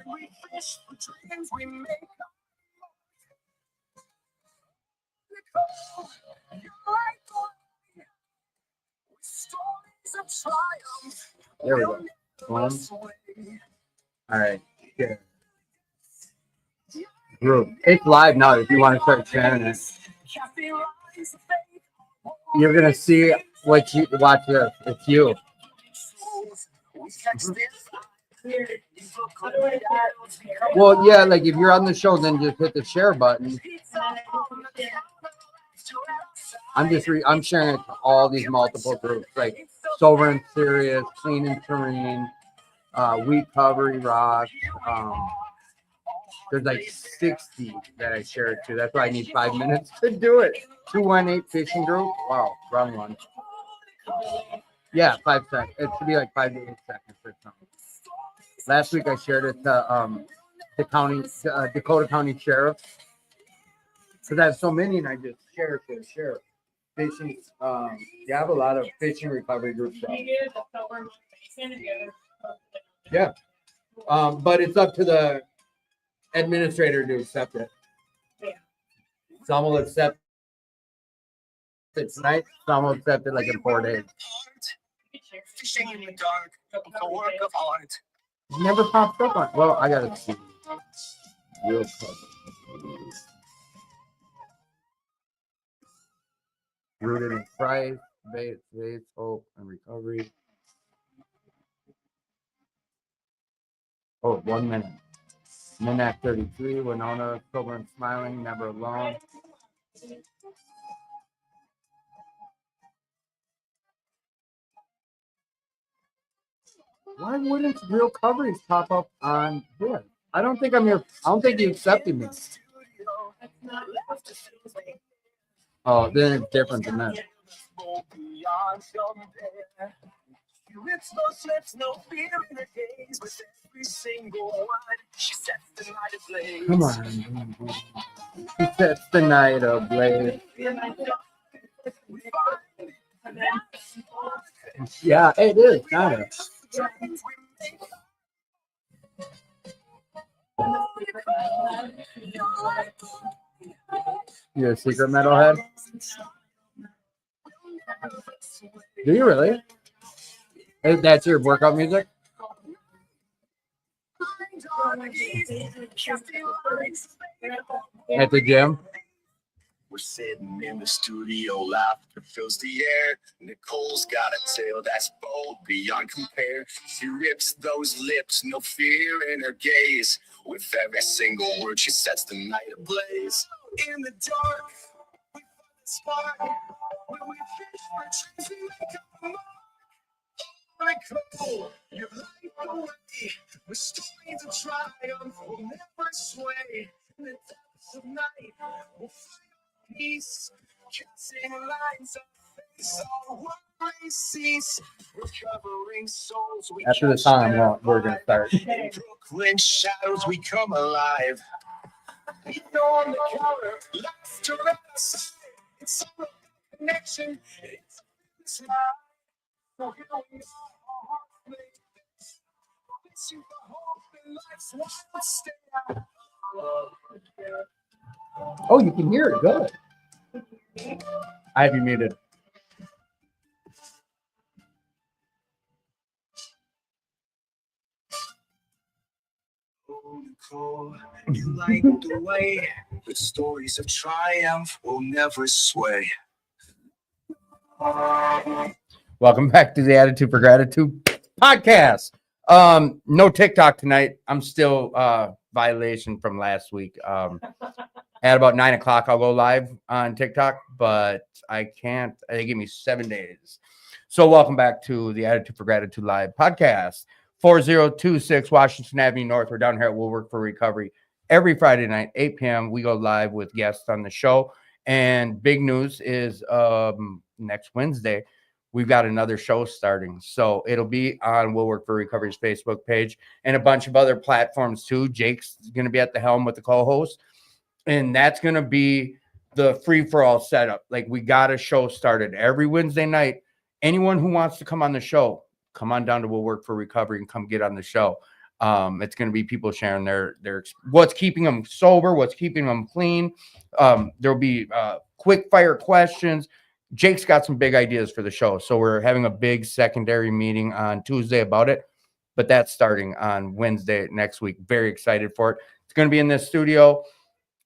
We fish for dreams, we make Nicole, you like stories of triumph. There we go. All right. Good. Group. It's live now if you want to start sharing it. You're gonna see what you watch this. It's you. Well, yeah, like if you're on the show, then just hit the share button. I'm sharing it to all these multiple groups, like Sober and Serious, Clean and Serene, Recovery Rock. There's like 60 that I share it to. That's why I need 5 minutes to do it. 218 fishing group. Wow, wrong one. Yeah, 5 seconds. It should be like 5 to 8 seconds or something. Last week I shared it to the county, Dakota County Sheriff. Because I have so many, and I just share it to the sheriff. Fishing. You have a lot of fishing recovery groups. Yeah. But it's up to the administrator to accept it. Some will accept it tonight. Some will accept it like in 4 days. Fishing in the dark, a work of art. It never popped up on. Well, I gotta see. Real quick. Rooted in Christ, faith, hope, and recovery. Oh, 1 minute. Minute 33. Winona, sober and smiling, never alone. Why wouldn't real coverage pop up on this? I don't think I'm here. I don't think you accepted me. Oh, then it's different than that. Come on. She sets the night ablaze. Yeah, it is kind of. You're a secret metalhead? Do you really? That's your workout music? At the gym? We're sitting in the studio, laughter fills the air. Nicole's got a tale that's bold beyond compare. She rips those lips, no fear in her gaze. With every single word, she sets the night ablaze. In the dark, we find the spark. When we fish for trees, we make a mark. Nicole, you light the way. With stories of triumph, we'll never sway. In the depths of night, we'll find peace, casting lines of face, all worries cease, recovering souls. After the song, we're gonna start. In Brooklyn shadows, we come alive. We know on the counter, laughter at the side. It's all a connection. It's life. So here we are, our hearts made this. Wishing for hope in life's wild stare. Oh, you can hear it. Good. I have you muted. Oh, Nicole, you light the way. With stories of triumph, we'll never sway. Welcome back to the Attitude for Gratitude podcast. No TikTok tonight. I'm still violation from last week. At about 9 o'clock, I'll go live on TikTok, but I can't. They give me 7 days. So welcome back to the Attitude for Gratitude live podcast. 4026 Washington Avenue North. We're down here at We'll Work for Recovery every Friday night, 8 p.m. We go live with guests on the show. And big news is next Wednesday, we've got another show starting. So it'll be on We'll Work for Recovery's Facebook page and a bunch of other platforms too. Jake's going to be at the helm with the co-host. And that's going to be the free-for-all setup. Like, we got a show started every Wednesday night. Anyone who wants to come on the show, come on down to We'll Work for Recovery and come get on the show. It's going to be people sharing their what's keeping them sober, what's keeping them clean. There'll be quick fire questions. Jake's got some big ideas for the show, so we're having a big secondary meeting on Tuesday about it, but that's starting on Wednesday next week. Very excited for it. It's going to be in this studio,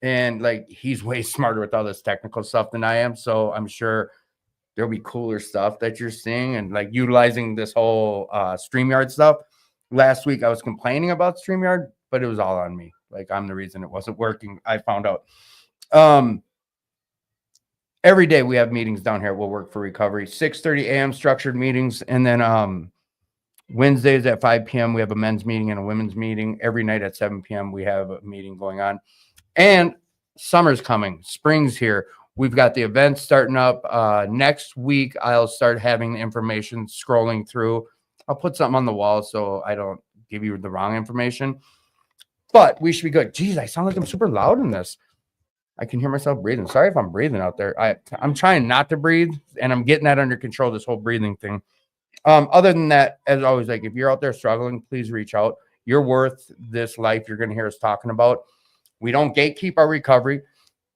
and like he's way smarter with all this technical stuff than I am, so I'm sure there'll be cooler stuff that you're seeing and like utilizing this whole StreamYard stuff. Last week I was complaining about StreamYard, but it was all on me. Like I'm the reason it wasn't working. I found out. Every day we have meetings down here. We'll work for recovery. 6:30 a.m. structured meetings, and then Wednesdays at 5 p.m. we have a men's meeting and a women's meeting. Every night at 7 p.m. we have a meeting going on. And summer's coming. Spring's here. We've got the events starting up. Next week I'll start having the information scrolling through. I'll put something on the wall so I don't give you the wrong information. But we should be good. Geez, I sound like I'm super loud in this. I can hear myself breathing. Sorry if I'm breathing out there. I'm trying not to breathe, and I'm getting that under control, this whole breathing thing. Other than that, as always, like if you're out there struggling, please reach out. You're worth this life you're going to hear us talking about. We don't gatekeep our recovery.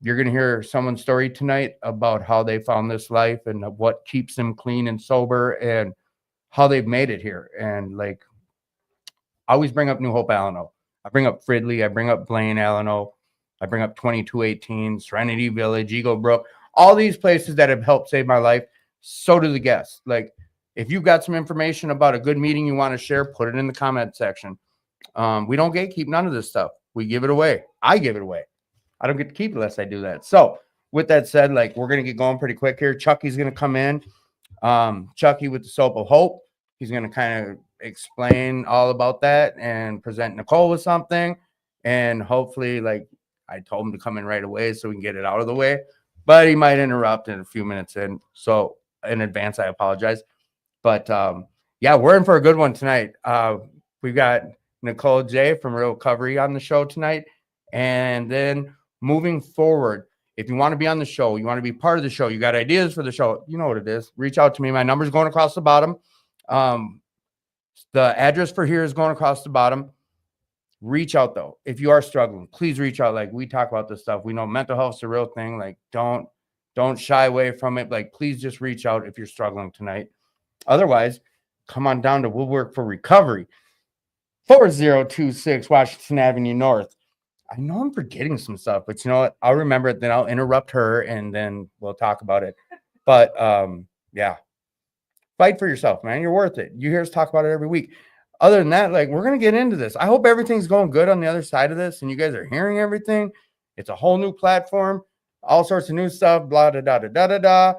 You're going to hear someone's story tonight about how they found this life and what keeps them clean and sober and how they've made it here. And like, I always bring up New Hope, Allano. I bring up Fridley. I bring up Blaine, Allano. I bring up 2218, Serenity Village, Eagle Brook, all these places that have helped save my life. So do the guests. Like, if you've got some information about a good meeting you want to share, put it in the comment section. We don't gatekeep none of this stuff. We give it away. I give it away. I don't get to keep it unless I do that. So with that said, like we're going to get going pretty quick here. Chucky's going to come in. Chucky with the Soap of Hope. He's going to kind of explain all about that and present Nicole with something. And hopefully, like, I told him to come in right away so we can get it out of the way, but he might interrupt in a few minutes in. So in advance, I apologize. But yeah, we're in for a good one tonight. We've got Nicole J from Real Recovery on the show tonight. And then moving forward, if you want to be on the show, you want to be part of the show, you got ideas for the show, you know what it is. Reach out to me. My number's going across the bottom. The address for here is going across the bottom. Reach out though. If you are struggling, please reach out. Like we talk about this stuff. We know mental health is a real thing. Like don't shy away from it. Like please just reach out if you're struggling tonight. Otherwise, come on down to We'll Work for Recovery, 4026 Washington Avenue North. I know I'm forgetting some stuff, but you know what? I'll remember it. Then I'll interrupt her and then we'll talk about it. But yeah, fight for yourself, man. You're worth it. You hear us talk about it every week. Other than that, like we're going to get into this. I hope everything's going good on the other side of this and you guys are hearing everything. It's a whole new platform, all sorts of new stuff, blah, da, da, da, da, da, da.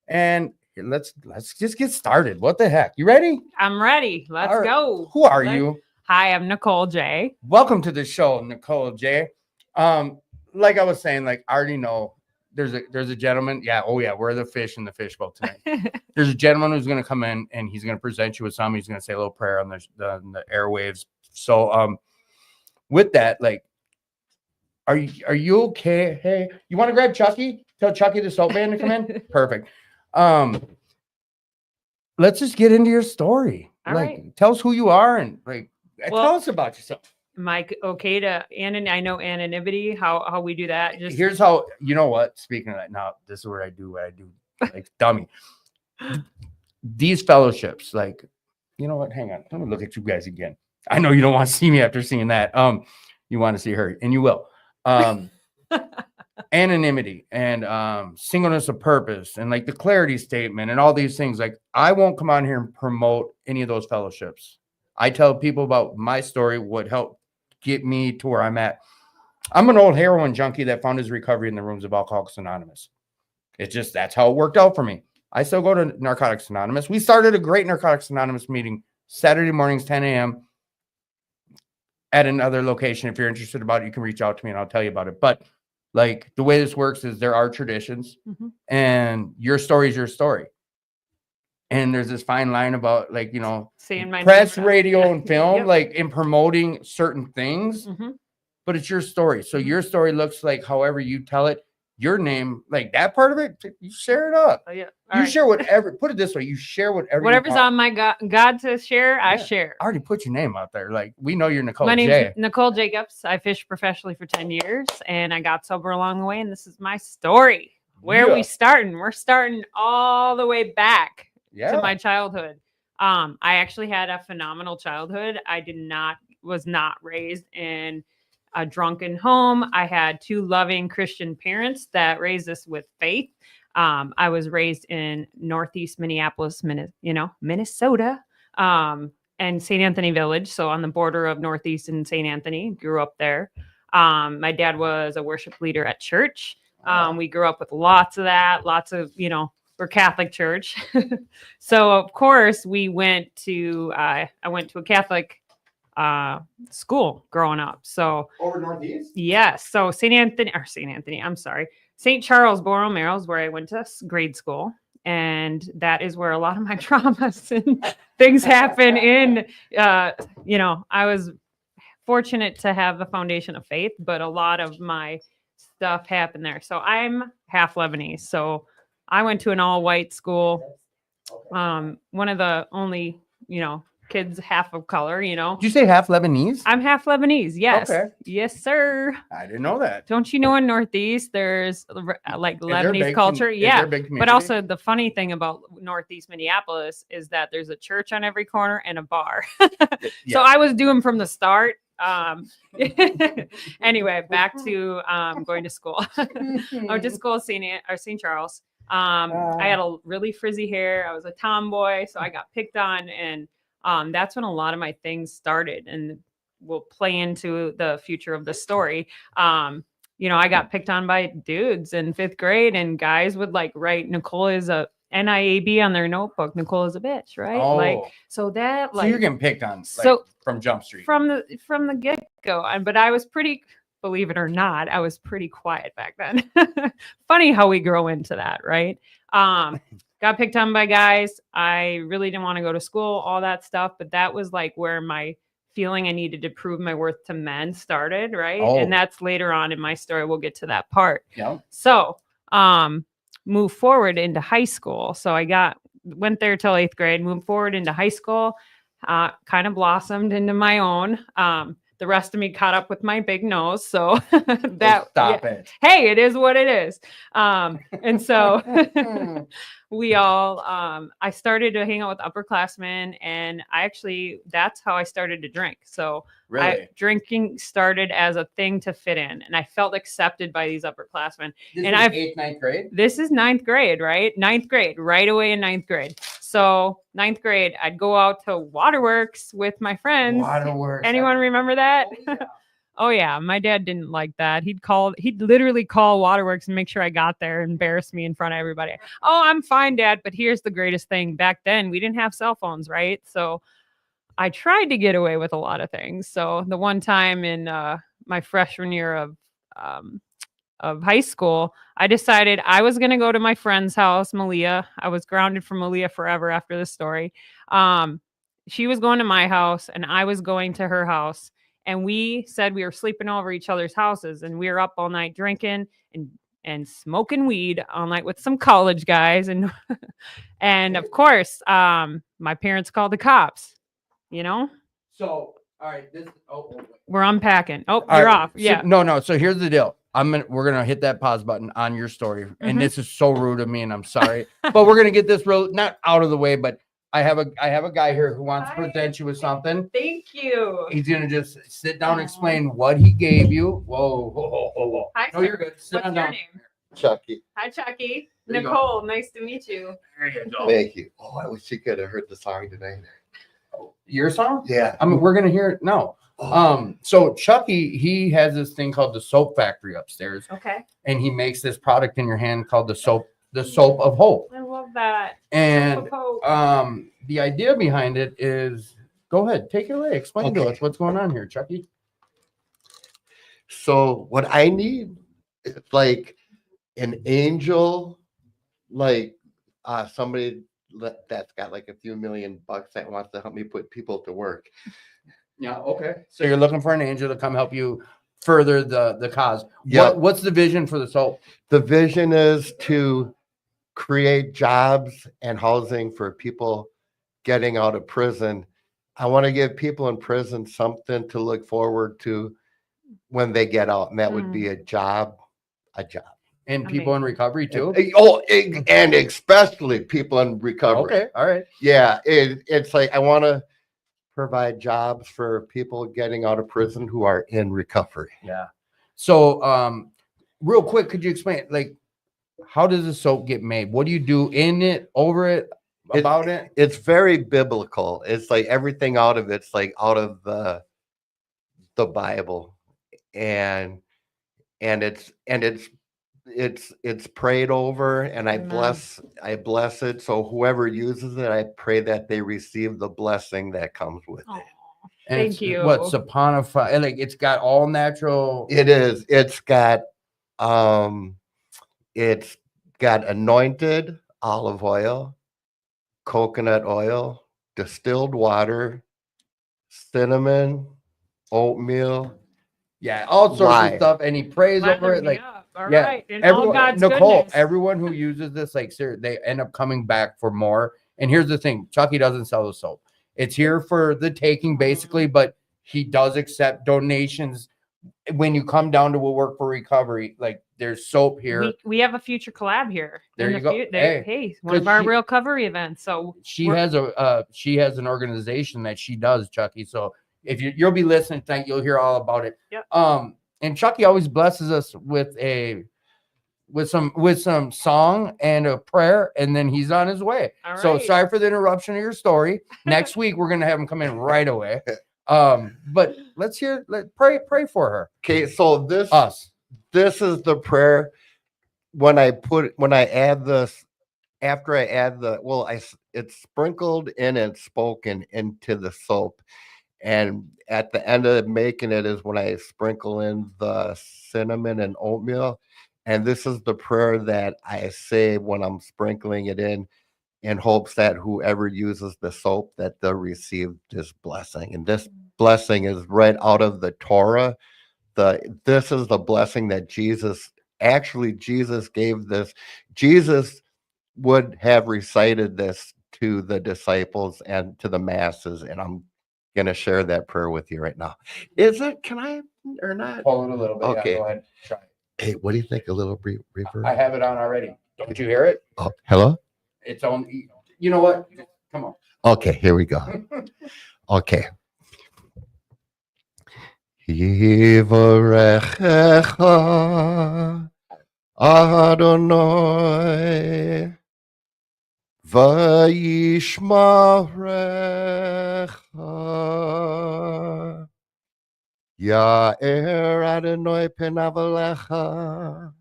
And let's just get started. What the heck? You ready? I'm ready. Let's go. Who are you? Hi, I'm Nicole J. Welcome to the show, Nicole J. Like I was saying, like I already know there's a gentleman. Yeah. Oh yeah. We're the fish in the fishbowl tonight. There's a gentleman who's going to come in and he's going to present you with something. He's going to say a little prayer on the airwaves. So, with that, like, are you okay? Hey, you want to grab Chucky? Tell Chucky the soap man to come in. Perfect. Let's just get into your story. All like, right. Tell us who you are and like, tell us about yourself. Mike, okay to I know anonymity, how we do that. Just here's how, you know what? Speaking of that, now this is what I do like dummy. These fellowships, like, you know what? Hang on. Let me look at you guys again. I know you don't want to see me after seeing that. You want to see her, and you will. Anonymity and singleness of purpose and like the clarity statement and all these things. Like, I won't come on here and promote any of those fellowships. I tell people about my story, what helped get me to where I'm at. I'm an old heroin junkie that found his recovery in the rooms of Alcoholics Anonymous. It's just, that's how it worked out for me. I still go to Narcotics Anonymous. We started a great Narcotics Anonymous meeting Saturday mornings, 10 a.m. at another location. If you're interested about it, you can reach out to me and I'll tell you about it. But like the way this works is there are traditions and your story is your story. And there's this fine line about like, you know, saying my press, radio, and film, Yep. like in promoting certain things, but it's your story. So your story looks like however you tell it. your name, like that part of it, you share it up. Oh, yeah. You All right. share whatever. Put it this way: you share whatever. Whatever's on my God to share, I Yeah. share. I already put your name out there. Like we know you're Nicole My name's J. Nicole Jacobs. I fished professionally for 10 years and I got sober along the way. And this is my story. Where are we starting? We're starting all the way back to my childhood. I actually had a phenomenal childhood. I was not raised in a drunken home. I had 2 loving Christian parents that raised us with faith. I was raised in Northeast Minneapolis, Minnesota. And St. Anthony Village, so on the border of Northeast and St. Anthony. Grew up there. My dad was a worship leader at church. We grew up with lots of that, we're Catholic church. So of course we went to, I went to a Catholic school growing up. So Over Northeast? yes. So St. Charles Borromeo is where I went to grade school. And that is where a lot of my traumas and things happen I was fortunate to have a foundation of faith, but a lot of my stuff happened there. So I'm half Lebanese. So I went to an all white school. One of the only, kids half of color, Did you say half Lebanese? I'm half Lebanese. Yes. Okay. Yes, sir. I didn't know that. Don't you know in Northeast there's like Is there a Lebanese big culture? is there Yeah. a big But community? also the funny thing about Northeast Minneapolis is that there's a church on every corner and a bar. So I was doomed from the start. Anyway, back to going to school. I went to school at St. Charles. I had a really frizzy hair. I was a tomboy, so I got picked on, and that's when a lot of my things started, and will play into the future of the story. I got picked on by dudes in 5th grade, and guys would write Nicole is a NIAB on their notebook. Nicole is a bitch, right? Oh. So you're getting picked on from Jump Street. From the get-go. But I was pretty, believe it or not, I was pretty quiet back then. Funny how we grow into that, right? Got picked on by guys. I really didn't want to go to school, all that stuff. But that was where my feeling I needed to prove my worth to men started, right? Oh. And that's later on in my story. We'll get to that part. Yeah. So, move forward into high school. So I went there till 8th grade, moved forward into high school, kind of blossomed into my own. The rest of me caught up with my big nose. So Stop it. Hey, it is what it is. And so I started to hang out with upperclassmen, and that's how I started to drink. So Really? Drinking started as a thing to fit in, and I felt accepted by these upperclassmen. This and is 8th, 9th grade? This is 9th grade, right? 9th grade, right away in 9th grade. So 9th grade, I'd go out to Waterworks with my friends. Waterworks. Anyone remember that? Oh, yeah. Oh yeah, my dad didn't like that. He'd literally call Waterworks and make sure I got there, embarrass me in front of everybody. Oh, I'm fine, Dad. But here's the greatest thing. Back then, we didn't have cell phones, right? So I tried to get away with a lot of things. So the one time in my freshman year of high school, I decided I was going to go to my friend's house, Malia. I was grounded from Malia forever after this story. She was going to my house and I was going to her house. And we said we were sleeping over each other's houses, and we were up all night drinking and smoking weed all night with some college guys. And of course, my parents called the cops, So, all right, we're unpacking. Oh, all you're right, off. Yeah. No. So here's the deal. We're gonna hit that pause button on your story, and this is so rude of me, and I'm sorry, but we're gonna get this not out of the way. But I have a guy here who wants to present you with something. Thank you. He's gonna just sit down and explain what he gave you. Whoa. Hi, No, sir. you're good. Sit What's your down. name? Chucky. Hi, Chucky. There you go. Nicole, nice to meet you. There you go. Thank you. Oh, I wish you could have heard the song tonight. Your song? Yeah. I mean, we're gonna hear it now. So Chucky, he has this thing called the Soap Factory upstairs, Okay. and he makes this product in your hand called the soap of hope. I love that. And Soap of hope. the idea behind it is, go ahead, take it away. Explain to Okay. us what's going on here, Chucky. So what I need is like an angel, somebody that's got like a few $1 million that wants to help me put people to work. Yeah. Okay. So you're looking for an angel to come help you further the cause. Yep. What's the vision for the soap? The vision is to create jobs and housing for people getting out of prison. I want to give people in prison something to look forward to when they get out, and that would be a job. And people in recovery too. And especially people in recovery. Okay, all right. Yeah, it's like I want to provide jobs for people getting out of prison who are in recovery. Yeah. So, real quick, could you explain, like, how does the soap get made? What do you do in it, over it, about it? It's very biblical. It's like everything out of it's like out of the Bible, and it's prayed over, and I bless it. So whoever uses it, I pray that they receive the blessing that comes with it. And Thank you. What saponify? Like, it's got all natural. It is. It's got anointed olive oil, coconut oil, distilled water, cinnamon, oatmeal. Yeah, all sorts Why? of stuff, and he prays over Lather it. me Like, up. All yeah, right. And all God's Nicole, goodness. everyone who uses this, like, they end up coming back for more. And here's the thing: Chucky doesn't sell the soap; it's here for the taking, basically. But he does accept donations when you come down to work for recovery. Like, there's soap here. We have a future collab here. There in you the go. Hey, one of our real recovery events. So she has an organization that she does, Chucky. So if you'll be listening tonight, you'll hear all about it. Yep. And Chucky always blesses us with some song and a prayer, and then he's on his way. All So right. sorry for the interruption of your story. Next week we're gonna have him come in right away. But let's pray for her. Okay, so this is the prayer when I add this, after I add it's sprinkled in and spoken into the soap. And at the end of making it is when I sprinkle in the cinnamon and oatmeal. And this is the prayer that I say when I'm sprinkling it in hopes that whoever uses the soap, that they'll receive this blessing. And this blessing is right out of the Torah. This is the blessing that Jesus gave this. Jesus would have recited this to the disciples and to the masses, and I'm going to share that prayer with you right now. Can I or not? Hold it a little bit. Okay. Yeah, go ahead. Try it. Hey, what do you think? A little reverb? I have it on already. Don't you hear it? Oh, hello? It's on. You know what? Come on. Okay, here we go. Okay. Yivarechecha Adonai Vayishmarecha Ya'er Adonai Penav Alecha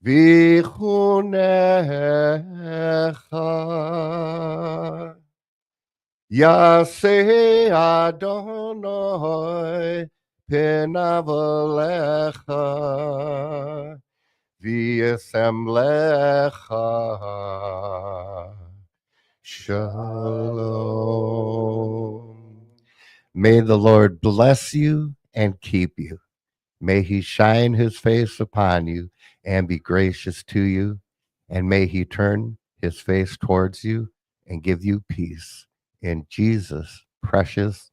Vichunecha Yaseh Adonai Penav Alecha V'yasem lecha Shalom. May the Lord bless you and keep you. May he shine his face upon you and be gracious to you. And may he turn his face towards you and give you peace. In Jesus' precious,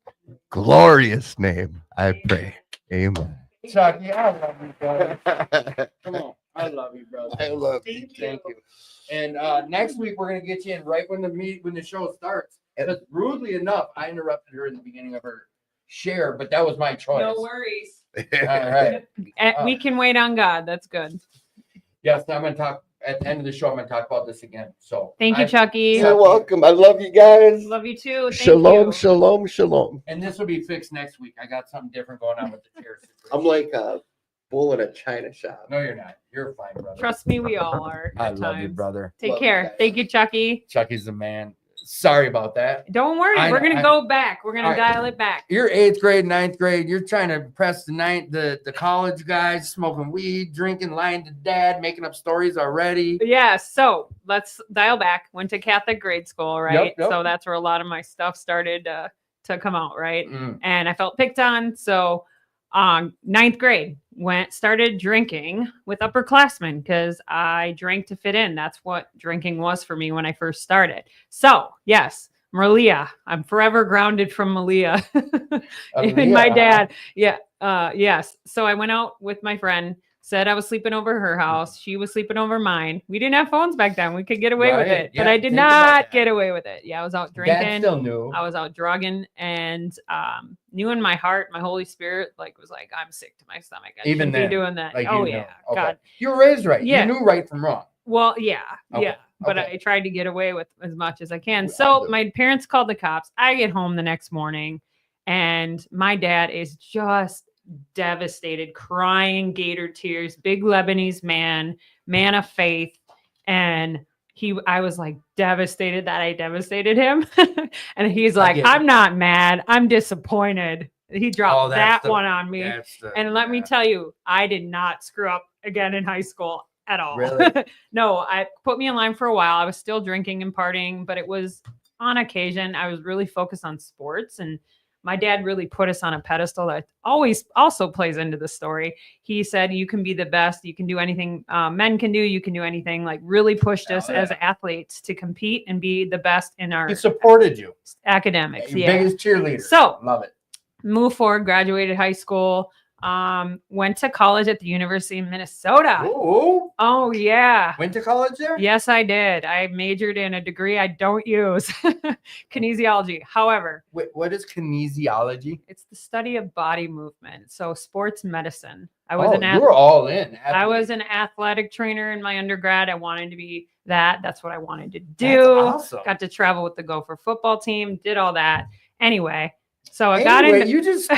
glorious name, I pray. Amen. Chucky, I love you, brother. Come on. I love you, brother. I love you. Thank you. And next week we're gonna get you in right when the show starts. Because rudely enough, I interrupted her in the beginning of her share, but that was my choice. No worries. All right. We can wait on God. That's good. Yes, I'm gonna talk at the end of the show. I'm gonna talk about this again. So Thank you, Chucky. You're welcome. I love you guys. Love you too. Thank Shalom, you. shalom, shalom. And this will be fixed next week. I got something different going on with the chair situation. I'm like a bull in a china shop. No, you're not. You're fine, brother. Trust me, we all are. I at love you, times. brother. Take Love you care. guys. Thank you, Chucky. Chucky's the man. Sorry about that. Don't worry. I We're know, gonna go back. We're gonna All right. dial it back. You're 8th grade, 9th grade. You're trying to impress the college guys, smoking weed, drinking, lying to dad, making up stories already. Yeah, so let's dial back. Went to Catholic grade school, right? Yep. So that's where a lot of my stuff started to come out, right? Mm. And I felt picked on. So Ninth grade, started drinking with upperclassmen because I drank to fit in. That's what drinking was for me when I first started. So yes, Malia, I'm forever grounded from Malia. And my dad, yes. So I went out with my friend, said I was sleeping over her house. She was sleeping over mine. We didn't have phones back then. We could get away with it, but I did not get away with it. Yeah, I was out drinking. Dad still knew. I was out drugging, and knew in my heart, my Holy Spirit, was like, I'm sick to my stomach. I Even shouldn't then, be doing that. like, Oh you yeah, know. God. You were raised right. Yeah. You knew right from wrong. Well, yeah, Okay. yeah. But Okay. I tried to get away with as much as I can. We So all do. my parents called the cops. I get home the next morning, and my dad is just devastated, crying gator tears, big Lebanese man of faith. And I was like devastated that I devastated him. And he's like, I'm not mad. I'm disappointed. He dropped that one on me. And let me tell you, I did not screw up again in high school at all. Really? No, I put me in line for a while. I was still drinking and partying, but it was on occasion. I was really focused on sports, and my dad really put us on a pedestal that always also plays into the story. He said, you can be the best. You can do anything men can do. You can do anything. Like really pushed us as athletes to compete and be the best in our He supported you. academics. Your biggest cheerleader. So love it. Move forward, graduated high school, went to college at the University of Minnesota. Ooh. Oh yeah. Went to college there? Yes, I did. I majored in a degree I don't use, kinesiology. However, what is kinesiology? It's the study of body movement. So sports medicine. You were all in. I was an athletic trainer in my undergrad. I wanted to be that. That's what I wanted to do. That's awesome. Got to travel with the Gopher football team. Did all that. Anyway, so I got into. You just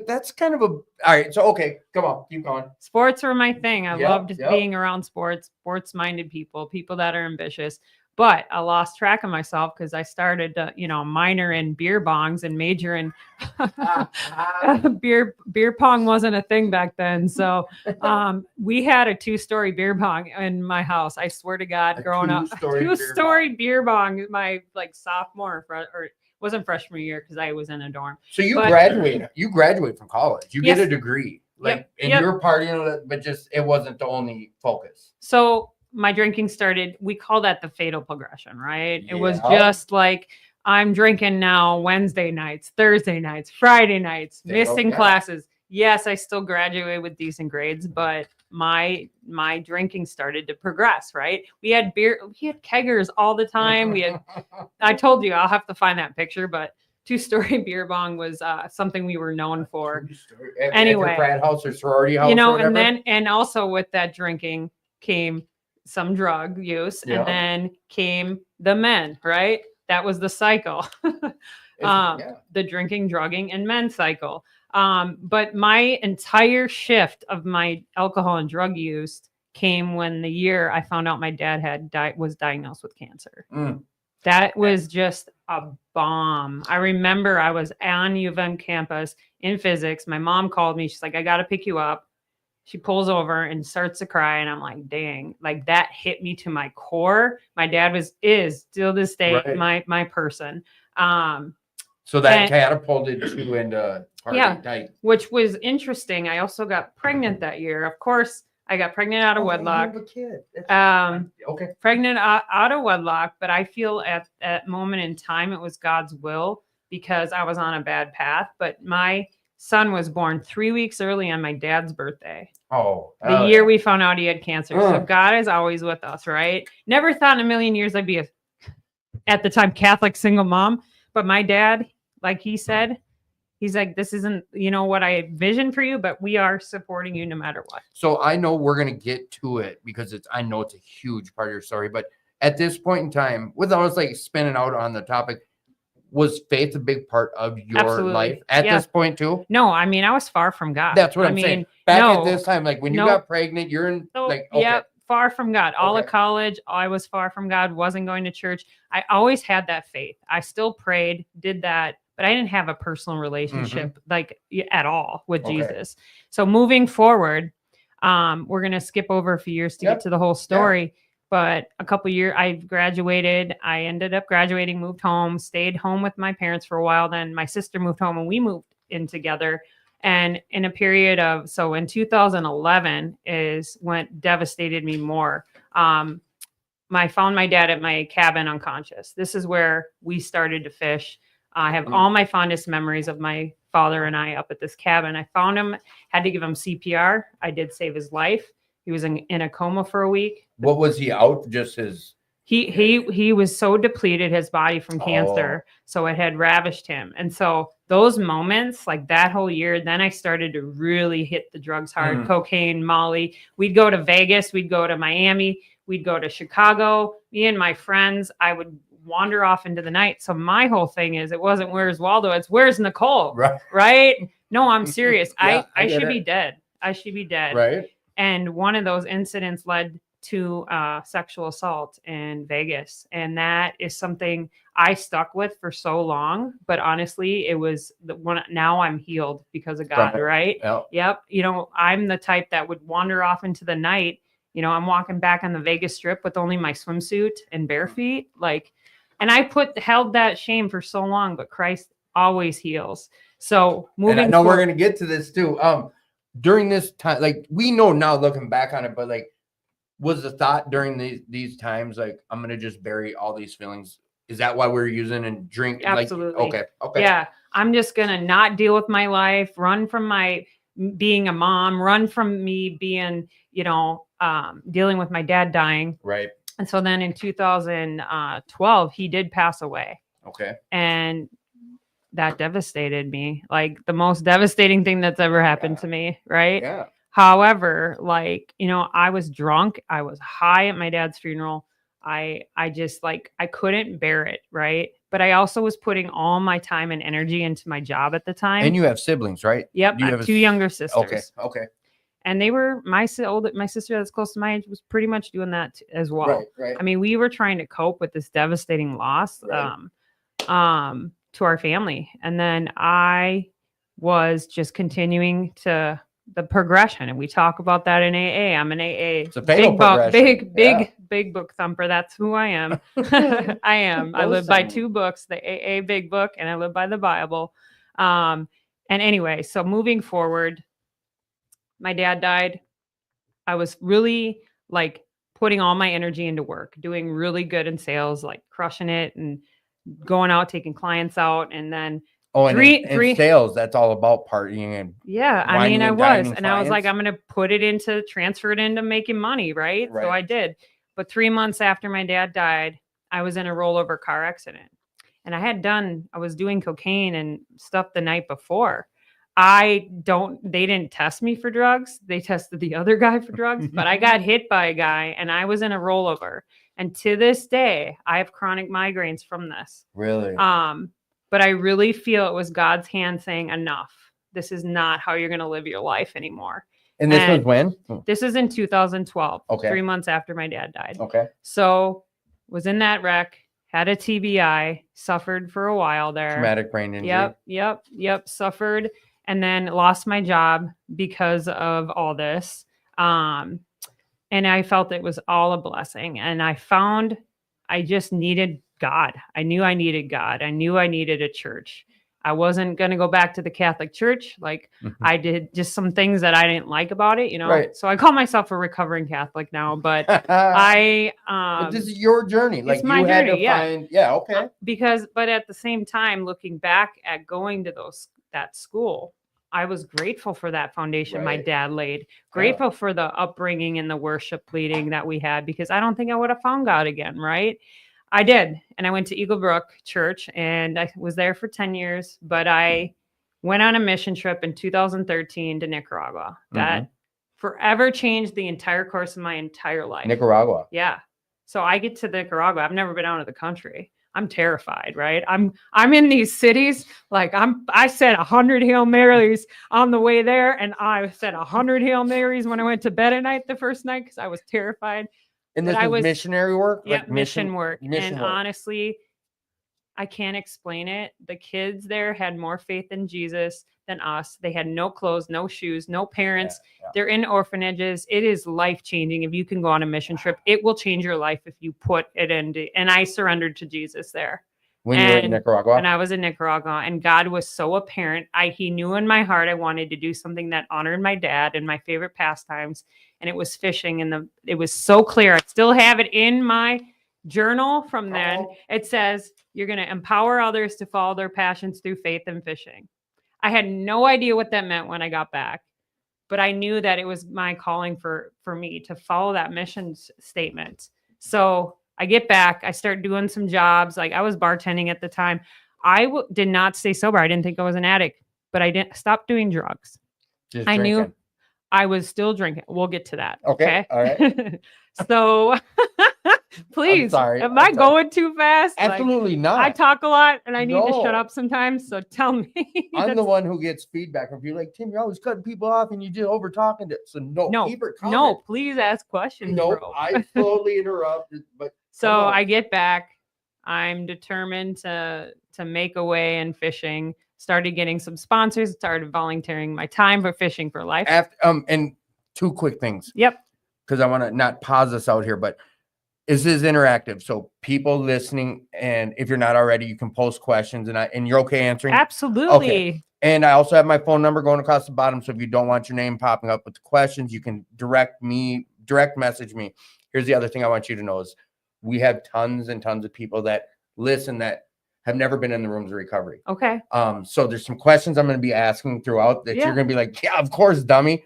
that's kind of a. All right. So okay, come on, keep going. Sports were my thing. I loved being around sports-minded people that are ambitious. But I lost track of myself because I started to, minor in beer bongs and major in beer pong wasn't a thing back then. So we had a 2-story beer bong in my house. I swear to God, growing up, two-story beer bong. My sophomore or wasn't freshman year because I was in a dorm. So you graduate from college. You get a degree. You're partying, but just it wasn't the only focus. So my drinking started, we call that the fatal progression, right? It was just like, I'm drinking now Wednesday nights, Thursday nights, Friday nights, missing classes. Yes, I still graduated with decent grades, but my drinking started to progress, right? We had keggers all the time. I told you, I'll have to find that picture, but 2-story beer bong was something we were known for. Anyway, frat house or sorority house, and also with that drinking came some drug use, and then came the men, right? That was the cycle. The drinking, drugging, and men cycle. But my entire shift of my alcohol and drug use came when the year I found out my dad was diagnosed with cancer. That was just a bomb. I remember I was on U of M campus in physics. My mom called me. She's like, I got to pick you up. She pulls over and starts to cry. And I'm like, dang, that hit me to my core. My dad is still this day, my person. So that catapulted you into party night. Which was interesting. I also got pregnant that year. Of course, I got pregnant out of wedlock. You have a kid. Pregnant out of wedlock. But I feel at that moment in time, it was God's will because I was on a bad path. But my son was born 3 weeks early on my dad's birthday. The year we found out he had cancer. So God is always with us, right? Never thought in a million years I'd be at the time, Catholic single mom. But my dad, like he said, he's like, this isn't, what I envisioned for you, but we are supporting you no matter what. So I know we're going to get to it because I know it's a huge part of your story. But at this point in time, without us spinning out on the topic, was faith a big part of your life at this point too? No, I mean, I was far from God. That's what I'm saying. Back at this time, when you got pregnant, you're in far from God. All of college, I was far from God, wasn't going to church. I always had that faith. I still prayed, did that, but I didn't have a personal relationship at all with Jesus. So moving forward, we're going to skip over a few years to get to the whole story. Yeah. But a couple years, I graduated. I ended up graduating, moved home, stayed home with my parents for a while. Then my sister moved home and we moved in together. And in a period of, so in 2011 is when devastated me more. I found my dad at my cabin unconscious. This is where we started to fish. I have all my fondest memories of my father and I up at this cabin. I found him, had to give him CPR. I did save his life. He was in a coma for a week. What was he out? Just his. He was so depleted, his body from cancer, so it had ravished him. And so those moments, like that whole year, then I started to really hit the drugs hard. Cocaine, Molly. We'd go to Vegas, we'd go to Miami, we'd go to Chicago. Me and my friends, I would wander off into the night. So my whole thing is, it wasn't where's Waldo, it's where's Nicole, right? No, I'm serious. Yeah, I should be dead. I should be dead. Right. And one of those incidents led to sexual assault in Vegas. And that is something I stuck with for so long. But honestly, it was the one. Now I'm healed because of God, right? Yep. You know, I'm the type that would wander off into the night. You know, I'm walking back on the Vegas Strip with only my swimsuit and bare feet. Like, and I held that shame for so long, but Christ always heals. So moving and I know we're going to get to this too. During this time, like we know now looking back on it, but like, was the thought during these times, like, I'm going to just bury all these feelings? Is that why we're using and drink? Absolutely. Like, okay. Yeah. I'm just going to not deal with my life, run from my being a mom, run from me being, you know, dealing with my dad dying. Right. And so then in 2012, he did pass away. Okay. And that devastated me. Like the most devastating thing that's ever happened to me. Right. Yeah. However, like, you know, I was drunk. I was high at my dad's funeral. I just like, I couldn't bear it. Right. But I also was putting all my time and energy into my job at the time. And you have siblings, right? Yep. I have two younger sisters. Okay. And they were my sister that's close to my age was pretty much doing that as well. Right. I mean, we were trying to cope with this devastating loss to our family. And then I was just continuing to the progression, and we talk about that in AA. I'm an AA. It's a big book thumper. That's who I am. I am. I live by two books, the AA big book, and I live by the Bible. And anyway, so moving forward, my dad died. I was really like putting all my energy into work, doing really good in sales, like crushing it and going out, taking clients out, and then in sales, that's all about partying and I mean, I was, and I was like, I'm going to transfer it into making money. Right. So I did. But 3 months after my dad died, I was in a rollover car accident, and I was doing cocaine and stuff the night before. They didn't test me for drugs. They tested the other guy for drugs, but I got hit by a guy and I was in a rollover. And to this day, I have chronic migraines from this. Really? But I really feel it was God's hand saying, enough. This is not how you're going to live your life anymore. And this was when? This is in 2012. Okay. 3 months after my dad died. Okay. So was in that wreck, had a TBI, suffered for a while there. Traumatic brain injury. Yep. Suffered, and then lost my job because of all this. And I felt it was all a blessing. And I found I just needed God. I knew I needed God. I knew I needed a church. I wasn't going to go back to the Catholic Church. Like I did just some things that I didn't like about it, you know? Right. So I call myself a recovering Catholic now, but but this is your journey. Like my you had journey, to find, okay. But at the same time, looking back at going to that school, I was grateful for that foundation my dad laid, grateful for the upbringing and the worship leading that we had, because I don't think I would have found God again. Right. I did. And I went to Eagle Brook Church and I was there for 10 years, but I went on a mission trip in 2013 to Nicaragua that forever changed the entire course of my entire life. Nicaragua. Yeah. So I get to Nicaragua. I've never been out of the country. I'm terrified, right? I'm in these cities. Like I said 100 Hail Marys on the way there. And I said 100 Hail Marys when I went to bed at night the first night, because I was terrified. And this was missionary work? Yeah, like mission work. Honestly, I can't explain it. The kids there had more faith in Jesus than us. They had no clothes, no shoes, no parents. Yeah. They're in orphanages. It is life-changing. If you can go on a mission trip, it will change your life if you put it into. And I surrendered to Jesus there. When you were in Nicaragua? And I was in Nicaragua, and God was so apparent. He knew in my heart I wanted to do something that honored my dad and my favorite pastimes, and it was fishing. And it was so clear. I still have it in my journal from then. It says, you're going to empower others to follow their passions through faith and fishing. I had no idea what that meant when I got back, but I knew that it was my calling for me to follow that mission statement. So I get back, I start doing some jobs. Like I was bartending at the time. I did not stay sober. I didn't think I was an addict, but I didn't stop doing drugs. Just I drinking. knew I was still drinking. We'll get to that. Okay. All right. So please, am I going too fast? Absolutely not. I talk a lot and I need to shut up sometimes. So tell me. I'm the one who gets feedback from people like, Tim, you're always cutting people off and you just over talking to. So keep it coming. No, please ask questions. No, bro. I slowly interrupted, but so I get back. I'm determined to make a way in fishing. Started getting some sponsors. Started volunteering my time for Fishing for Life. And two quick things. Yep. Because I want to not pause this out here, but this is interactive. So people listening, and if you're not already, you can post questions, and you're okay answering. Absolutely. Okay. And I also have my phone number going across the bottom. So if you don't want your name popping up with the questions, you can direct message me. Here's the other thing I want you to know is we have tons and tons of people that listen that have never been in the rooms of recovery. Okay. So there's some questions I'm going to be asking throughout that you're going to be like, yeah, of course, dummy.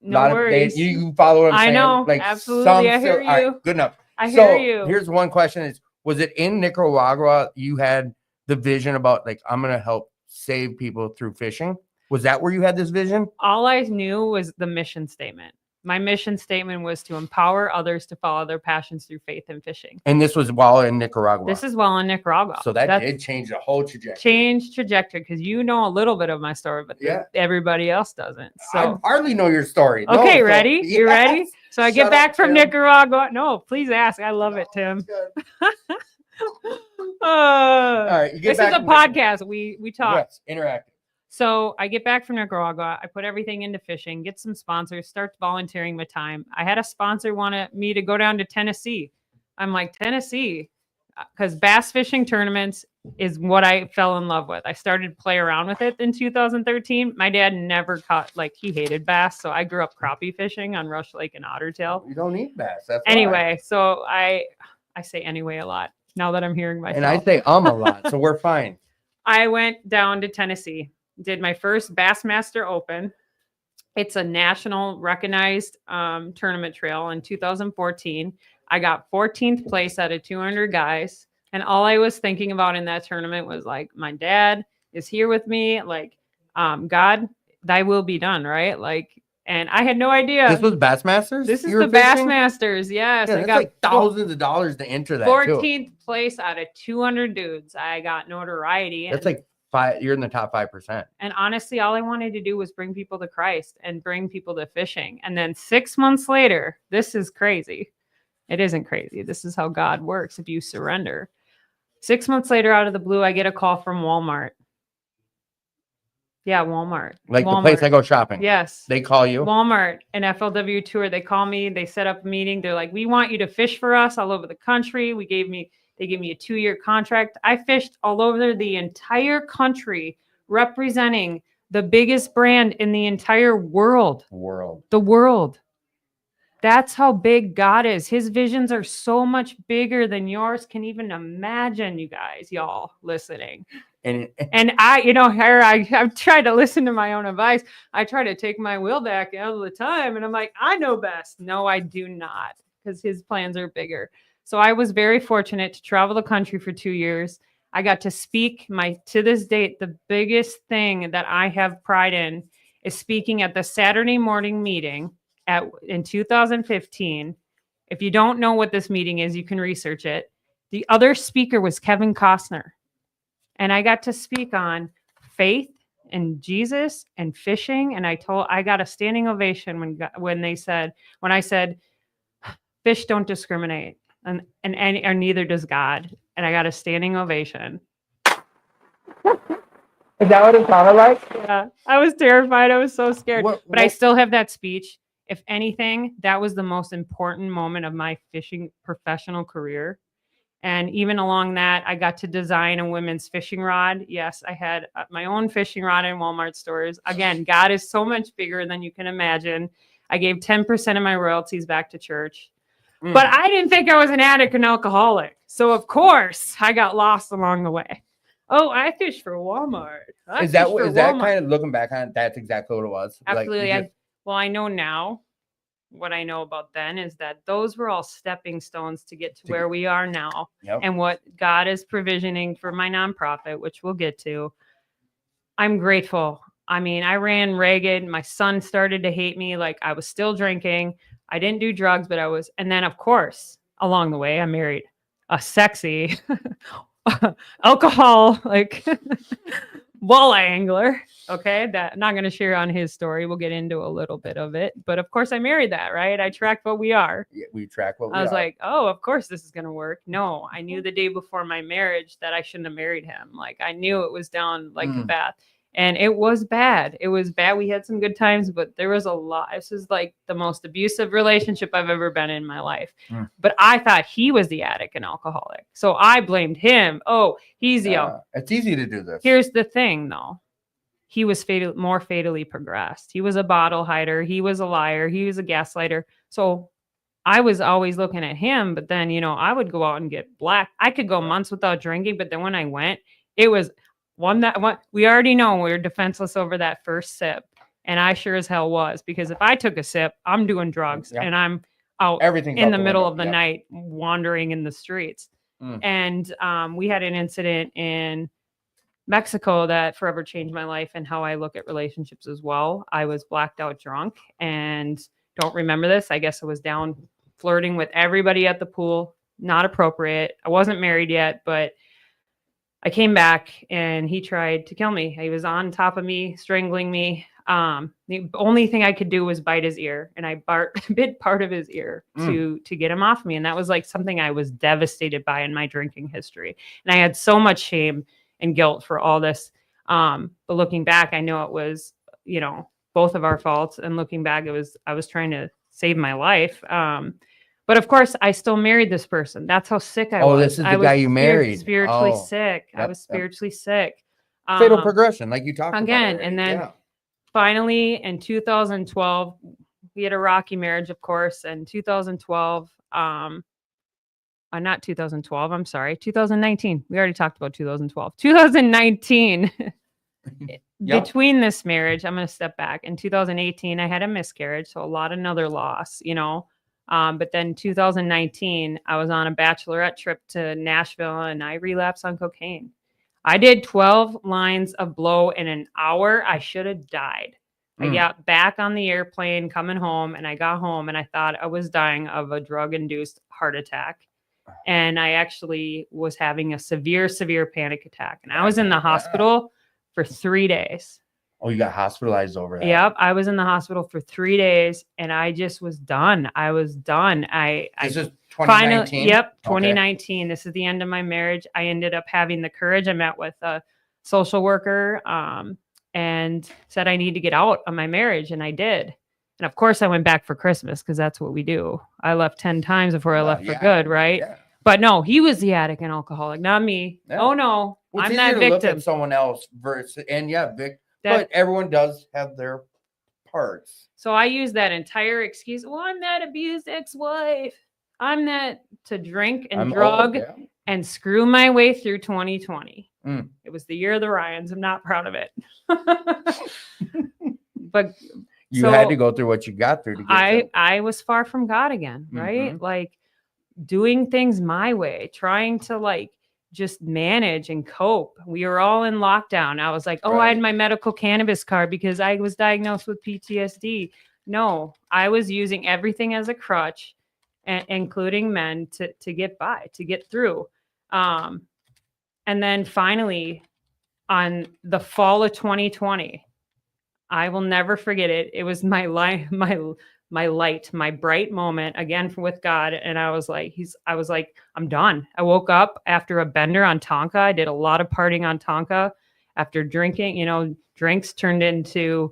No worries. You follow what I'm saying? I know. Like absolutely. I hear you. All right, good enough. I hear you. Here's one question was it in Nicaragua you had the vision about like, I'm going to help save people through fishing? Was that where you had this vision? All I knew was the mission statement. My mission statement was to empower others to follow their passions through faith and fishing. And this was while in Nicaragua. This is while in Nicaragua. So that did change the whole trajectory. Change trajectory, because you know a little bit of my story, but everybody else doesn't. So I hardly know your story. Okay, ready? You ready? So I get back from Nicaragua. No, please ask. I love it, Tim. All right. This is a podcast. We talk. Yes, interactive. So I get back from Nicaragua. I put everything into fishing, get some sponsors, start volunteering my time. I had a sponsor wanted me to go down to Tennessee. I'm like, Tennessee, because bass fishing tournaments is what I fell in love with. I started to play around with it in 2013. My dad never caught, he hated bass. So I grew up crappie fishing on Rush Lake and Ottertail. You don't eat bass. That's anyway. So I say anyway a lot now that I'm hearing myself. And I say a lot. So we're fine. I went down to Tennessee. Did my first Bassmaster Open. It's a national recognized tournament trail in 2014. I got 14th place out of 200 guys. And all I was thinking about in that tournament was like, my dad is here with me. Like, God, thy will be done, right? Like, and I had no idea. This was Bassmasters? This is the Bassmasters, yes. Yeah, I got thousands of dollars to enter that 14th place out of 200 dudes. I got notoriety. That's you're in the top 5%. And honestly, all I wanted to do was bring people to Christ and bring people to fishing. And then 6 months later, this is crazy. It isn't crazy. This is how God works if you surrender. 6 months later, out of the blue, I get a call from Walmart. Yeah, Walmart. Like Walmart. The place I go shopping. Yes. They call you? Walmart, an FLW tour. They call me. They set up a meeting. They're like, we want you to fish for us all over the country. They gave me a 2-year contract. I fished all over the entire country, representing the biggest brand in the entire world. The world. That's how big God is. His visions are so much bigger than yours can even imagine, you guys, y'all listening. And I've tried to listen to my own advice. I try to take my will back all the time. And I'm like, I know best. No, I do not, because his plans are bigger. So I was very fortunate to travel the country for 2 years. I got to speak to this date, the biggest thing that I have pride in is speaking at the Saturday morning meeting in 2015. If you don't know what this meeting is, you can research it. The other speaker was Kevin Costner. And I got to speak on faith and Jesus and fishing. And I got a standing ovation when I said, fish don't discriminate. And neither does God. And I got a standing ovation. Is that what it sounded like? Yeah. I was terrified. I was so scared. But I still have that speech. If anything, that was the most important moment of my fishing professional career. And even along that, I got to design a women's fishing rod. Yes, I had my own fishing rod in Walmart stores. Again, God is so much bigger than you can imagine. I gave 10% of my royalties back to church. But I didn't think I was an addict and alcoholic. So, of course, I got lost along the way. Oh, I fish for Walmart. Is that kind of looking back on it, that's exactly what it was? Absolutely. Like, I know now. What I know about then is that those were all stepping stones to get to where we are now. Yep. And what God is provisioning for my nonprofit, which we'll get to. I'm grateful. I mean, I ran ragged. My son started to hate me. Like, I was still drinking. I didn't do drugs, but I was. And then, of course, along the way, I married a sexy alcohol, like walleye angler. Okay. That I'm not going to share on his story. We'll get into a little bit of it. But of course, I married that, right? I tracked what we are. Yeah, we track what we are. I was like, oh, of course this is going to work. No, I knew the day before my marriage that I shouldn't have married him. Like, I knew it was down like a bath. And it was bad. It was bad. We had some good times, but there was a lot. This is like the most abusive relationship I've ever been in my life. But I thought he was the addict and alcoholic. So I blamed him. Oh, he's the It's easy to do this. Here's the thing, though. He was more fatally progressed. He was a bottle hider. He was a liar. He was a gaslighter. So I was always looking at him, but then, I would go out and get black. I could go months without drinking, but then when I went, it was we already know we're defenseless over that first sip. And I sure as hell was, because if I took a sip, I'm doing drugs and I'm out in the middle of the night wandering in the streets. And we had an incident in Mexico that forever changed my life and how I look at relationships as well. I was blacked out drunk and don't remember this. I guess I was down flirting with everybody at the pool. Not appropriate. I wasn't married yet, but I came back and he tried to kill me. He was on top of me, strangling me. The only thing I could do was bite his ear, and I bit part of his ear to get him off me. And that was like something I was devastated by in my drinking history. And I had so much shame and guilt for all this. But looking back, I know it was, both of our faults. And looking back, I was trying to save my life. But of course, I still married this person. That's how sick I was. Oh, this is the guy you married. Spiritually sick. I was spiritually sick. Fatal progression, like you talked again. about. And then finally, in 2012, we had a rocky marriage, of course. And 2012, not 2012. I'm sorry, 2019. We already talked about 2012. 2019. Between this marriage, I'm going to step back. In 2018, I had a miscarriage, so another loss. But then 2019, I was on a bachelorette trip to Nashville and I relapsed on cocaine. I did 12 lines of blow in an hour. I should have died. I got back on the airplane coming home and I got home and I thought I was dying of a drug-induced heart attack. And I actually was having a severe, severe panic attack. And I was in the hospital for 3 days. Oh, you got hospitalized over that? Yep. I was in the hospital for 3 days and I just was done. I was done. This is 2019? Yep. 2019. Okay. This is the end of my marriage. I ended up having the courage. I met with a social worker and said I need to get out of my marriage. And I did. And of course I went back for Christmas because that's what we do. I left 10 times before I left for good. Right. Yeah. But no, he was the addict and alcoholic, not me. Yeah. Oh no, well, I'm that victim. Look at someone else versus, and but everyone does have their parts. So I use that entire excuse. Well, I'm that abused ex-wife. I'm that to drink and drug and screw my way through 2020. It was the year of the Ryans. I'm not proud of it. But you had to go through what you got through to get I was far from God again, right? Like doing things my way, trying to just manage and cope. We were all in lockdown. I was like, I had my medical cannabis card because I was diagnosed with PTSD. No, I was using everything as a crutch, including men, to get by, to get through. And then finally, on the fall of 2020, I will never forget it. It was my light, my bright moment again with God. And I was like, I'm done. I woke up after a bender on Tonka. I did a lot of partying on Tonka after drinking, drinks turned into,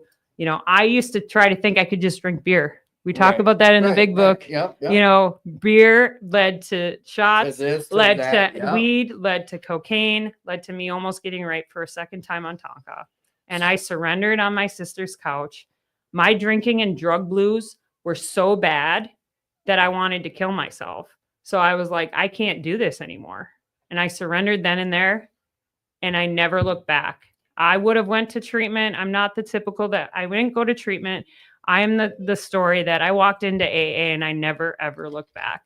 I used to try to think I could just drink beer. We talk Right. about that in the Right, big book. right. Yep, yep. You know, beer led to shots, this, to led that, to yep. weed, led to cocaine, led to me almost getting raped for a second time on Tonka. And I surrendered on my sister's couch. My drinking and drug blues were so bad that I wanted to kill myself. So I was like, I can't do this anymore. And I surrendered then and there, and I never looked back. I would have went to treatment. I'm not the typical that I wouldn't go to treatment. I am the story that I walked into AA and I never ever looked back.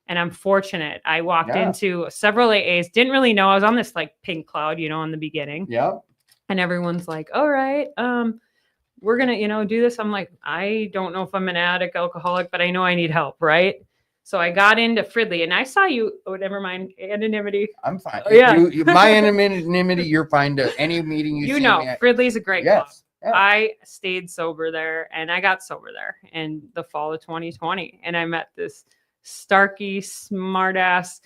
And I'm fortunate. I walked into several AAs, didn't really know. I was on this like pink cloud, you know, in the beginning. Yep. And everyone's like, all right, we're going to, you know, do this. I'm like, I don't know if I'm an addict, alcoholic, but I know I need help. Right. So I got into Fridley and I saw you. Oh, never mind. Anonymity. I'm fine. Oh, yeah. My anonymity, you're fine to any meeting you see know, me at. Fridley's a great club. Yeah. I stayed sober there and I got sober there in the fall of 2020. And I met this starky, smart ass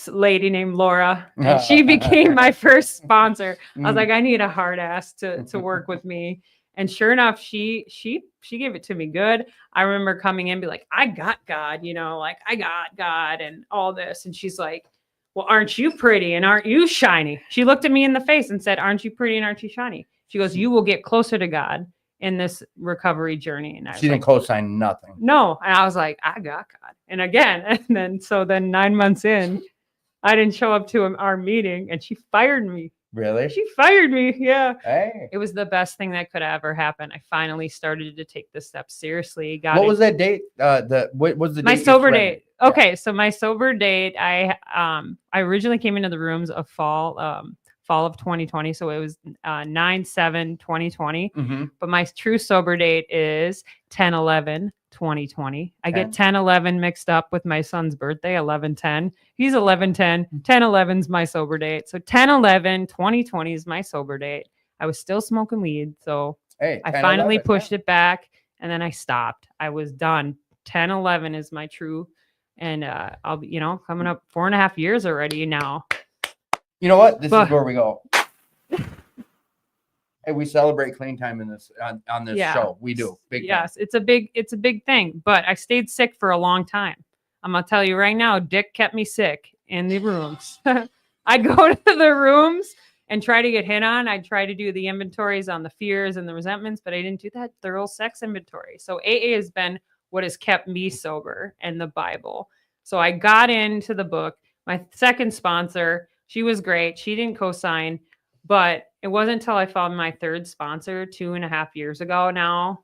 lady named Laura. And she became my first sponsor. I was like, I need a hard ass to work with me. And sure enough, she gave it to me good. I remember coming in and be like, I got God, you know, like I got God and all this. And she's like, well, aren't you pretty and aren't you shiny? She looked at me in the face and said, aren't you pretty and aren't you shiny? She goes, you will get closer to God in this recovery journey. And she didn't co-sign nothing. No. And I was like, I got God. And again, and then 9 months in, I didn't show up to our meeting and she fired me. Really? She fired me. Yeah. Hey. It was the best thing that could ever happen. I finally started to take the steps seriously. What was that date? What was the my date sober date? Yeah. Okay, so my sober date, I originally came into the rooms of fall of 2020, so it was 9/7/2020. Mm-hmm. But my true sober date is 10/11/2020. I get 10/11 mixed up with my son's birthday, 11/10. He's 11/10. 10/11's my sober date. So 10/11/2020 is my sober date. I was still smoking weed, so Hey, I finally pushed it back, and then I stopped. I was done. 10/11 is my true, and I'll be, you know, coming up 4.5 years already now. You know what? This is where we go. Hey, we celebrate clean time in this on this show. We do. Big time. It's a big thing. But I stayed sick for a long time. I'm gonna tell you right now, Dick kept me sick in the rooms. I'd go to the rooms and try to get hit on. I'd try to do the inventories on the fears and the resentments, but I didn't do that thorough sex inventory. So AA has been what has kept me sober, and the Bible. So I got into the book. My second sponsor, she was great. She didn't co-sign, but it wasn't until I found my third sponsor 2.5 years ago now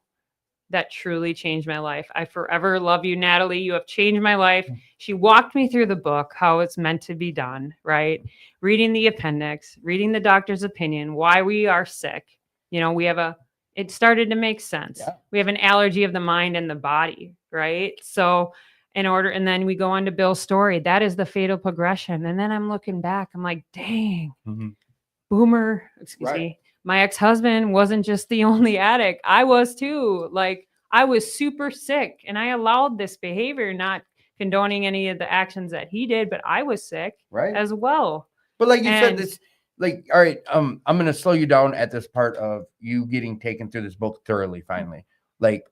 that truly changed my life. I forever love you, Natalie. You have changed my life. She walked me through the book, how it's meant to be done, right? Reading the appendix, reading the doctor's opinion, why we are sick. You know, it started to make sense. Yeah. We have an allergy of the mind and the body, right? So and then we go on to Bill's story. That is the fatal progression. And then I'm looking back, I'm like, dang, boomer, excuse me. My ex-husband wasn't just the only addict. I was too. Like, I was super sick and I allowed this behavior, not condoning any of the actions that he did, but I was sick as well. But like you said, this, like, all right, I'm going to slow you down at this part of you getting taken through this book thoroughly, finally. Like,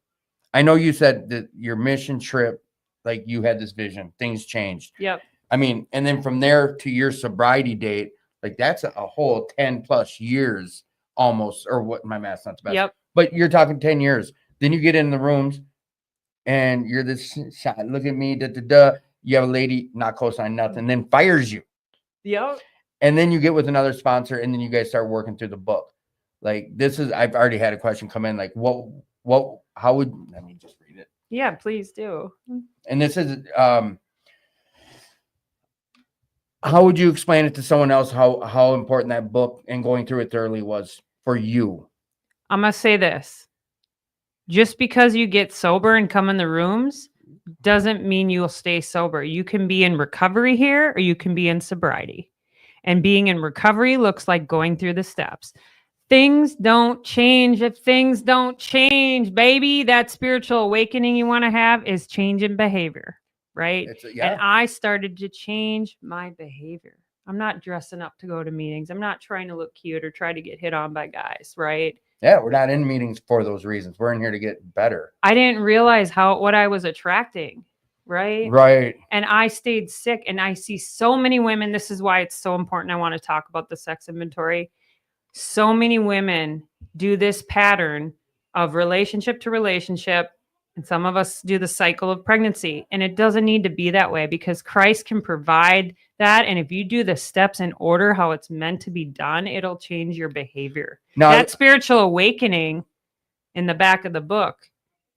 I know you said that your mission trip, like you had this vision, things changed. Yep. I mean, and then from there to your sobriety date, like that's a whole 10 plus years almost, or what, my math's not the best. Yep. But you're talking 10 years. Then you get in the rooms and you're this shot. Look at me, You have a lady not co-sign nothing, then fires you. Yep. And then you get with another sponsor and then you guys start working through the book. Like I've already had a question come in, like how would, let me just read it. Yeah, please do. And this is, how would you explain it to someone else how important that book and going through it thoroughly was for you? I'm going to say this. Just because you get sober and come in the rooms doesn't mean you'll stay sober. You can be in recovery here or you can be in sobriety. And being in recovery looks like going through the steps. Things don't change if things don't change, baby. That spiritual awakening you want to have is change in behavior, right? And I started to change my behavior. I'm not dressing up to go to meetings. I'm not trying to look cute or try to get hit on by guys, right? Yeah, we're not in meetings for those reasons. We're in here to get better. I didn't realize what I was attracting, right? Right. And I stayed sick, and I see so many women. This is why it's so important. I want to talk about the sex inventory. So many women do this pattern of relationship to relationship, and some of us do the cycle of pregnancy, and it doesn't need to be that way because Christ can provide that. And if you do the steps in order how it's meant to be done, it'll change your behavior. Now, That spiritual awakening in the back of the book,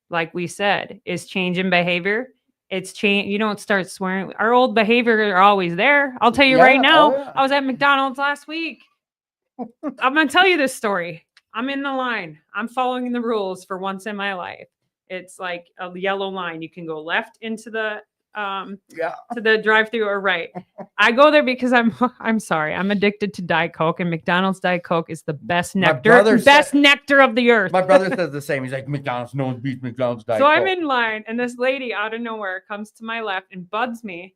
like we said, is change in behavior. It's change. You don't start swearing. Our old behavior are always there. I'll tell you right now. Oh, yeah. I was at McDonald's last week. I'm going to tell you this story. I'm in the line. I'm following the rules for once in my life. It's like a yellow line. You can go left into the to the drive-through or right. I go there because I'm sorry. I'm addicted to Diet Coke, and McDonald's Diet Coke is the best nectar, nectar of the earth. My brother says the same. He's like, McDonald's, no one beats McDonald's Diet So Coke. I'm in line, and this lady out of nowhere comes to my left and buds me.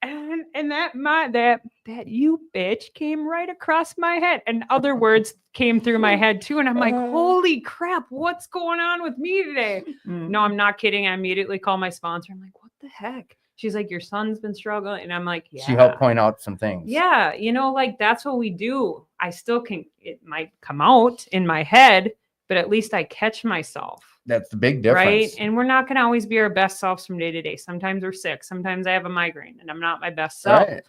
And that you bitch came right across my head. And other words came through my head too. And I'm like, holy crap, what's going on with me today? No, I'm not kidding. I immediately call my sponsor. I'm like, what the heck? She's like, your son's been struggling. And I'm like, yeah. She helped point out some things. Yeah. Like that's what we do. I still it might come out in my head, but at least I catch myself. That's the big difference. Right. And we're not going to always be our best selves from day to day. Sometimes we're sick. Sometimes I have a migraine and I'm not my best self. Right.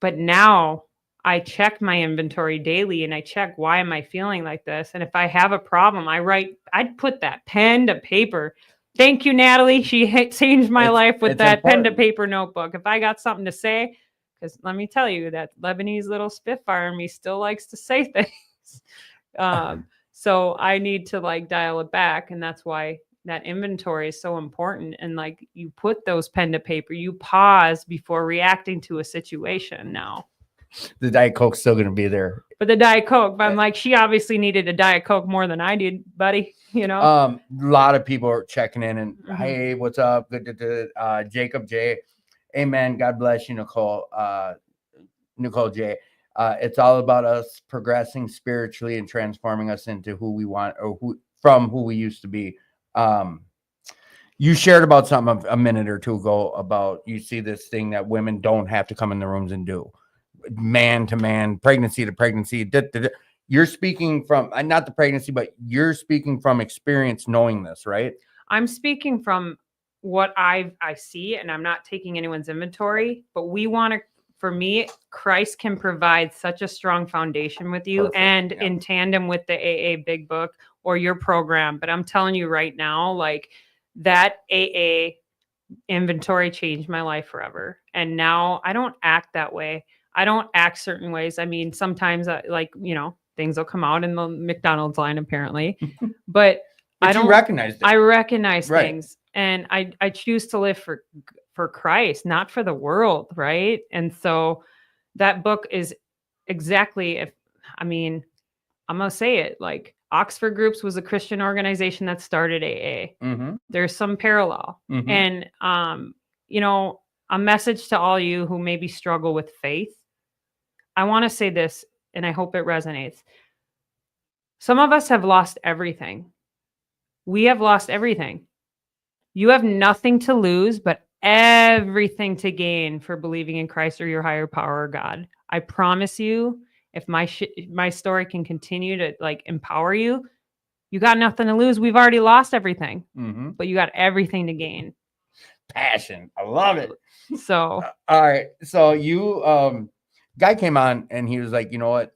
But now I check my inventory daily and I check, why am I feeling like this? And if I have a problem, I'd put that pen to paper. Thank you, Natalie. She changed my life with that pen to paper notebook. If I got something to say, because let me tell you, that Lebanese little Spitfire in me still likes to say things. So I need to dial it back. And that's why that inventory is so important. And you put those pen to paper, you pause before reacting to a situation now. The Diet Coke's still going to be there. But the Diet Coke, but I'm like, she obviously needed a Diet Coke more than I did, buddy. A lot of people are checking in and, hey, what's up? Good. Jacob J. Amen. God bless you, Nicole. Nicole J. It's all about us progressing spiritually and transforming us into who we want or from who we used to be. You shared about something a minute or two ago about you see this thing that women don't have to come in the rooms and do. Man to man, pregnancy to pregnancy. You're speaking from, not the pregnancy, but you're speaking from experience knowing this, right? I'm speaking from what I see, and I'm not taking anyone's inventory, but we want to, for me, Christ can provide such a strong foundation with you. Perfect. And in tandem with the AA Big Book or your program. But I'm telling you right now, that AA inventory changed my life forever. And now I don't act that way. I don't act certain ways. I mean, sometimes things will come out in the McDonald's line apparently, but I don't recognize it. I recognize things, and I choose to live for Christ, not for the world. Right. And so that book is exactly, I'm going to say it, Oxford Groups was a Christian organization that started AA. Mm-hmm. There's some parallel. Mm-hmm. And, a message to all you who maybe struggle with faith. I want to say this, and I hope it resonates. Some of us have lost everything. We have lost everything. You have nothing to lose, but everything to gain for believing in Christ or your higher power or God. I promise you, if my story can continue to empower you, you got nothing to lose. We've already lost everything, but you got everything to gain. Passion. I love it. So, all right. So you, guy came on and he was like, you know what?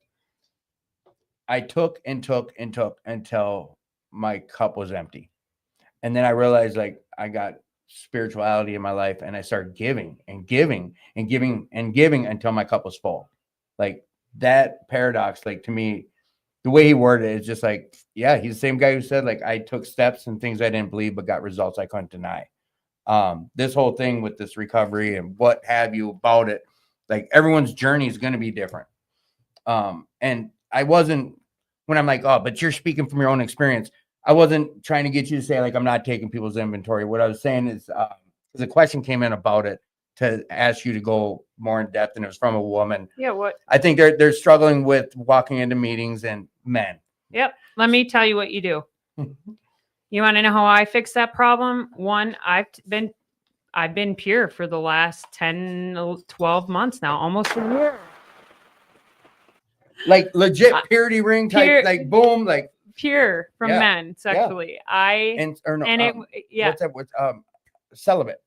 I took until my cup was empty. And then I realized I got spirituality in my life and I started giving until my cup was full. That paradox, to me, the way he worded it is just yeah, he's the same guy who said I took steps and things I didn't believe, but got results I couldn't deny. This whole thing with this recovery and what have you about it, everyone's journey is going to be different. And I wasn't, when I'm oh, but you're speaking from your own experience, I wasn't trying to get you to say I'm not taking people's inventory. What I was saying is the question came in about it to ask you to go more in depth, and it was from a woman. Yeah, what? I think they're struggling with walking into meetings and men. Yep. Let me tell you what you do. You want to know how I fix that problem? One, I've been pure for the last 10, 12 months now, almost a year. Like legit purity ring type, pure- like boom, like Pure from Yeah, men sexually. and or no, what's that? What's celibate?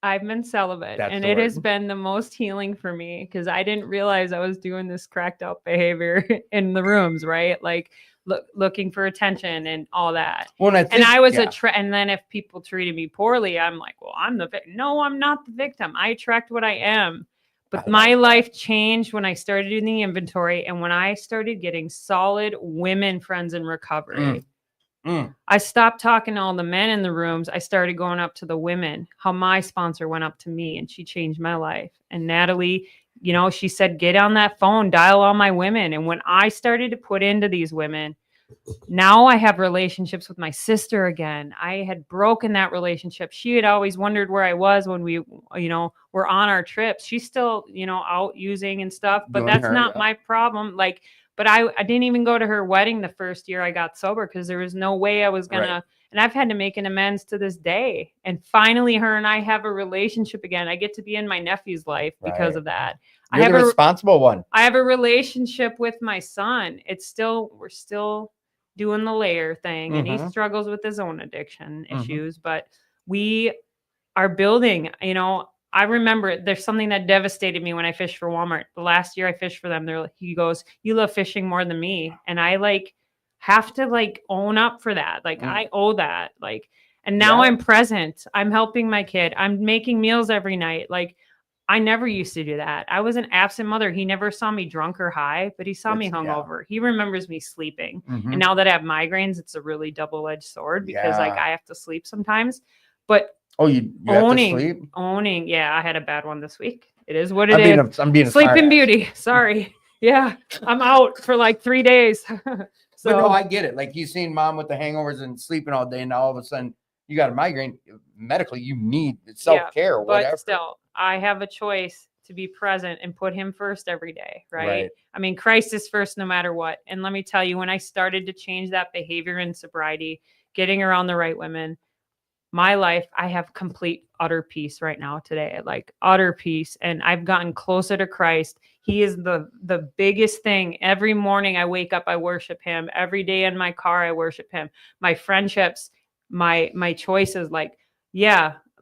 I've been celibate, That's and the it has word. been the most healing for me because I didn't realize I was doing this cracked out behavior in the rooms, right? Like looking for attention and all that. Well, And I was and then if people treated me poorly, I'm like, well, I'm the victim. No, I'm not the victim. I attract what I am. But my life changed when I started doing the inventory and when I started getting solid women friends in recovery. I stopped talking to all the men in the rooms. I started going up to the women, how my sponsor went up to me and she changed my life. And Natalie, you know, she said, get on that phone, dial all my women. And when I started to put into these women, now I have relationships with my sister again. I had broken that relationship. She had always wondered where I was when we, you know, were on our trips. She's still, you know, out using and stuff, but that's not my problem. Like, but I didn't even go to her wedding the first year I got sober because there was no way I was going to, and I've had to make an amends to this day. And finally, her and I have a relationship again. I get to be in my nephew's life because of that. You're the responsible one. I have a relationship with my son. We're still doing the layer thing, and he struggles with his own addiction issues, but we are building, you know. I remember there's something that devastated me when I fished for Walmart. The last year I fished for them, he goes, you love fishing more than me. And I have to own up for that. I owe that. And now I'm present. I'm helping my kid. I'm making meals every night. I never used to do that. I was an absent mother. He never saw me drunk or high, but he saw me hungover. He remembers me sleeping. And now that I have migraines, it's a really double-edged sword because I have to sleep sometimes. But you owning, have to sleep? Owning. Yeah, I had a bad one this week. It is what it is. I'm being Sleeping Beauty. Sorry. Yeah, I'm out for 3 days. But no, I get it. You've seen mom with the hangovers and sleeping all day, and now all of a sudden you got a migraine. Medically, you need self-care or whatever. But still, I have a choice to be present and put him first every day, right? I mean, Christ is first no matter what. And let me tell you, when I started to change that behavior in sobriety, getting around the right women, my life, I have complete, utter peace right now today, utter peace. And I've gotten closer to Christ. He is the biggest thing. Every morning I wake up, I worship him. Every day in my car, I worship him. My friendships, my choices,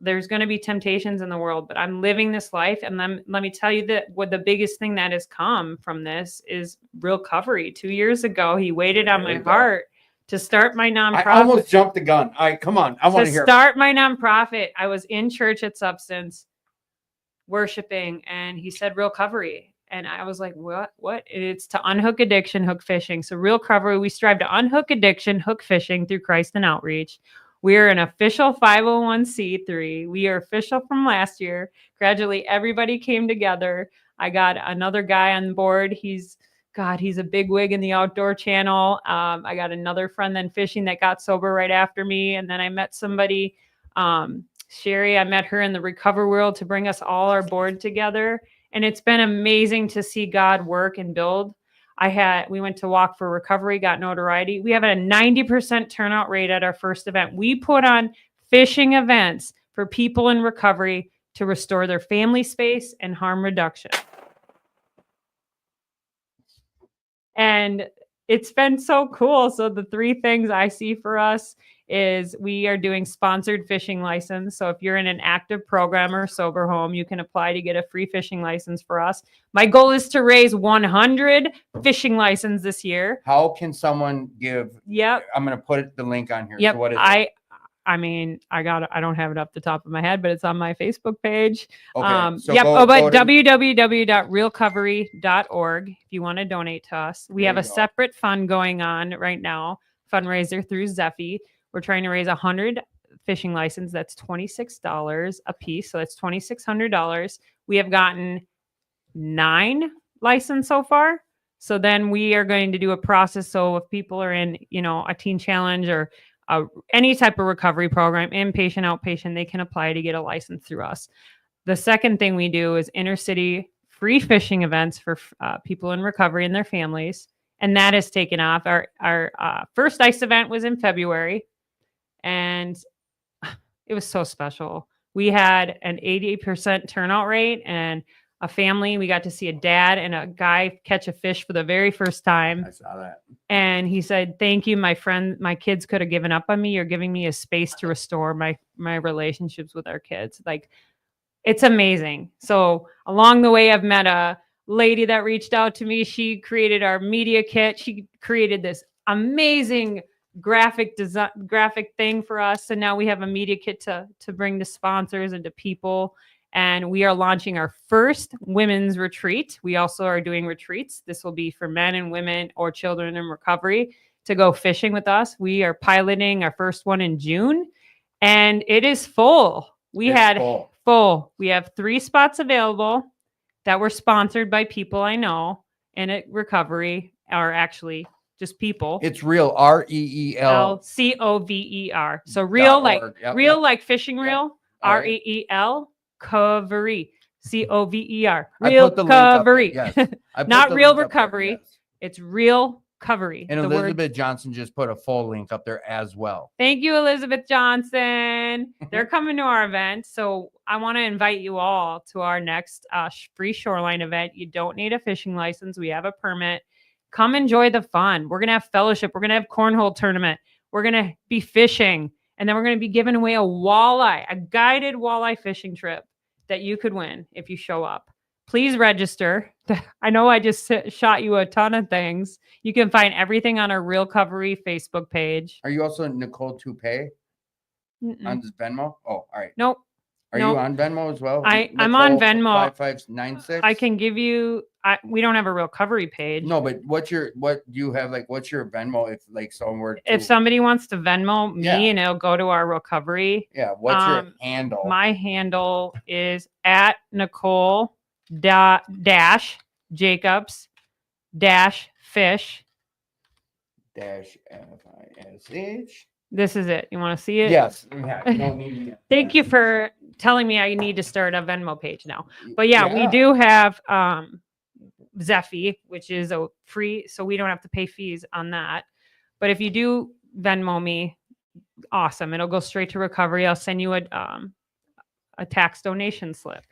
there's going to be temptations in the world, but I'm living this life. And then let me tell you that what the biggest thing that has come from this is real recovery. 2 years ago, he waited on my heart to start my nonprofit. I almost jumped the gun. All right, come on. I want to hear. To start my nonprofit, I was in church at Substance, worshiping, and he said real recovery. And I was like, what? It's to unhook addiction, hook fishing. So real recovery, we strive to unhook addiction, hook fishing through Christ and outreach. We are an official 501c3. We are official from last year. Gradually, everybody came together. I got another guy on board. He's a big wig in the outdoor channel. I got another friend then fishing that got sober right after me. And then I met somebody, Sherry, I met her in the recover world to bring us all our board together. And it's been amazing to see God work and build. We went to Walk for Recovery, got notoriety. We have a 90% turnout rate at our first event. We put on fishing events for people in recovery to restore their family space and harm reduction. And it's been so cool. So the 3 things I see for us is we are doing sponsored fishing license. So if you're in an active program or sober home, you can apply to get a free fishing license for us. My goal is to raise 100 fishing licenses this year. How can someone give? Yep. I'm going to put the link on here. Yep. So what is it? I mean, I don't have it up the top of my head, but it's on my Facebook page. Okay. So www.realcovery.org if you want to donate to us. We have a separate fund going on right now, fundraiser through Zephy. We're trying to raise 100 fishing license. That's $26 a piece. So that's $2,600. We have gotten 9 license so far. So then we are going to do a process. So if people are in, a teen challenge or any type of recovery program, inpatient, outpatient, they can apply to get a license through us. The second thing we do is inner city free fishing events for people in recovery and their families. and that has taken off. Our first ice event was in February, and it was so special. We had an 80% turnout rate, and a family. We got to see a dad and a guy catch a fish for the very first time. I saw that. And he said, "Thank you, my friend. My kids could have given up on me. You're giving me a space to restore my relationships with our kids." Like, it's amazing. So along the way, I've met a lady that reached out to me. She created our media kit. She created this amazing graphic thing for us. And now we have a media kit to bring to sponsors and to people. And we are launching our first women's retreat. We also are doing retreats. This will be for men and women or children in recovery to go fishing with us. We are piloting our first one in June, and it is full. It's full. We have 3 spots available that were sponsored by people I know in recovery, or actually just people. It's real, REEL. COVER. So real, like Yep, real, yep. like fishing reel. All right. REEL. Covery. COVER. I Real put the link up there, covery. yes. I put Not the real link up there, recovery. yes. It's real covery. And The word- Elizabeth Johnson just put a full link up there as well. Thank you, Elizabeth Johnson. They're coming to our event. So I want to invite you all to our next free shoreline event. You don't need a fishing license. We have a permit. Come enjoy the fun. We're going to have fellowship. We're going to have cornhole tournament. We're going to be fishing. And then we're going to be giving away a guided walleye fishing trip that you could win if you show up. Please register. I know I just shot you a ton of things. You can find everything on our Real Covery Facebook page. Are you also Nicole Toupee Mm-mm. on this Venmo? Oh, all right. Nope. Are Nope. you on Venmo as well? I'm on Venmo. 5596. I can give you. We don't have a Real Covery page. No, but what's your Venmo if like someone were to, If somebody wants to Venmo me, Yeah. and it'll go to our recovery. yeah, what's your handle? My handle is at Nicole dash Jacobs dash fish. Dash FISH. This is it. You want to see it? Yes. Yeah, you don't need Thank you for telling me I need to start a Venmo page now. But yeah, we do have Zephy, which is a free, so we don't have to pay fees on that. But if you do Venmo me, awesome. It'll go straight to recovery. I'll send you a tax donation slip.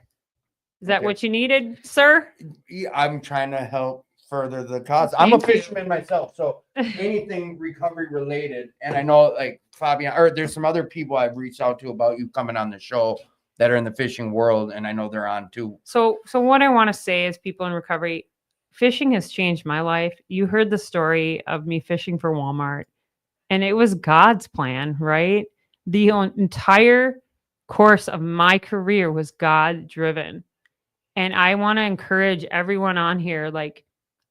Is that Okay. what you needed, sir? Yeah, I'm trying to help further the cause. I'm a Thank you. fisherman myself, so anything recovery related. And I know like Fabian, or there's some other people I've reached out to about you coming on the show that are in the fishing world, and I know they're on too. So what I want to say is, people in recovery, fishing has changed my life. You heard the story of me fishing for Walmart, and it was God's plan, right? The entire course of my career was God driven. And I want to encourage everyone on here, like,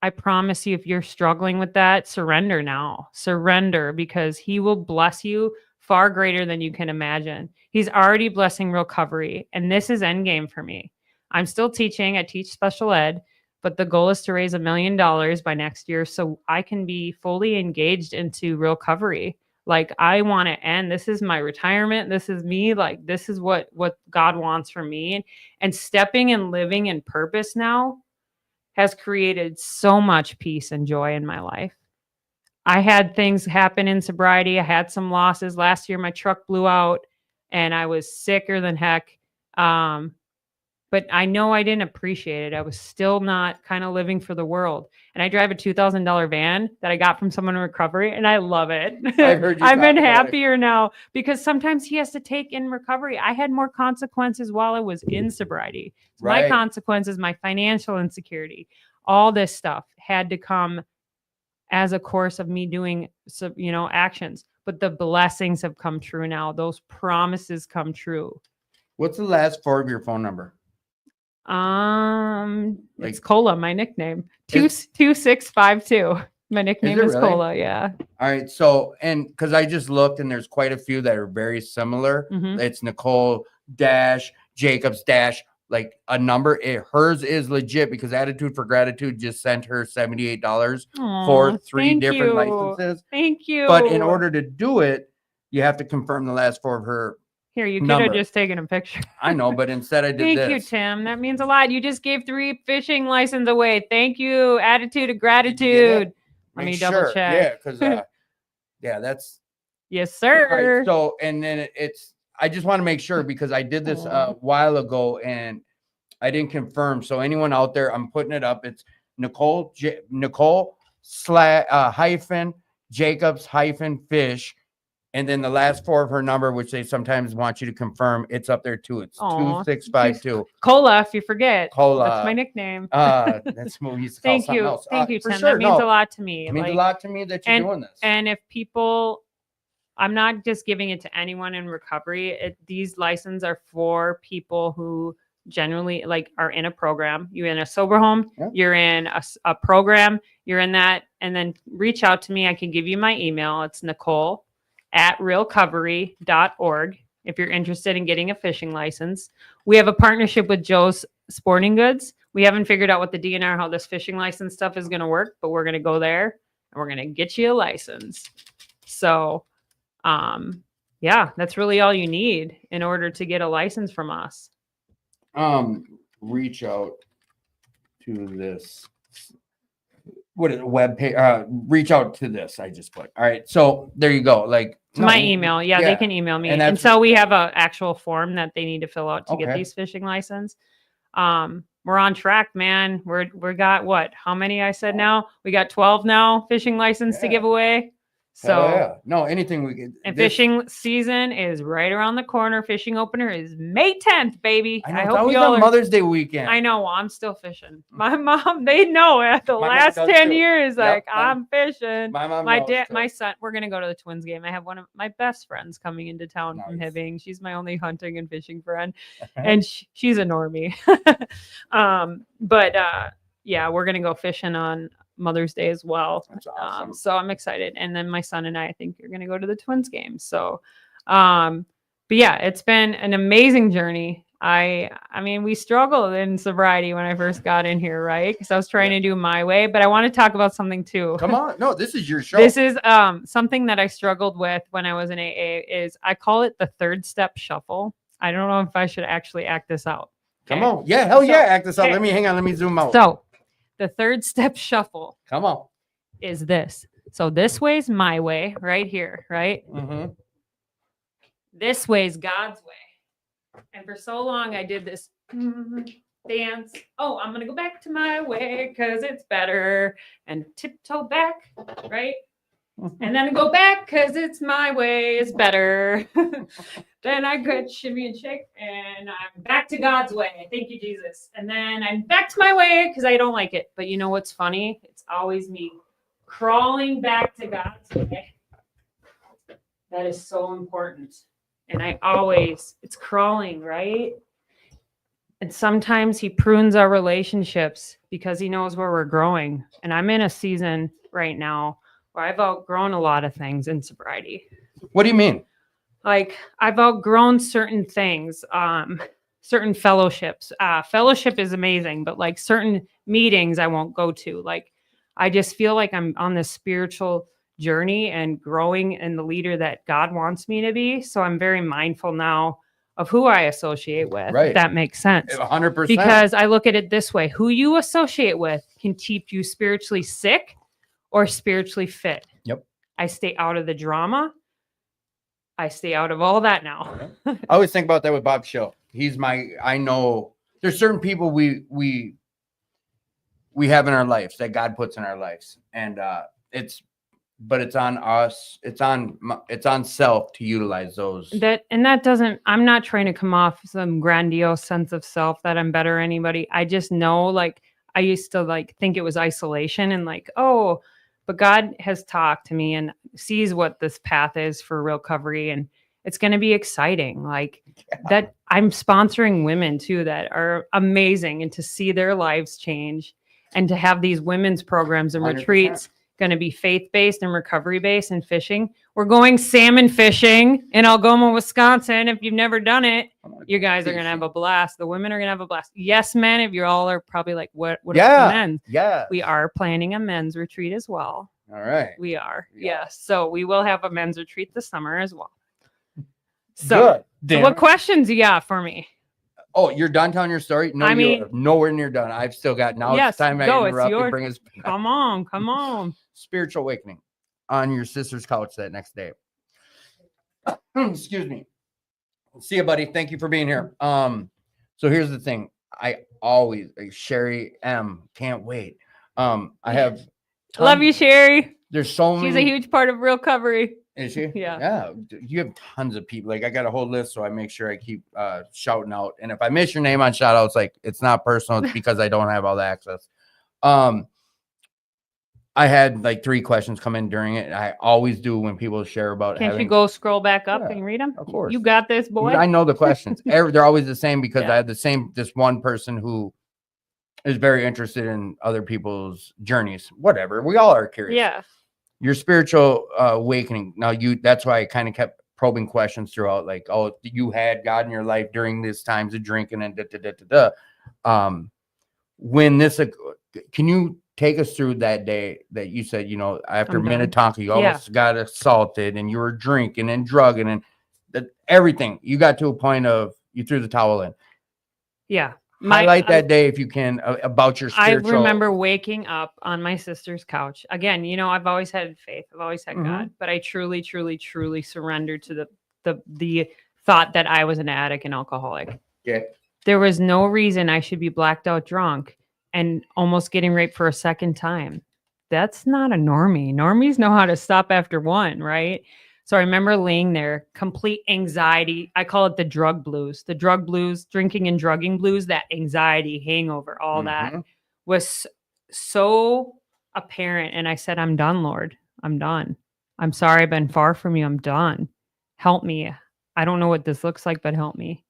I promise you, if you're struggling with that, surrender now. Surrender, because he will bless you far greater than you can imagine. He's already blessing recovery, and this is endgame for me. I'm still teaching. I teach special ed, but the goal is to raise $1 million by next year so I can be fully engaged into recovery. Like, I want to end. This is my retirement. This is me. Like, this is what God wants from me. And stepping and living in purpose now has created so much peace and joy in my life. I had things happen in sobriety. I had some losses. Last year, my truck blew out and I was sicker than heck. But I know I didn't appreciate it. I was still not kind of living for the world. And I drive a $2,000 van that I got from someone in recovery, and I love it. I've heard you I've talk been about it. happier now, because sometimes he has to take in recovery. I had more consequences while I was in sobriety. So my Right. consequences, my financial insecurity, all this stuff had to come as a course of me doing, actions. But the blessings have come true now. Those promises come true. What's the last 4 of your phone number? It's Cola, my nickname. 2652. My nickname is really? Cola. Yeah. All right. So, and because I just looked and there's quite a few that are very similar. Mhm. It's Nicole dash Jacobs dash like a number. Hers is legit because Attitude for Gratitude just sent her $78 for 3 thank different you. licenses. Thank you. But in order to do it, you have to confirm the last 4 of her. Here, you could number. have just taken a picture. I know, but instead I did Thank this. you, Tim. That means a lot. You just gave 3 fishing licenses away. Thank you. Attitude of gratitude. Did you get it? Let me Make double sure. check. Yeah, because yeah, that's Yes, all sir. right. So, and then it's. I just want to make sure because I did this a while ago and I didn't confirm. So anyone out there, I'm putting it up. It's Nicole hyphen Jacobs hyphen fish. And then the last four of her number, which they sometimes want you to confirm, it's up there too. It's 2652. Cola, if you forget. Cola. That's my nickname. That's what we used to call something else. Thank you, for Tim. sure. That means a lot to me. It means a lot to me that you're doing this. And if people, I'm not just giving it to anyone in recovery. These licenses are for people who generally like are in a program. You're in a sober home, you're in a program, you're in that, and then reach out to me. I can give you my email. It's nicole@realcovery.org if you're interested in getting a fishing license. We have a partnership with Joe's Sporting Goods. We haven't figured out what the DNR, how this fishing license stuff is going to work, but we're going to go there and we're going to get you a license. So, yeah, that's really all you need in order to get a license from us. Reach out to this. What is it, web page? Reach out to this. I just put. All right. So there you go. Like my email. Yeah, they can email me. And so we have an actual form that they need to fill out to get these fishing license. We're on track, man. We got what? How many I said now? We got 12 now fishing license to give away. So no, anything we get. And fishing season is right around the corner. Fishing opener is May 10th, baby. I hope y'all on Mother's Day weekend. I know. Well, I'm still fishing. My mom, they know it. The last 10 years, like I'm fishing. My mom, my son. We're gonna go to the Twins game. I have one of my best friends coming into town from Hibbing. She's my only hunting and fishing friend, and she's a normie. Yeah, we're gonna go fishing on Mother's Day as well. That's awesome. So I'm excited. And then my son and I think you're going to go to the Twins game. So, but yeah, it's been an amazing journey. I mean, we struggled in sobriety when I first got in here, right? Because I was trying to do my way, but I want to talk about something too. Come on. No, this is your show. This is something that I struggled with when I was in AA is I call it the third step shuffle. I don't know if I should actually act this out. Okay? Come on. Yeah, hell yeah, act this out. Let me zoom out. So the third step shuffle. Come on. Is this. So this way's my way right here, right? Mm-hmm. This way's God's way. And for so long I did this dance. Oh, I'm going to go back to my way because it's better. And tiptoe back, right? And then go back because it's my way is better. Then I could shimmy and shake and I'm back to God's way. Thank you, Jesus. And then I'm back to my way because I don't like it. But you know what's funny? It's always me crawling back to God's way. That is so important. And it's crawling, right? And sometimes he prunes our relationships because he knows where we're growing. And I'm in a season right now where I've outgrown a lot of things in sobriety. What do you mean? Like I've outgrown certain things, certain fellowships. Fellowship is amazing, but like certain meetings I won't go to. Like I just feel like I'm on this spiritual journey and growing in the leader that God wants me to be. So I'm very mindful now of who I associate with. Right. If that makes sense. 100%. Because I look at it this way. Who you associate with can keep you spiritually sick or spiritually fit. Yep. I stay out of the drama. I stay out of all that now. I always think about that with Bob Show. I know there's certain people we have in our lives that God puts in our lives. And it's on us. It's on self to utilize those. I'm not trying to come off some grandiose sense of self that I'm better than anybody. I just know, like, I used to like think it was isolation and like, oh, but God has talked to me and sees what this path is for real recovery. And it's going to be exciting. Like that I'm sponsoring women too, that are amazing, and to see their lives change and to have these women's programs and 100%. Retreats going to be faith-based and recovery-based and fishing. We're going salmon fishing in Algoma, Wisconsin. If you've never done it, you guys are going to have a blast. The women are going to have a blast. Yes, men, if you all are probably like, what are the men? Yeah. We are planning a men's retreat as well. All right. We are. Yes. So we will have a men's retreat this summer as well. So, good. So what questions you got for me? Oh, you're done telling your story? No, I mean- you're nowhere near done. I've still got now. Yes, It's time go, I it's interrupt and yours. bring us Come on. spiritual awakening on your sister's couch that next day. Excuse me. See you, buddy. Thank you for being here. So here's the thing. I always Sherry M. Can't wait. I have Love you, Sherry. There's so many. She's a huge part of recovery. Is she? Yeah. Yeah. You have tons of people. Like I got a whole list, so I make sure I keep shouting out. And if I miss your name on shout outs, like it's not personal, it's because I don't have all the access. I had like 3 questions come in during it. I always do when people share about Can't having, you go scroll back up Yeah, and read them? of course. You got this, boy. I know the questions. They're always the same because Yeah. I have this one person who is very interested in other people's journeys. Whatever. We all are curious. Yeah. Your spiritual awakening. Now that's why I kind of kept probing questions throughout, like, oh, you had God in your life during these times of drinking and when this, can you take us through that day that you said, after I'm done. Minnetonka, you almost got assaulted and you were drinking and drugging and everything. You got to a point of you threw the towel in. Yeah. Highlight that day if you can about your spiritual. I remember waking up on my sister's couch. Again, I've always had faith. I've always had God, but I truly, truly, truly surrendered to the thought that I was an addict and alcoholic. Okay. There was no reason I should be blacked out drunk and almost getting raped for a second time. That's not a normie. Normies know how to stop after one, right? So I remember laying there, complete anxiety. I call it the drug blues, drinking and drugging blues, that anxiety, hangover, all that was so apparent. And I said, I'm done, Lord. I'm done. I'm sorry I've been far from you. I'm done. Help me. I don't know what this looks like, but help me.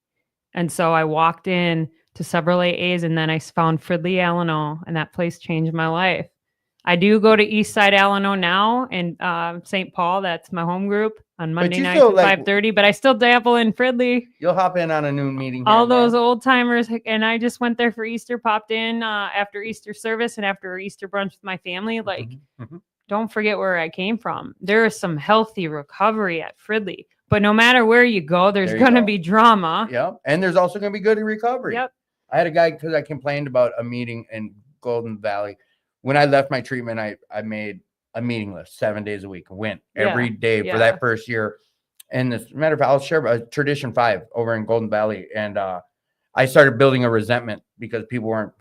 And so I walked in to several AAs and then I found Fridley, Alano, and that place changed my life. I do go to East Side Alano now and St. Paul. That's my home group on Monday nights at 5:30. But I still dabble in Fridley. You'll hop in on a noon meeting. All those old timers, and I just went there for Easter. Popped in after Easter service and after Easter brunch with my family. Like, don't forget where I came from. There is some healthy recovery at Fridley. But no matter where you go, there's going to be drama. Yep, and there's also going to be good recovery. Yep. I had a guy because I complained about a meeting in Golden Valley. When I left my treatment, I made a meeting list 7 days a week. Went every day for that first year. And as a matter of fact, I'll share about Tradition 5 over in Golden Valley. And I started building a resentment because people weren't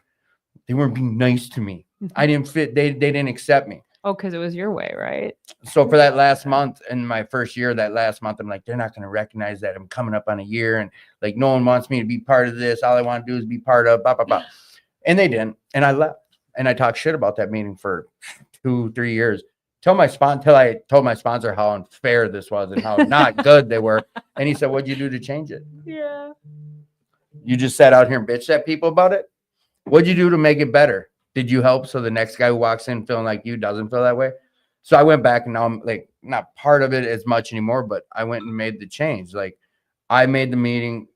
being nice to me. I didn't fit. They didn't accept me. Oh, because it was your way, right? So for that last month in my first year, I'm like, they're not going to recognize that I'm coming up on a year. And like, no one wants me to be part of this. All I want to do is be part of blah, blah, blah. And they didn't. And I left. And I talked shit about that meeting for 2-3 years. Till I told my sponsor how unfair this was and how not good they were. And he said, what'd you do to change it? Yeah. You just sat out here and bitched at people about it? What'd you do to make it better? Did you help so the next guy who walks in feeling like you doesn't feel that way? So I went back and now I'm like not part of it as much anymore, but I went and made the change. Like I made the meeting.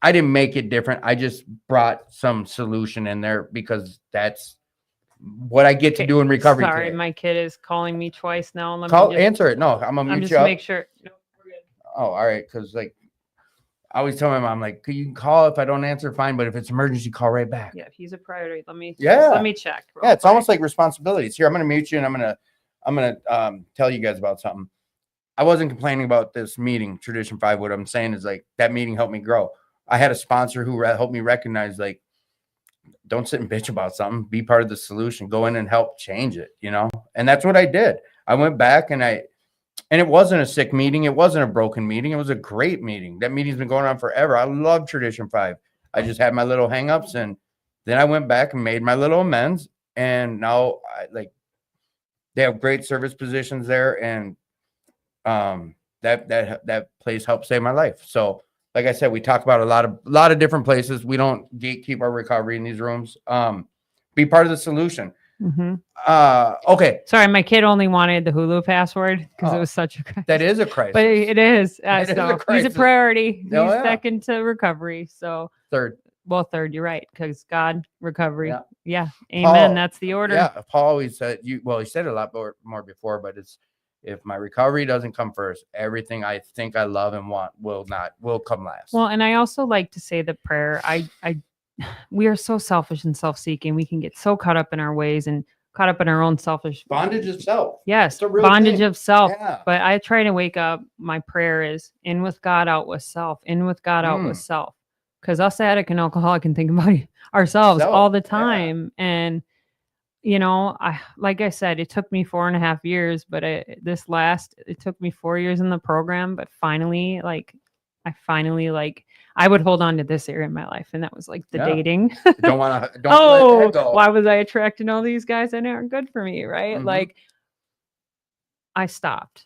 I didn't make it different. I just brought some solution in there because that's what I get to do in recovery. Sorry, today. my kid is calling me twice now. Answer it. No, I'm gonna mute you up. Make sure. No, we're good. Oh, all right. Because like I always tell my mom, like, you can call if I don't answer, fine. But if it's emergency, call right back. Yeah, if he's a priority, let me check. Yeah, it's almost like responsibilities. Here, I'm gonna mute you and I'm gonna tell you guys about something. I wasn't complaining about this meeting, Tradition 5. What I'm saying is like that meeting helped me grow. I had a sponsor who helped me recognize like, don't sit and bitch about something. Be part of the solution. Go in and help change it, And that's what I did. I went back and it wasn't a sick meeting. It wasn't a broken meeting. It was a great meeting. That meeting's been going on forever. I love Tradition 5. I just had my little hangups and then I went back and made my little amends. And now they have great service positions there. And that place helped save my life. So like I said, we talk about a lot of different places. We don't gatekeep our recovery in these rooms. Be part of the solution. Okay. Sorry, my kid only wanted the Hulu password because it was such a crisis. That is a crisis. But it is. It is a he's a priority. He's yeah. second to recovery. So third. Well, third, you're right, because God, recovery. Yeah. Amen. Paul, that's the order. Yeah. Paul always said he said it a lot more before, but it's if my recovery doesn't come first, everything I think I love and want will come last. Well, and I also like to say the prayer. We are so selfish and self-seeking. We can get so caught up in our ways and caught up in our own selfish bondage of self. Yes, It's a real bondage thing. of self. Yeah. But I try to wake up. My prayer is in with God, out with self. In with God, out with self. Because us addict and alcoholic can think about ourselves all the time. Yeah. And like I said, it took me 4.5 years, but it took me 4 years in the program. But finally, I would hold on to this area in my life, and that was like the dating. Don't let that go. Why was I attracting all these guys that aren't good for me, right? Mm-hmm. Like, I stopped,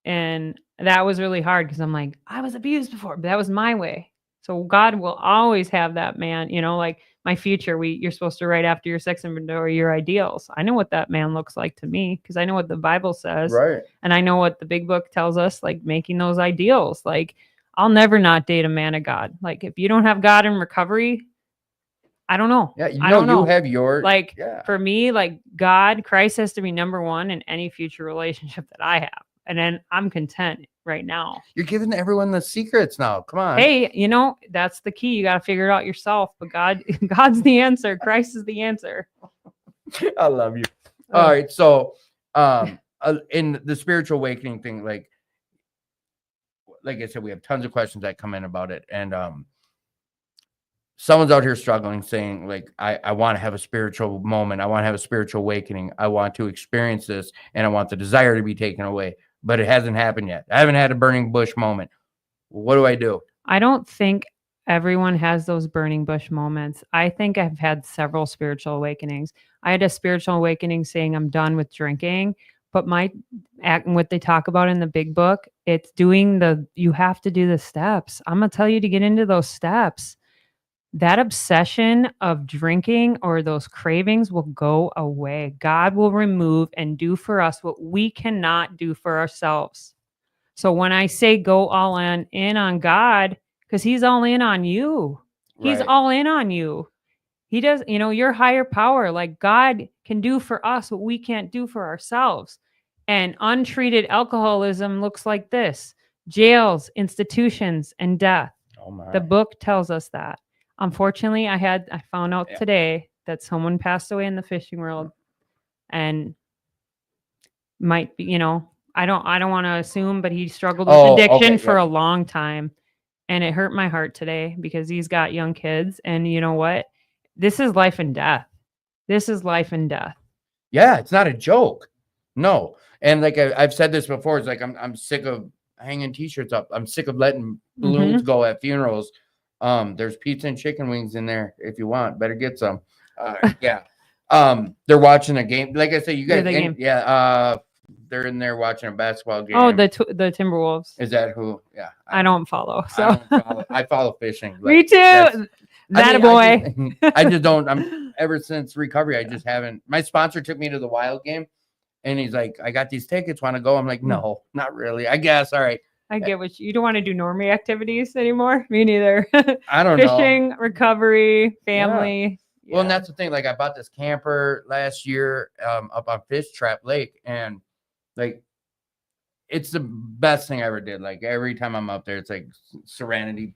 and that was really hard because I'm like, I was abused before, but that was my way. So God will always have that man, like my future. You're supposed to write after your sex inventory your ideals. I know what that man looks like to me because I know what the Bible says, right? And I know what the big book tells us, like making those ideals. Like, I'll never not date a man of God. Like, if you don't have God in recovery, I don't know. Yeah, I don't know. You have your for me, like Christ has to be number one in any future relationship that I have, and then I'm content right now. You're giving everyone the secrets now. Come on. Hey, that's the key. You got to figure it out yourself. But God's the answer. Christ is the answer. I love you. All right, so in the spiritual awakening thing, like I said, we have tons of questions that come in about it, and someone's out here struggling, saying like, I want to have a spiritual moment. I want to have a spiritual awakening. I want to experience this, and I want the desire to be taken away, but it hasn't happened yet. I haven't had a burning bush moment. What do I do? I don't think everyone has those burning bush moments. I think I've had several spiritual awakenings. I had a spiritual awakening saying I'm done with drinking, but what they talk about in the big book, it's you have to do the steps. I'm going to tell you to get into those steps. That obsession of drinking or those cravings will go away. God will remove and do for us what we cannot do for ourselves. So when I say go all in on God, because he's all in on you. He's all in on you. He does, your higher power, like God can do for us what we can't do for ourselves. And untreated alcoholism looks like this: jails, institutions, and death. Oh my. The book tells us that. Unfortunately, I found out today that someone passed away in the fishing world, and might be, I don't want to assume, but he struggled with addiction for a long time, and it hurt my heart today because he's got young kids, and you know what? This is life and death. This is life and death. Yeah, it's not a joke. No, and like I've said this before, it's like I'm sick of hanging T-shirts up. I'm sick of letting balloons go at funerals. There's pizza and chicken wings in there if you want. Better get some. Yeah. They're watching a game. Like I said, you guys. They're in there watching a basketball game. Oh, the Timberwolves. Is that who? Yeah. I don't follow. So I follow fishing. Like, me too. Boy. I just don't. Ever since recovery, I just haven't. My sponsor took me to the Wild game, and he's like, "I got these tickets. Want to go?" I'm like, "No, not really. I guess. All right." I get what you don't want to do normie activities anymore. Me neither. I don't know. Fishing, recovery, family. Yeah. Yeah. Well, and that's the thing. Like, I bought this camper last year up on Fish Trap Lake, and like, it's the best thing I ever did. Like, every time I'm up there, it's like serenity.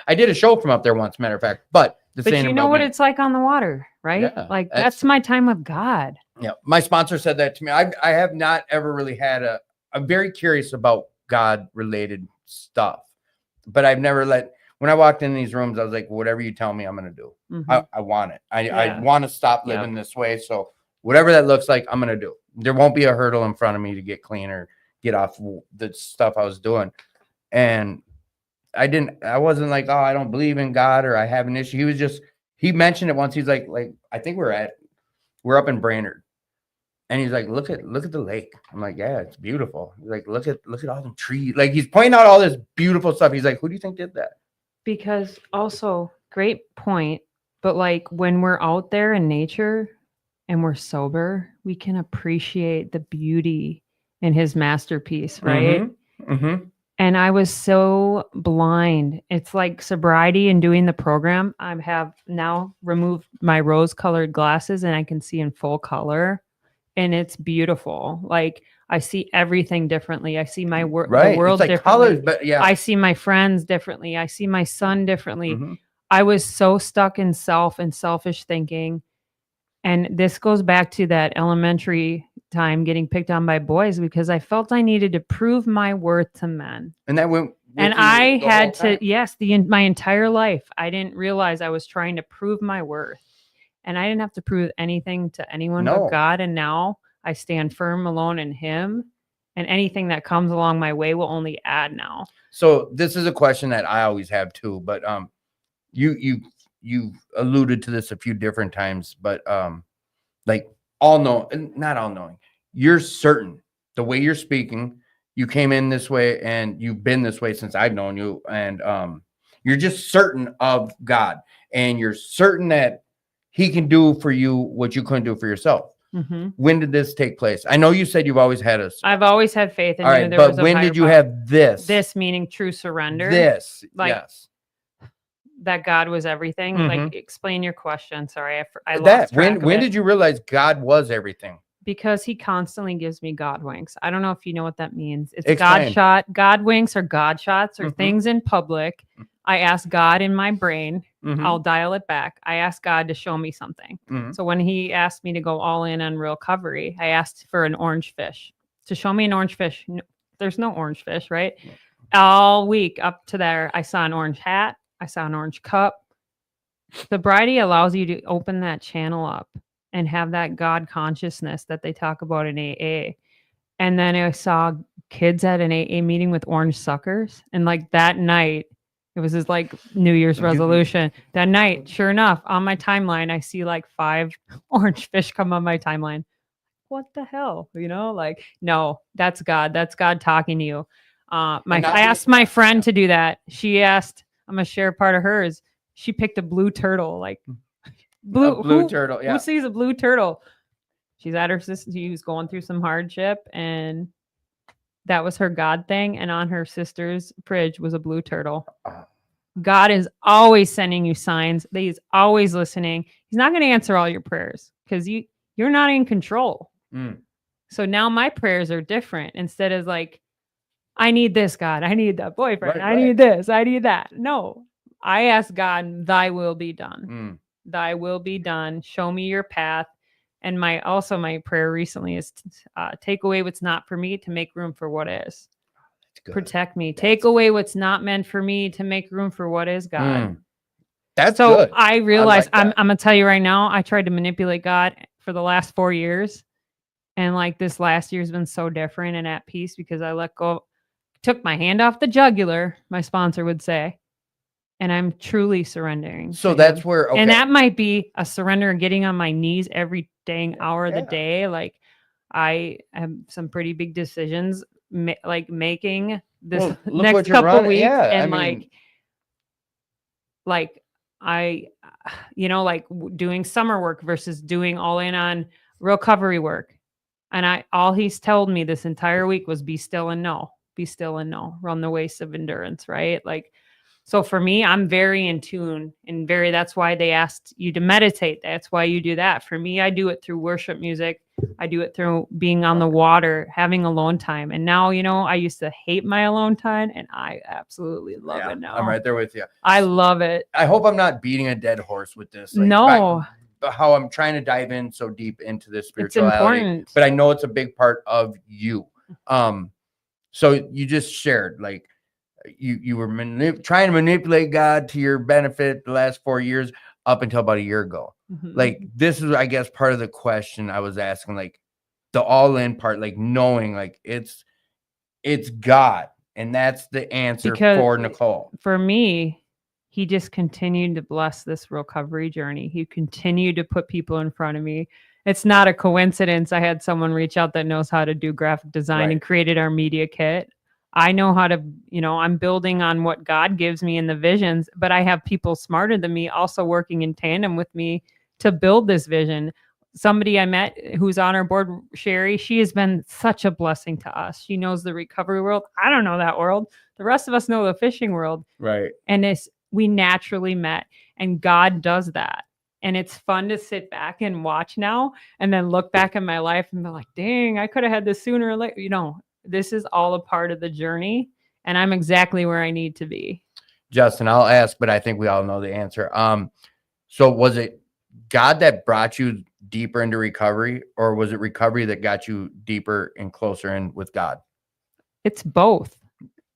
I did a show from up there once, matter of fact. But you know what it's like on the water, right? Yeah, like that's my time with God. Yeah, my sponsor said that to me. I have not ever really had I'm very curious about God related stuff, but I've never when I walked in these rooms, I was like, whatever you tell me, I'm going to do. Mm-hmm. I want it. I want to stop living this way. So whatever that looks like, I'm going to do. There won't be a hurdle in front of me to get clean or get off the stuff I was doing. And I wasn't like, oh, I don't believe in God or I have an issue. He mentioned it once. He's like, I think we're up in Brainerd. And he's like, look at the lake. I'm like, yeah, it's beautiful. He's like, look at all the trees. Like, he's pointing out all this beautiful stuff. He's like, who do you think did that? Because also, great point. But like when we're out there in nature and we're sober, we can appreciate the beauty in his masterpiece, right? Mm-hmm. Mm-hmm. And I was so blind. It's like sobriety and doing the program. I have now removed my rose-colored glasses and I can see in full color. And it's beautiful. Like, I see everything differently. I see my Right. the world It's like differently. colors, but yeah. I see my friends differently. I see my son differently. Mhm. I was so stuck in self and selfish thinking. And this goes back to that elementary time getting picked on by boys because I felt I needed to prove my worth to men. And that went. And with you I the whole had time? to, yes, my entire life, I didn't realize I was trying to prove my worth. And I didn't have to prove anything to anyone No. but God. And now I stand firm alone in Him. And anything that comes along my way will only add now. So this is a question that I always have too, but you alluded to this a few different times, but like not all knowing, you're certain the way you're speaking, you came in this way and you've been this way since I've known you, and you're just certain of God, and you're certain that He can do for you what you couldn't do for yourself. Mm-hmm. When did this take place? I know you said you've always had us. I've always had faith in All you. right, There but was a when higher did you power. have this? This meaning true surrender. This, Like, yes. That God was everything. Mhm. Like, explain your question. Sorry, I That lost track of when it. did you realize God was everything? Because He constantly gives me God winks. I don't know if you know what that means. It's Explain. God winks or God shots or Mhm. things in public. I ask God in my brain. Mhm. I'll dial it back. I ask God to show me something. Mhm. So when He asked me to go all in on recovery, I asked for an orange fish to show me an orange fish. There's no orange fish, right? All week up to there, I saw an orange hat. I saw an orange cup. Sobriety allows you to open that channel up and have that God consciousness that they talk about in AA. And then I saw kids at an AA meeting with orange suckers. And like that night, it was his like New Year's resolution. That night, sure enough, on my timeline, I see like 5 orange fish come on my timeline. What the hell? You know, like, no, that's God. That's God talking to you. I asked my friend to do that. She asked, I'm going to share part of hers. She picked a blue turtle, like blue turtle. Yeah. Who sees a blue turtle? She's at her sister. She was going through some hardship, and that was her God thing. And on her sister's fridge was a blue turtle. God is always sending you signs. He's always listening. He's not going to answer all your prayers because you're not in control. Mm. So now my prayers are different. Instead of like, I need this, God. I need that boyfriend. I need this. I need that. No, I ask God, thy will be done. Mm. Thy will be done. Show me your path. And my prayer recently is take away what's not for me to make room for what is. Protect me. Take away what's not meant for me to make room for what is, God. That's so good. I realized I like I'm going to tell you right now, I tried to manipulate God for the last 4 years. And like this last year's been so different and at peace because I let go, took my hand off the jugular, my sponsor would say, and I'm truly surrendering. So that's where, and that might be a surrender and getting on my knees every dang hour of the day. Like I have some pretty big decisions, like making this next couple weeks, and like I, like doing summer work versus doing all in on recovery work. And all he's told me this entire week was be still and know, run the race of endurance, right? Like, so for me, I'm very in tune and that's why they asked you to meditate. That's why you do that. For me, I do it through worship music. I do it through being on the water, having alone time. And now, I used to hate my alone time and I absolutely love it now. I'm right there with you. I love it. I hope I'm not beating a dead horse with this. Like, no. How I'm trying to dive in so deep into this spirituality. It's important. But I know it's a big part of you. So you just shared, like, you were trying to manipulate God to your benefit the last 4 years up until about a year ago. Mm-hmm. Like, this is, I guess, part of the question I was asking, like the all-in part, like knowing like it's God. And that's the answer for Nicole. For me, he just continued to bless this recovery journey. He continued to put people in front of me. It's not a coincidence. I had someone reach out that knows how to do graphic design and created our media kit. I know how to, I'm building on what God gives me in the visions, but I have people smarter than me also working in tandem with me to build this vision. Somebody I met who's on our board, Sherry, she has been such a blessing to us. She knows the recovery world. I don't know that world. The rest of us know the fishing world. Right. And we naturally met, and God does that. And it's fun to sit back and watch now and then look back in my life and be like, dang, I could have had this sooner or later. This is all a part of the journey, and I'm exactly where I need to be. Justin, I'll ask, but I think we all know the answer. So was it God that brought you deeper into recovery, or was it recovery that got you deeper and closer in with God? It's both.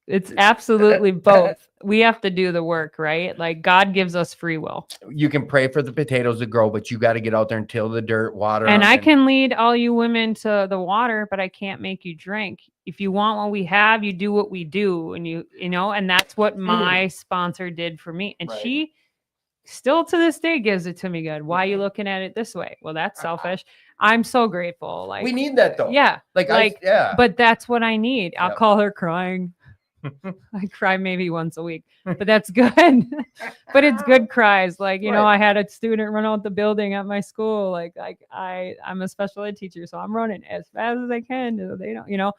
It's absolutely both. We have to do the work, right? Like God gives us free will. You can pray for the potatoes to grow, but you got to get out there and till the dirt, water. And I can lead all you women to the water, but I can't make you drink. If you want what we have, you do what we do. And and that's what my sponsor did for me. And she still to this day gives it to me good. Why are you looking at it this way? Well, that's selfish. I'm so grateful. Like, we need that though. Yeah. Yeah. But that's what I need. I'll call her crying. I cry maybe once a week, but that's good. But it's good cries. Like, I had a student run out the building at my school. Like I'm a special ed teacher, so I'm running as fast as I can. They don't,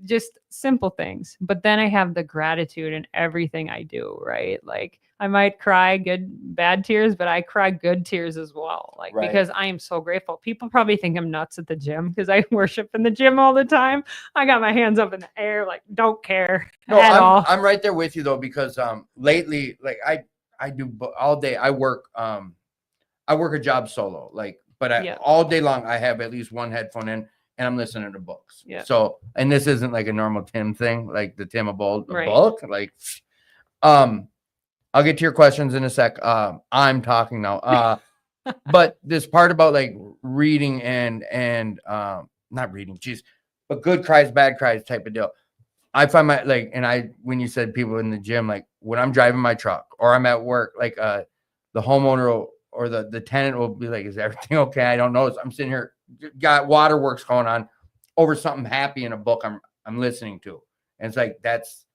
just simple things. But then I have the gratitude in everything I do, right? Like I might cry bad tears, but I cry good tears as well. Like, because I am so grateful. People probably think I'm nuts at the gym because I worship in the gym all the time. I got my hands up in the air, like don't care at all. I'm right there with you though, because lately, like I do all day. I work a job solo, but all day long I have at least one headphone in and I'm listening to books. Yeah. So, and this isn't like a normal Tim thing, like the Tim of book, like, I'll get to your questions in a sec. I'm talking now. But this part about like reading and not reading, but good cries, bad cries type of deal. I find when you said people in the gym, like when I'm driving my truck or I'm at work, like the homeowner or the tenant will be like, is everything okay? I don't know. I'm sitting here, got waterworks going on over something happy in a book I'm listening to. And it's like, that's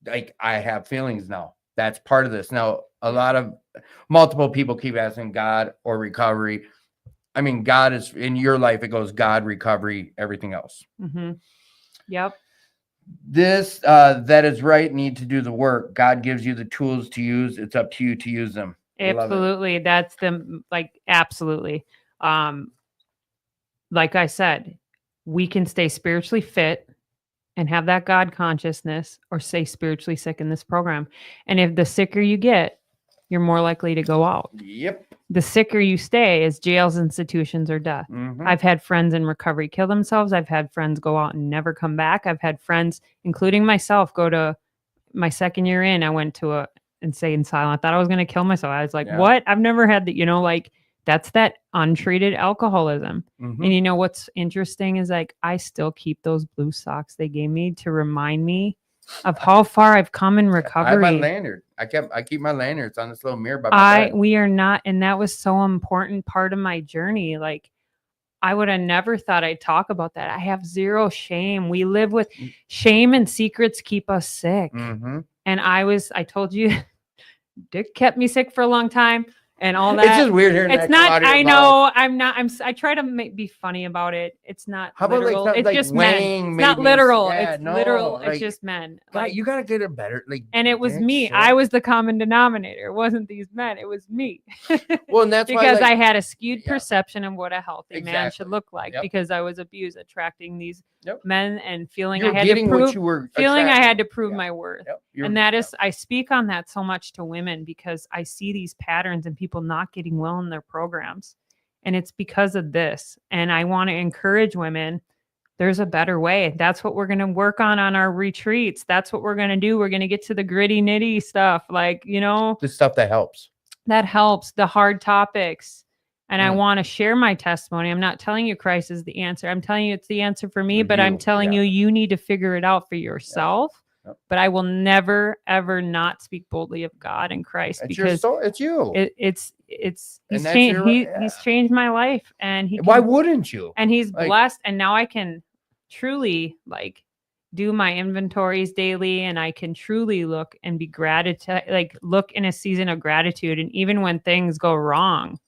like, I have feelings now. That's part of this. Now, multiple people keep asking God or recovery. I mean, God is in your life. It goes God, recovery, everything else. Mm-hmm. Yep. This, that is right. Need to do the work. God gives you the tools to use. It's up to you to use them. Absolutely. That's absolutely. Like I said, we can stay spiritually fit and have that God consciousness or stay spiritually sick in this program. And if the sicker you get, you're more likely to go out. Yep. The sicker you stay is jails, institutions, or death. Mm-hmm. I've had friends in recovery kill themselves. I've had friends go out and never come back. I've had friends, including myself, go to my second year in. I went to a insane asylum. I thought I was going to kill myself. I was like, what? I've never had that, that's that untreated alcoholism. Mm-hmm. And what's interesting is like, I still keep those blue socks they gave me to remind me of how far I've come in recovery. I have my lanyard. I keep my lanyard. It's on this little mirror by my bed. We are not. And that was so important part of my journey. Like I would have never thought I'd talk about that. I have zero shame. We live with shame and secrets keep us sick. Mm-hmm. And I told you, Dick kept me sick for a long time. And all that. It's just weird hearing it's that. I know. I'm not. I try to be funny about it. It's not literal. It's just men. It's not literal. It's literal. It's just men. Like you gotta get it better. And it was me. I was the common denominator. It wasn't these men. It was me. Well, and that's because why, I had a skewed perception of what a healthy man should look like. Because I was abused, attracting these men and feeling I had to prove my worth. And that is, I speak on that so much to women because I see these patterns and people not getting well in their programs. And it's because of this. And I want to encourage women. There's a better way. That's what we're going to work on our retreats. That's what we're going to do. We're going to get to the gritty nitty stuff. Like, the stuff that helps. That helps, the hard topics. And I want to share my testimony. I'm not telling you Christ is the answer. I'm telling you it's the answer for me, but I'm telling you need to figure it out for yourself. But I will never, ever not speak boldly of God and Christ because it's you. He's changed my life, and why wouldn't you? And he's blessed, and now I can truly do my inventories daily, and I can truly look and be look in a season of gratitude, and even when things go wrong.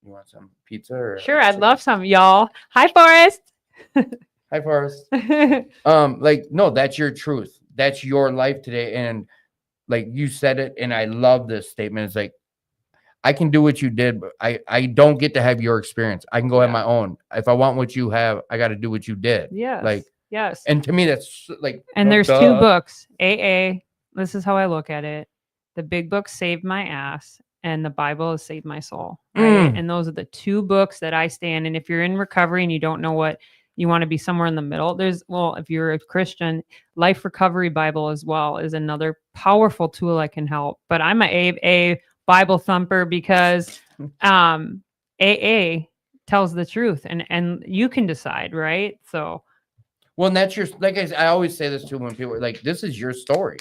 You want some pizza? Or sure, I'd love some, y'all. Hi, Forrest. Hi, Forrest. No, that's your truth. That's your life today. And like you said it, and I love this statement. It's like, I can do what you did, but I don't get to have your experience. I can go have my own. If I want what you have, I got to do what you did. Yes. Like, yes. and to me, that's like, And there's 2 books, AA. This is how I look at it. The big book saved my ass, and the Bible has saved my soul. Right. And those are the 2 books that I stand. And if you're in recovery and you don't know what you want to be, somewhere in the middle, if you're a Christian, Life Recovery Bible as well is another powerful tool that can help. But I'm a Bible thumper because AA tells the truth, and you can decide, right? So. Well, and that's like I always say this too when people are like, this is your story.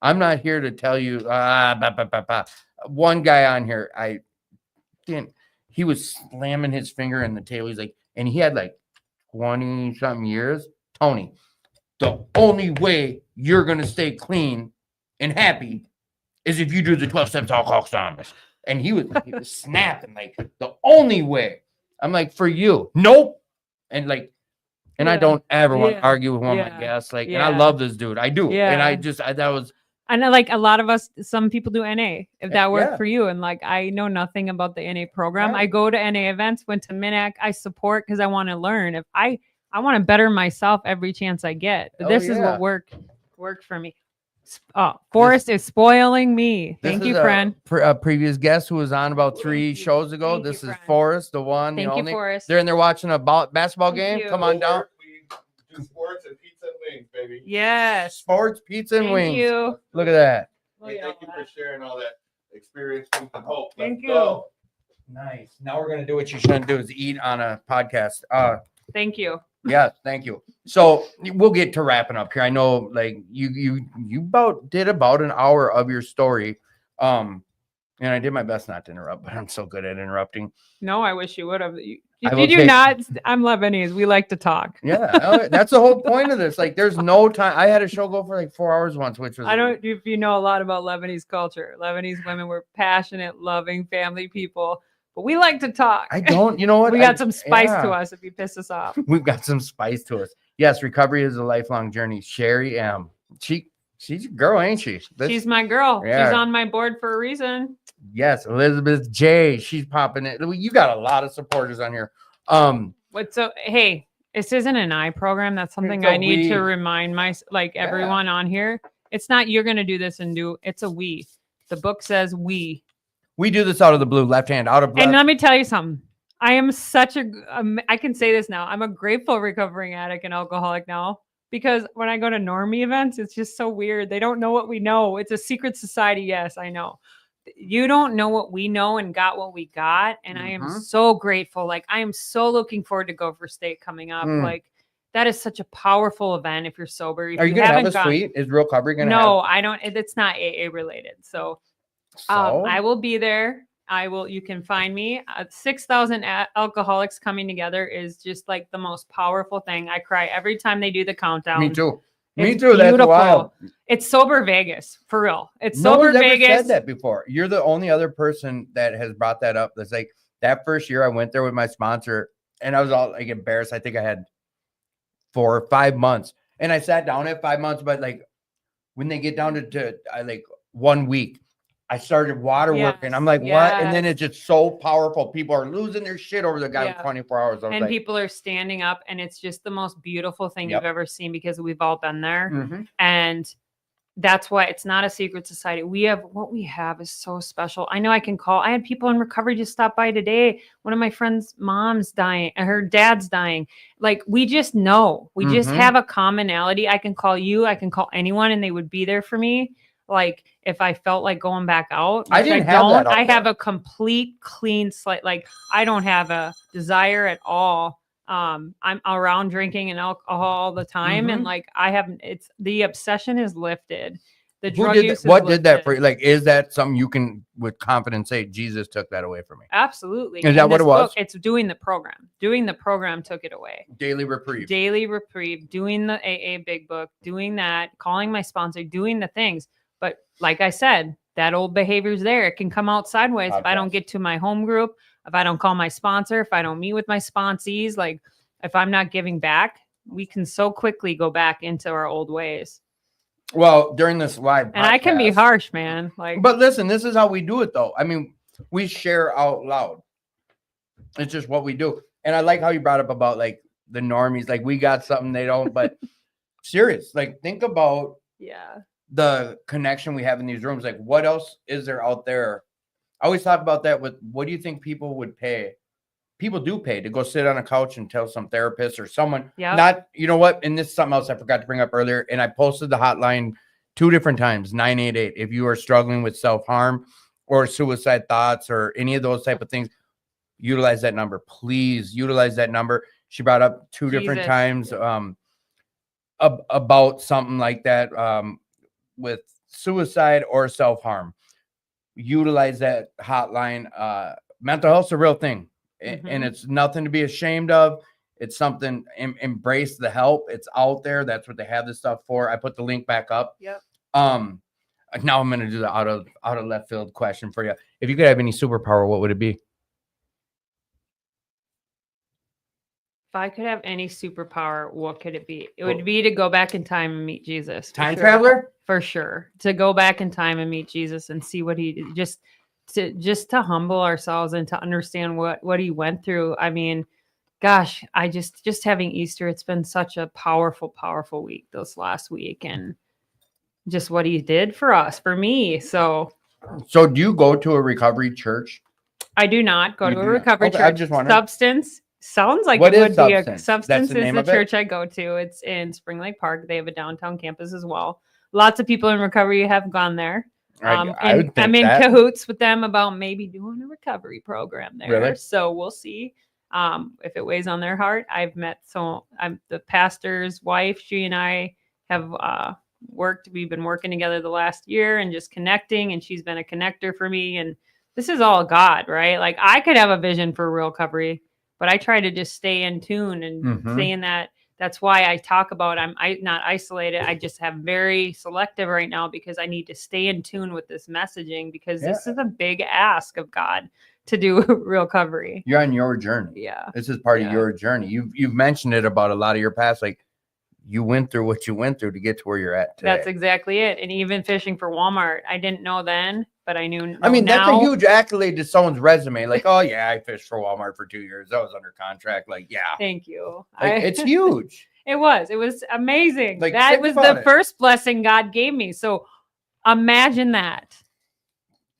I'm not here to tell you, One guy on here, he was slamming his finger in the table. He's like, and he had like 20 something years. Tony, the only way you're going to stay clean and happy is if you do the 12 steps to Alcoholics Anonymous. And he was snapping like, the only way. I'm like, for you. Nope. And like, and I don't ever want to argue with one of my guests. Like, and I love this dude. I do. And I know, like, a lot of us, some people do NA, if that worked for you. And like, I know nothing about the NA program. I go to NA events, went to MINAC. I support because I want to learn. If I want to better myself every chance I get. But this is what worked for me. Forrest is spoiling me. Thank you, friend. A previous guest who was on about 3 shows ago. This is Forrest, the one, the only. Forrest. They're in there watching a basketball game. Come on down. We do sports and pizza and wings, baby. Yes. Sports, pizza, and wings. Thank you. Look at that. Hey, thank you for sharing all that experience and hope. Thank you. Go. Nice. Now we're gonna do what you shouldn't do: is eat on a podcast. Thank you. Yeah, thank you. So we'll get to wrapping up here. I know, like you did about an hour of your story, and I did my best not to interrupt, but I'm so good at interrupting. No, I wish you would have. Did you not? I'm Lebanese. We like to talk. Yeah, that's the whole point of this. Like, there's no time. I had a show go for like 4 hours once, which was. I don't. If you know a lot about Lebanese culture, Lebanese women were passionate, loving, family people. But we like to talk. I don't. You know what? We got some spice to us if you piss us off. We've got some spice to us. Yes, recovery is a lifelong journey. Sherry M. She's a girl, ain't she? She's my girl. Yeah. She's on my board for a reason. Yes, Elizabeth J. She's popping it. You got a lot of supporters on here. Hey, this isn't an I program. That's something I need to remind everyone on here. It's not you're gonna do this and do. It's a we. The book says we. We do this out of the blue, left hand, out of left. And let me tell you something. I am I can say this now. I'm a grateful recovering addict and alcoholic now, because when I go to normie events, it's just so weird. They don't know what we know. It's a secret society. Yes, I know. You don't know what we know and got what we got. And I am so grateful. Like, I am so looking forward to Go for State coming up. Like, that is such a powerful event if you're sober. If Are you going to have a suite? Is recovery going to No, I don't. It's not AA related. So I will be there. You can find me. 6,000 alcoholics coming together is just like the most powerful thing. I cry every time they do the countdown. Me too. It's Me too. Beautiful. That's wild. It's sober Vegas, for real. It's no sober one's Vegas. Ever said that before. You're the only other person that has brought that up. That's like, that first year I went there with my sponsor, and I was all like embarrassed. I think I had 4 or 5 months, and I sat down at 5 months. But like, when they get down to like 1 week, I started water working. I'm like, what? And then it's just so powerful. People are losing their shit over the guy with 24 hours. And people are standing up, and it's just the most beautiful thing you've ever seen, because we've all been there. And that's why it's not a secret society. What we have is so special. I know I had people in recovery just stop by today. One of my friend's mom's dying, and her dad's dying. Like, we just know, we just have a commonality. I can call you, I can call anyone, and they would be there for me. Like, if I felt like going back out, I have a complete clean slate. Like, I don't have a desire at all. I'm around drinking and alcohol all the time. And like, it's the obsession is lifted. The drug use is what did that for you? Like, is that something you can with confidence say Jesus took that away from me? Absolutely. Is that what it was? It's doing the program. Doing the program took it away. Daily reprieve, doing the AA big book, doing that, calling my sponsor, doing the things. But like I said, that old behavior's there. It can come out sideways if I don't get to my home group, if I don't call my sponsor, if I don't meet with my sponsees. Like, if I'm not giving back, we can so quickly go back into our old ways. Well, during this live podcast, and I can be harsh, man. Like, but listen, this is how we do it, though. I mean, We share out loud. It's just what we do. And I like how you brought up about like the normies. Like we got something they don't, but serious. Like think about the connection we have in these rooms. Like what else is there out there? I always talk about that with what do you think people would pay? People do pay to go sit on a couch and tell some therapist or someone. Not, you know what? And this is something else I forgot to bring up earlier. And I posted the hotline 2 different times, 988. If you are struggling with self-harm or suicide thoughts or any of those type of things, utilize that number. Please utilize that number. She brought up 2 different times about something like that with suicide or self-harm. Utilize that hotline. Mental health's a real thing. And it's nothing to be ashamed of. It's something, embrace the help. It's out there. That's what they have this stuff for. I put the link back up. Yep. Now I'm going to do the out of left field question for you. If you could have any superpower, what would it be? If I could have any superpower, what could it be? It would be to go back in time and meet Jesus. Time traveler? For sure. To go back in time and meet Jesus and see what he just to humble ourselves and to understand what he went through. I mean, gosh, I just having Easter, it's been such a powerful week this last week, and just what he did for us, for me. So do you go to a recovery church? I do not go to a recovery church. I just wondered. Substance sounds like what it would Substance? Be a Substance That's the is the church I go to. It's in Spring Lake Park. They have a downtown campus as well. Lots of people in recovery have gone there. And I'm in cahoots with them about maybe doing a recovery program there. Really? So we'll see if it weighs on their heart. I've met I'm the pastor's wife. She and I have we've been working together the last year and just connecting, and she's been a connector for me. And this is all God, right? Like I could have a vision for real recovery, but I try to just stay in tune and stay in that. That's why I talk about I'm not isolated. I just have very selective right now because I need to stay in tune with this messaging, because this is a big ask of God to do real recovery. You're on your journey. Yeah. This is part of your journey. You've mentioned it about a lot of your past, like you went through what you went through to get to where you're at today. That's exactly it. And even fishing for Walmart, I didn't know then, but I knew. I mean, that's a huge accolade to someone's resume. Like, oh yeah, I fished for Walmart for 2 years. I was under contract. Like, yeah. Thank you. Like, it's huge. It was amazing. Like, that was the first blessing God gave me. So imagine that.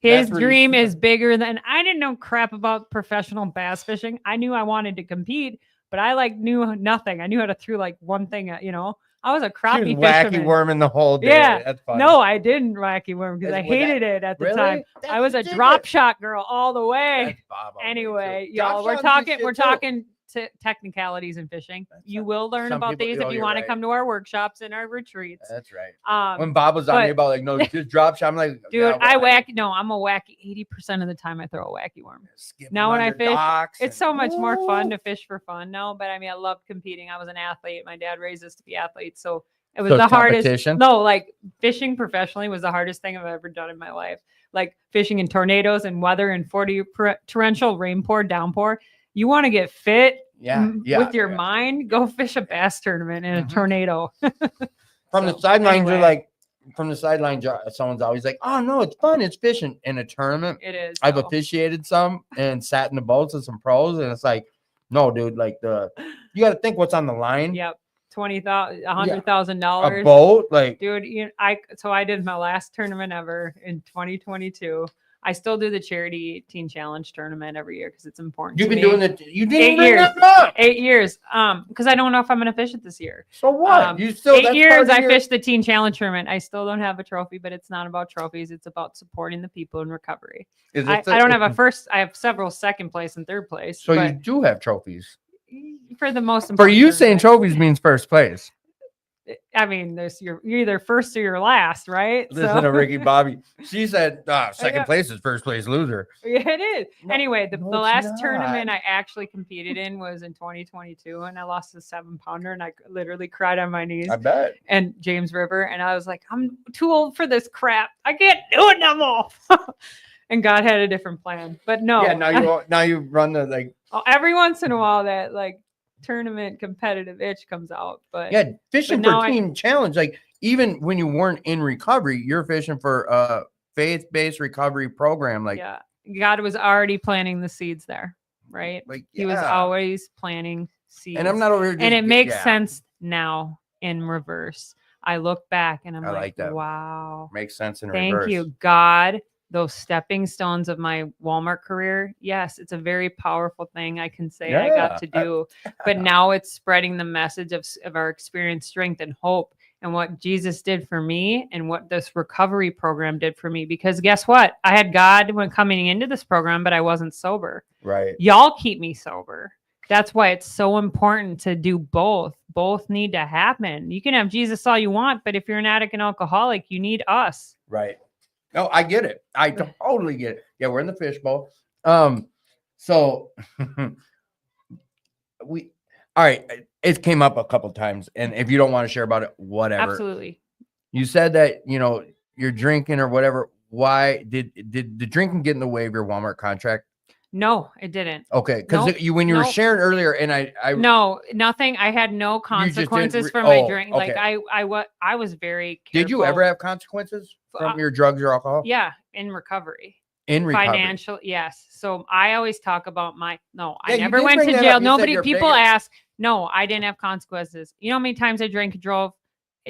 His dream is bigger than, I didn't know crap about professional bass fishing. I knew I wanted to compete, but I knew nothing. I knew how to throw one thing, I was a crappie fisherman. Wacky worm in the whole day. Yeah. That's funny. No, I didn't wacky worm because I hated it at the time. I was a drop shot girl all the way. Anyway, y'all, we're talking technicalities in fishing. You will learn about these if you want to come to our workshops and our retreats. That's right. When Bob was on me about no, just drop shot, I'm like, dude, I'm a wacky 80% of the time I throw a wacky worm. Now when I fish, it's so much more fun to fish for fun. No, but I mean, I love competing. I was an athlete. My dad raised us to be athletes. So it was the hardest. No, fishing professionally was the hardest thing I've ever done in my life. Like fishing in tornadoes and weather and 40 torrential downpour. You want to get fit with your mind, go fish a bass tournament in a tornado. From the sidelines, you're like, someone's always like, oh no, it's fun. It's fishing in a tournament. It is. I've officiated some and sat in the boats with some pros, and it's like, no, dude, you got to think what's on the line. Yep. $20,000, $100,000 a boat, dude. I did my last tournament ever in 2022. I still do the charity teen challenge tournament every year because it's important. You've been doing it. You didn't 8 years. 8 years. Because I don't know if I'm going to fish it this year. So what? You still 8 years. I fished the teen challenge tournament. I still don't have a trophy, but it's not about trophies. It's about supporting the people in recovery. I don't have a first. I have several second place and third place. So you do have trophies. For the most important. For you, saying trophies means first place. I mean, you're either first or you're last, right? Listen to Ricky Bobby. She said second place is first place loser. Yeah, it is. No, anyway, the last tournament I actually competed in was in 2022, and I lost a 7-pounder, and I literally cried on my knees. I bet. And James River, and I was like, I'm too old for this crap. I can't do it no more. And God had a different plan, but no. Yeah, now you run the every once in a while that tournament competitive itch comes out, but fishing for team challenge, even when you weren't in recovery, you're fishing for a faith-based recovery program. God was already planting the seeds there, right? Like, He was always planting seeds. And I'm not over here. And it makes sense now in reverse. I look back and I'm I like that. wow. Makes sense in Thank reverse. you, God. Those stepping stones of my Walmart career. Yes, it's a very powerful thing I can say I got to do. But now it's spreading the message of our experience, strength, and hope, and what Jesus did for me and what this recovery program did for me. Because guess what? I had God when coming into this program, but I wasn't sober. Right. Y'all keep me sober. That's why it's so important to do both. Both need to happen. You can have Jesus all you want, but if you're an addict and alcoholic, you need us. Right. No, I get it. I totally get it. Yeah, we're in the fishbowl. So all right. It came up a couple times, and if you don't want to share about it, whatever. Absolutely. You said that you're drinking or whatever. Why did the drinking get in the way of your Walmart contract? No, it didn't. Okay, because when you were sharing earlier, and I no, nothing. I had no consequences for my drink. Okay. Like I was very careful. Did you ever have consequences from your drugs or alcohol? Yeah, in recovery. Financial, yes. So I always talk about I Yeah, never went to jail. People ask, no, I didn't have consequences. You know how many times I drank and drove?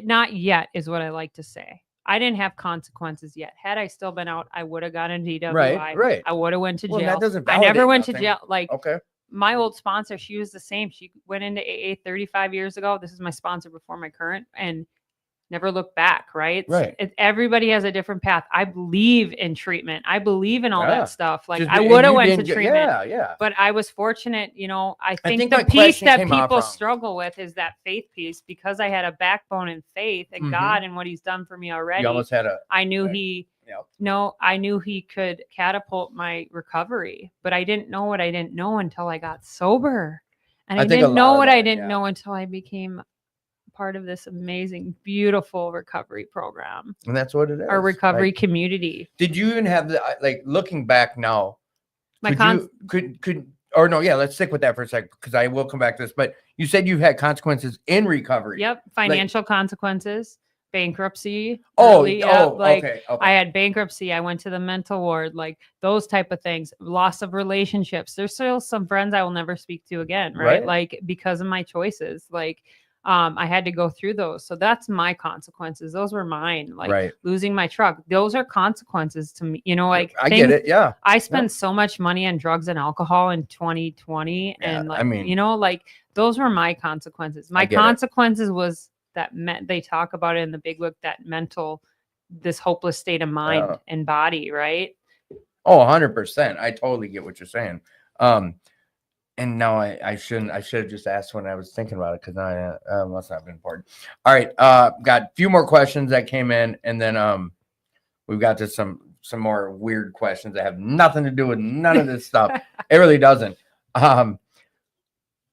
Not yet is what I like to say. I didn't have consequences yet. Had I still been out, I would have gotten DWI. Right. I would have went to jail. That doesn't I never went nothing. to jail. Like, okay. My old sponsor, she was the same. She went into AA 35 years ago. This is my sponsor before my current, and never looked back. Right. Everybody has a different path. I believe in treatment. I believe in all that stuff. Like, I would have went to treatment. Yeah. But I was fortunate. I think the piece that people struggle with is that faith piece, because I had a backbone in faith and God and what he's done for me already. You almost had I knew I knew he could catapult my recovery, but I didn't know what I didn't know until I got sober. And I didn't know what I didn't know until I became part of this amazing, beautiful recovery program. And that's what it is. Our recovery community. Did you even have looking back now? Let's stick with that for a second, because I will come back to this. But you said you've had consequences in recovery. Yep. Financial consequences, bankruptcy. Okay. I had bankruptcy. I went to the mental ward, like those type of things, loss of relationships. There's still some friends I will never speak to again. Right. Like, because of my choices, I had to go through those. So that's my consequences. Those were mine. Losing my truck. Those are consequences to me. I get it. Yeah. I spent so much money on drugs and alcohol in 2020. And those were my consequences. My consequences was that they talk about it in the big book, that this hopeless state of mind and body. Right. Oh, 100%. I totally get what you're saying. And no, I shouldn't. I should have just asked when I was thinking about it, because I must not have been important. All right, got a few more questions that came in, and then we've got to some more weird questions that have nothing to do with none of this stuff. It really doesn't.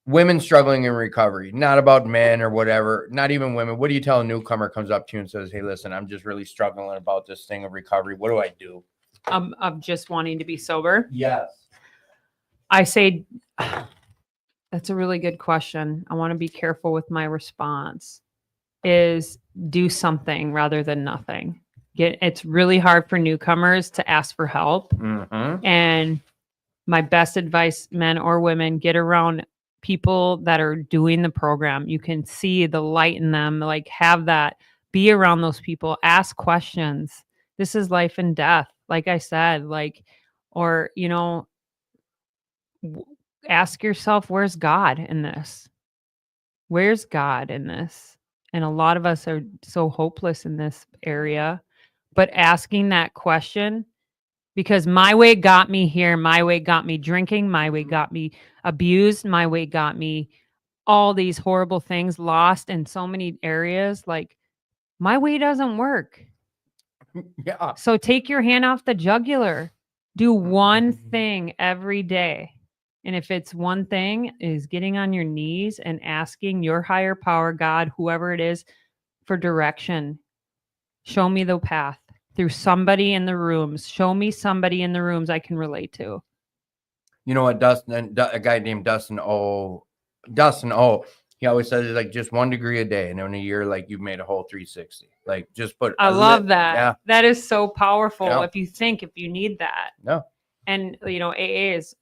Women struggling in recovery, not about men or whatever, not even women. What do you tell a newcomer comes up to you and says, "Hey, listen, I'm just really struggling about this thing of recovery. What do I do?" Of just wanting to be sober. Yes. I say, that's a really good question. I want to be careful with my response. Is do something rather than nothing. It's really hard for newcomers to ask for help. Mm-hmm. And my best advice, men or women, get around people that are doing the program. You can see the light in them, have that, be around those people, ask questions. This is life and death. Like I said, ask yourself, where's God in this? Where's God in this? And a lot of us are so hopeless in this area, but asking that question, because my way got me here. My way got me drinking. My way got me abused. My way got me all these horrible things, lost in so many areas. My way doesn't work. Yeah. So take your hand off the jugular. Do one thing every day. And if it's one thing, is getting on your knees and asking your higher power, God, whoever it is, for direction. Show me the path through somebody in the rooms. Show me somebody in the rooms I can relate to. You know what, a guy named Dustin O, he always says it's just 1 degree a day. And in a year, you've made a whole 360. Just put. I love that. Yeah. That is so powerful. Yeah. If you need that. No. And, AA is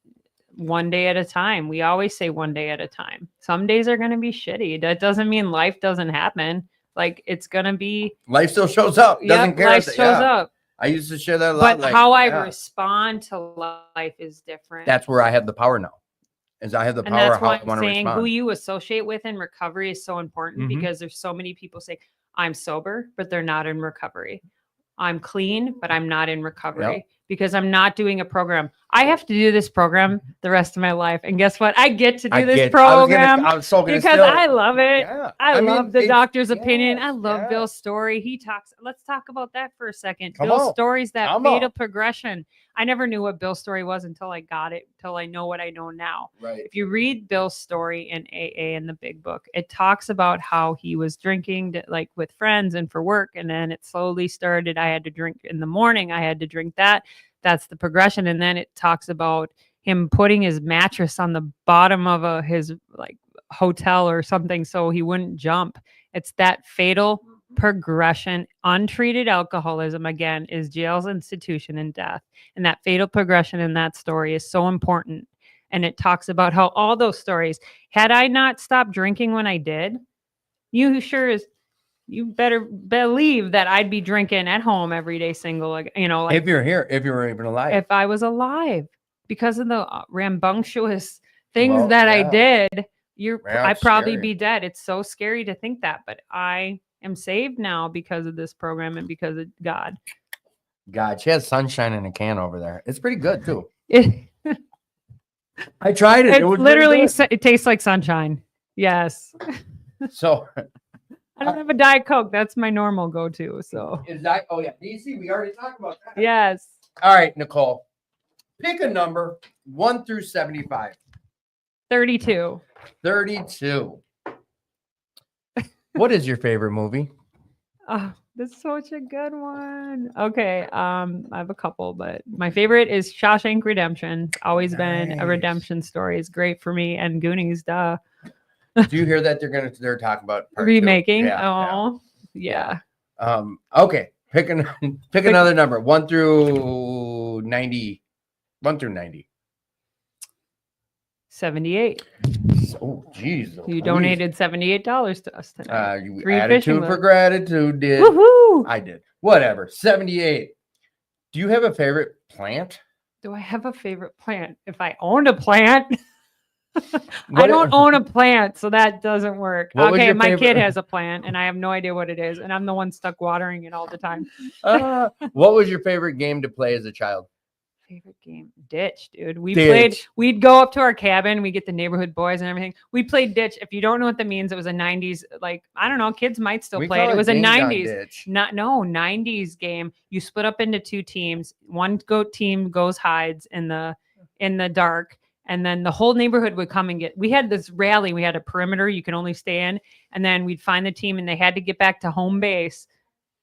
one day at a time. We always say one day at a time. Some days are going to be shitty. That doesn't mean life doesn't happen. Like, it's going to be. Life still shows up. Doesn't care. Life shows up. I used to share that a lot. But how I respond to life is different. That's where I have the power now. Is I have the power. And that's how why I want I'm to saying respond. who you associate with in recovery is so important, because there's so many people say, I'm sober, but they're not in recovery. I'm clean, but I'm not in recovery because I'm not doing a program. I have to do this program the rest of my life. And guess what? I get to do this program because I love it. Yeah. I love the doctor's opinion. I love Bill's story. Let's talk about that for a second. Bill's story is that fatal progression. I never knew what Bill's story was until I got it, until I know what I know now. Right. If you read Bill's story in AA in the big book, it talks about how he was drinking like with friends and for work. And then it slowly started. I had to drink in the morning. I had to drink that. That's the progression. And then it talks about him putting his mattress on the bottom of his like hotel or something so he wouldn't jump. It's that fatal progression. Untreated alcoholism, again, is jail's institution and death. And that fatal progression in that story is so important. And it talks about how all those stories, had I not stopped drinking when I did, you better believe that I'd be drinking at home every day single, like, if you're here, if you were even alive. If I was alive, because of the rambunctious things that I did, I'd probably be dead. It's so scary to think that, but I am saved now because of this program and because of God. She has sunshine in a can over there. It's pretty good too. I tried it. It literally, it tastes like sunshine. Yes. So I don't have a Diet Coke. That's my normal go-to. So is that? Oh yeah, DC. We already talked about that. Yes. All right, Nicole. Pick a number 1 through 75. 32. 32. What is your favorite movie? Oh, that's such a good one. Okay, I have a couple, but my favorite is Shawshank Redemption. It's always been a redemption story. It's great for me, and Goonies, duh. Do you hear that they're talking about remaking? Yeah. Okay. Pick another number. 1 through 90. 1 through 90. 78. Oh, geez. You donated $78 to us tonight. Attitude for gratitude did. Woohoo! I did. Whatever. 78. Do you have a favorite plant? Do I have a favorite plant? If I owned a plant, I don't own a plant, so that doesn't work. Okay, my kid has a plant, and I have no idea what it is, and I'm the one stuck watering it all the time. What was your favorite game to play as a child? Favorite game? Ditch, dude. We'd go up to our cabin, we get the neighborhood boys and everything. We played ditch. If you don't know what that means, it was a 90s, like, I don't know, kids might still play it. It was a 90s. 90s game. You split up into two teams. One team goes hides in the dark, and then the whole neighborhood would come and we had this rally. We had a perimeter you can only stay in, and then we'd find the team, and they had to get back to home base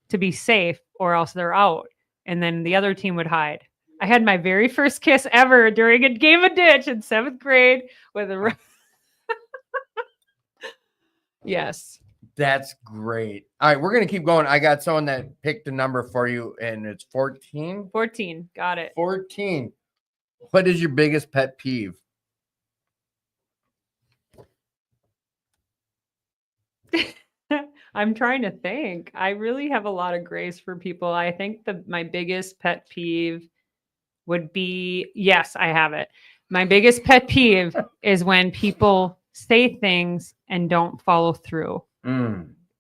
to be safe, or else they're out. And then the other team would hide. I had my very first kiss ever during a game of ditch in 7th grade with a. Yes. That's great. All right, we're going to keep going. I got someone that picked a number for you, and it's 14. 14. Got it. 14. What is your biggest pet peeve? I'm trying to think. I really have a lot of grace for people. I think my biggest pet peeve would be, yes, I have it. My biggest pet peeve is when people say things and don't follow through.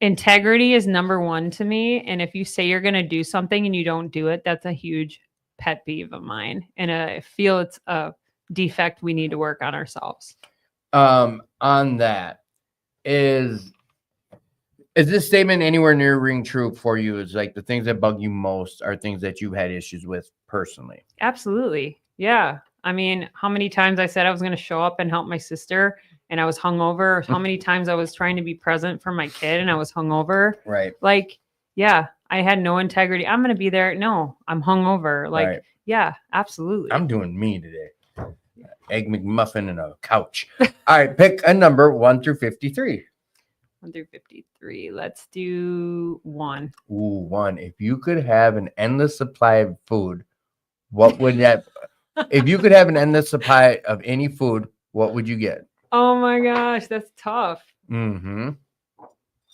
Integrity is number one to me. And if you say you're going to do something and you don't do it, that's a huge pet peeve of mine. And I feel it's a defect we need to work on ourselves. On that, is this statement anywhere near ring true for you? Is like the things that bug you most are things that you've had issues with personally? Absolutely. Yeah. I mean, how many times I said I was going to show up and help my sister and I was hungover? How many times I was trying to be present for my kid and I was hungover? Right. Like, yeah, I had no integrity. I'm going to be there. No, I'm hungover. Like, right. Yeah, absolutely. I'm doing me today. Egg McMuffin and a couch. All right. Pick a number 1 through 53. 1 through 53. Let's do 1. Ooh, 1. If you could have an endless supply of food, what would that If you could have an endless supply of any food, what would you get? Oh my gosh, that's tough. Mm-hmm.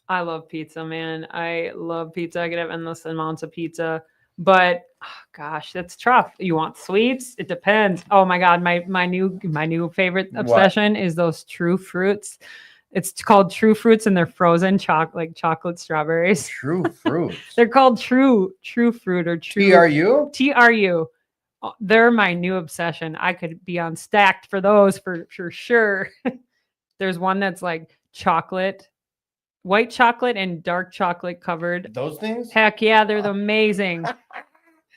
I love pizza, man. I love pizza. I could have endless amounts of pizza, but gosh, that's tough. You want sweets? It depends. Oh my god, my new favorite What? obsession is those True Fruits. It's called True Fruits, and they're frozen chocolate strawberries. True fruits. They're called True Fruit or True TRU? TRU. They're my new obsession. I could be on Stacked for those for sure. There's one that's like chocolate, white chocolate and dark chocolate covered. Those things? Heck yeah, they're amazing.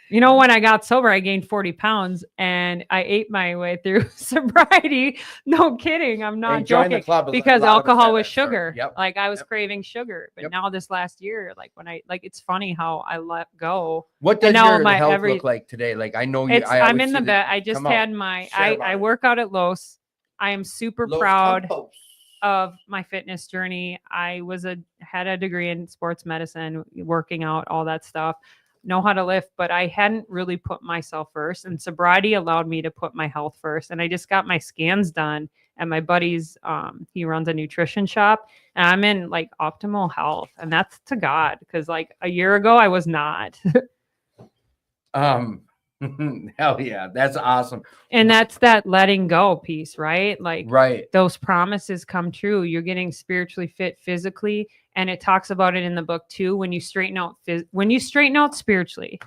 You know, when I got sober, I gained 40 pounds and I ate my way through sobriety. No kidding. I'm not And join the joking. club. Because A lot of us alcohol have was that story. sugar. Yep. Like I was Yep. craving sugar. But Yep. now this last year, like when it's funny how I let go. What does now your my health every- look like today? Like I know you. It's I I'm always in the see bed. I just Come on. had my Share about I it. work out at Los. I am super Los proud Campos. of my fitness journey. I had a degree in sports medicine, working out, all that stuff. Know how to lift, but I hadn't really put myself first. And sobriety allowed me to put my health first. And I just got my scans done at my buddy's. He runs a nutrition shop, and I'm in like optimal health, and that's to God, because like a year ago I was not. Hell yeah, that's awesome. And that's that letting go piece, right? Like Right. those promises come true. You're getting spiritually fit physically, and it talks about it in the book too. When you straighten out spiritually,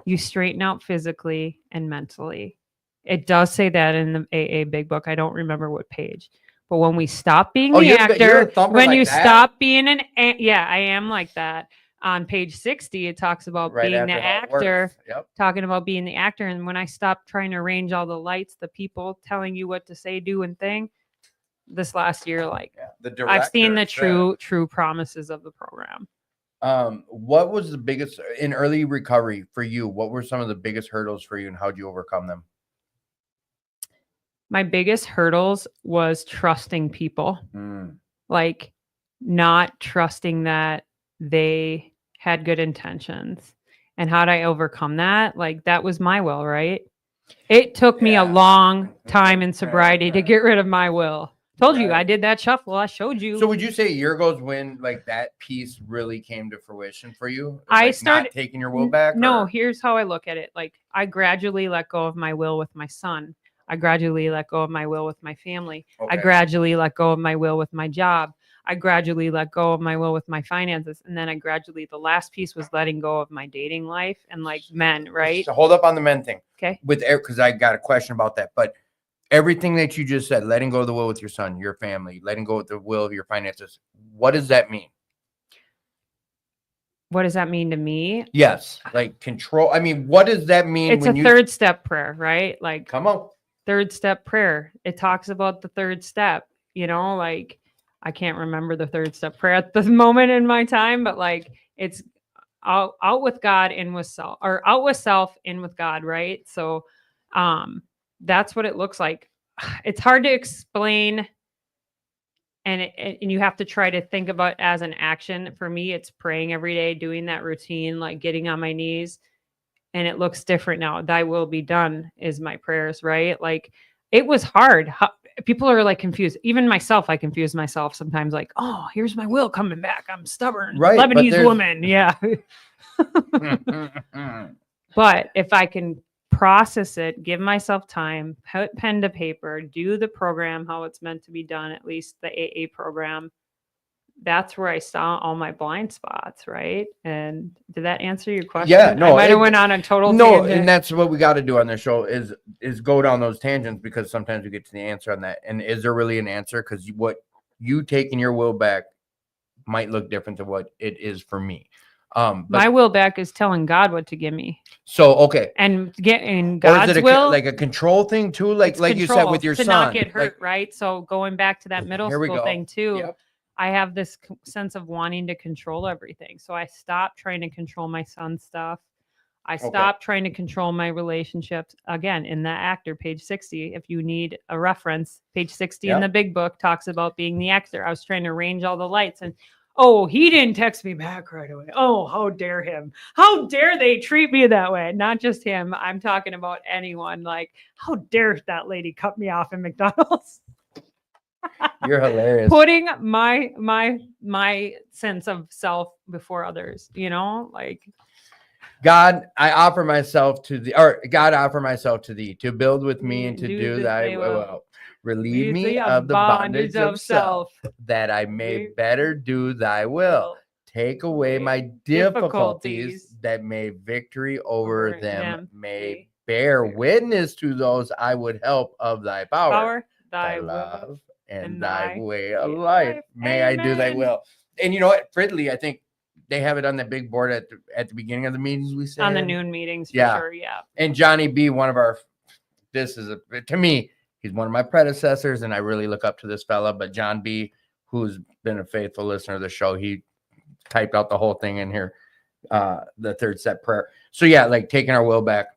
you straighten out physically and mentally. It does say that in the AA Big Book. I don't remember what page. But when we stop being the you're actor, a thumper when like you that? stop being yeah, I am like that. On page 60, it talks about Right being the after how it actor. works. Yep. Talking about being the actor, and when I stopped trying to arrange all the lights, the people telling you what to say, do, and thing, this last year, like Yeah. The I've seen the director true promises of the program. said, what was the biggest in early recovery for you? What were some of the biggest hurdles for you, and how did you overcome them? My biggest hurdles was trusting people, Mm. like not trusting that they had good intentions. And how did I overcome that? Like that was my will, right? It took me a Yeah. long time in sobriety to get rid of my will. Told you I Right. did that shuffle. I showed you. So would you say a year ago is when like that piece really came to fruition for you? I Like, started- not taking your will back. No, or- here's how I look at it. Like I gradually let go of my will with my son. I gradually let go of my will with my family. I Okay. gradually let go of my will with my job. I gradually let go of my will with my finances. And then the last piece was letting go of my dating life and like men, right? So hold up on the men thing. Okay. Because I got a question about that. But everything that you just said, letting go of the will with your son, your family, letting go of the will of your finances, what does that mean? What does that mean to me? Yes, like control. I mean, what does that mean It's a when you third step prayer, right? Like come on? third step prayer. It talks about the third step, like I can't remember the third step prayer at the moment in my time, but like it's out with God, in with self, or out with self, in with God, right? So that's what it looks like. It's hard to explain, and you have to try to think about as an action. For me, it's praying every day, doing that routine, like getting on my knees. And it looks different now. Thy will be done is my prayers, right? Like it was hard. People are like confused. Even myself, I confuse myself sometimes. Like, oh, here's my will coming back. I'm stubborn, Right, but Lebanese there's- woman. Yeah. But if I can process it, give myself time, put pen to paper, do the program how it's meant to be done, at least the AA program, that's where I saw all my blind spots, right? And did that answer your question? Yeah, no, I might have it- went on a total No, tangent. and that's what we got to do on the show is go down those tangents, because sometimes we get to the answer on that. And is there really an answer? Because what you taking your will back might look different to what it is for me. But my will back is telling God what to give me, so okay, and in or God's is it will, like a control thing too? Like it's you said control, with your to son, not get hurt, like, right? So going back to that middle Here we school go. thing too, Yep. I have this sense of wanting to control everything. So I stopped trying to control my son's stuff. I stopped trying to control my relationships. Again, in the actor, page 60, if you need a reference, page 60 in Yep. the big book talks about being the actor. I was trying to arrange all the lights, and Oh, he didn't text me back right away. Oh, how dare him? How dare they treat me that way? Not just him. I'm talking about anyone. Like, how dare that lady cut me off in McDonald's? You're hilarious. Putting my sense of self before others, like God, I offer myself to thee, or God, offer myself to thee to build with me and to do thy will. Relieve me of the bondage of self, that I may better do thy will. Take away my difficulties, that may victory over them may bear witness to those I would help of thy power, thy love, and thy way of life. May I do thy will. And you know what, Fridley, I think they have it on the big board at the beginning of the meetings. We say on the noon meetings, for sure. Yeah. And Johnny B, to me, he's one of my predecessors, and I really look up to this fella. But John B, who's been a faithful listener of the show, he typed out the whole thing in here, the third step prayer. So yeah, like taking our will back.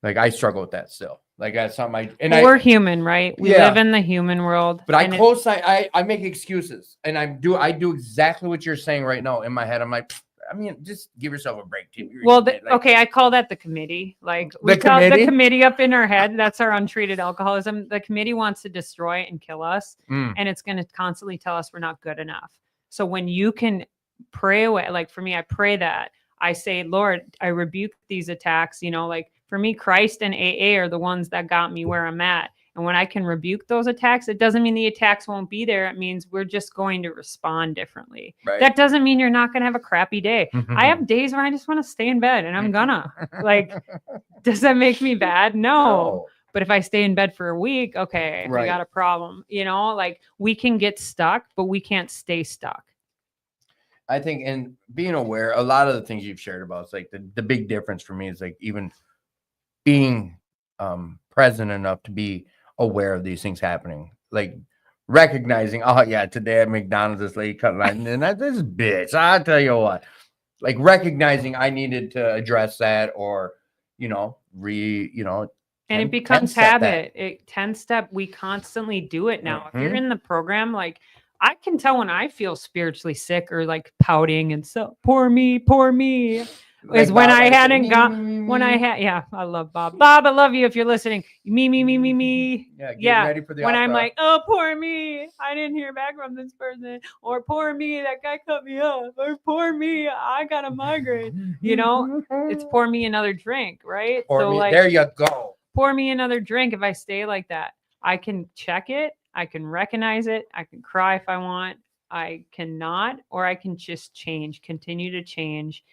Like I struggle with that still. Like that's something we're human, right? We live in the human world. But I make excuses, and I do exactly what you're saying right now in my head. I'm like, I mean, just give yourself a break, too. Well, okay, I call that the committee. Like we call the committee up in our head. That's our untreated alcoholism. The committee wants to destroy and kill us, and it's going to constantly tell us we're not good enough. So when you can pray away, like for me, I pray that I say, Lord, I rebuke these attacks. Like for me, Christ and AA are the ones that got me where I'm at. And when I can rebuke those attacks, it doesn't mean the attacks won't be there. It means we're just going to respond differently. Right. That doesn't mean you're not going to have a crappy day. I have days where I just want to stay in bed, and I'm gonna. Like, does that make me bad? No. But if I stay in bed for a week, okay, I got a problem. Like we can get stuck, but we can't stay stuck. I think, and being aware, a lot of the things you've shared about, it's like the big difference for me is like even being present enough to be aware of these things happening, like recognizing, oh yeah, today at McDonald's this lady cut line, and this bitch, I'll tell you what, like recognizing I needed to address that, or and it becomes habit. 10-step, we constantly do it now. If you're in the program, like I can tell when I feel spiritually sick or like pouting and so poor me is when I hadn't gone, I love Bob, I love you if you're listening. Me. Yeah. Ready for the when opera. I'm like, oh, poor me, I didn't hear back from this person, or poor me, that guy cut me off, or poor me, I got a migraine. It's pour me another drink, right? There you go. Pour me another drink. If I stay like that, I can check it, I can recognize it, I can cry if I want, I cannot, or I can just continue to change.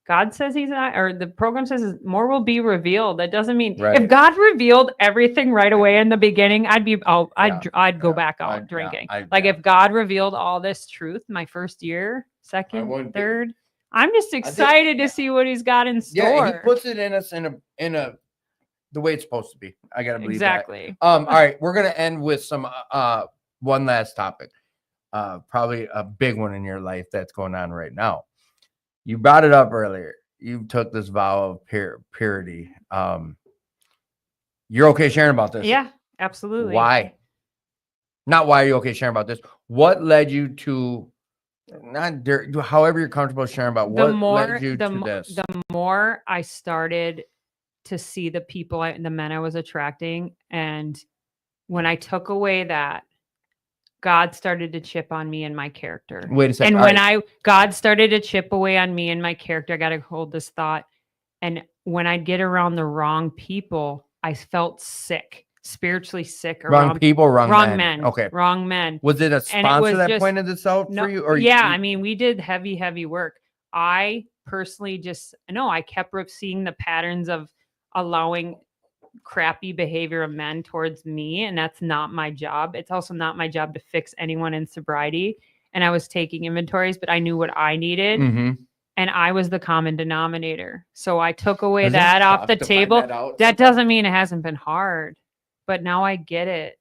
God says he's not, or the program says more will be revealed. That doesn't mean if God revealed everything right away in the beginning, I'd go back out drinking. If God revealed all this truth, my first year, second, third, I'm just excited to see what he's got in store. Yeah, he puts it in us in a the way it's supposed to be. I gotta believe exactly. That. All right, we're gonna end with some one last topic, probably a big one in your life that's going on right now. You brought it up earlier. You took this vow of purity. You're okay sharing about this? Yeah, absolutely. Why? Not why are you okay sharing about this? What led you to, however you're comfortable sharing about, what led you to this? The more I started to see the people, the men I was attracting, and when I took away that, God started to chip on me and my character. Wait a second. And when God started to chip away on me and my character, I got to hold this thought. And when I'd get around the wrong people, I felt sick, spiritually sick. Wrong people, wrong men. Okay. Wrong men. Was it a sponsor that pointed this out for you? Or I mean, we did heavy work. I personally I kept seeing the patterns of allowing crappy behavior of men towards me, and that's not my job. It's also not my job to fix anyone in sobriety, and I was taking inventories, but I knew what I needed, and I was the common denominator, so I took away that off the table. That doesn't mean it hasn't been hard, but now I get it.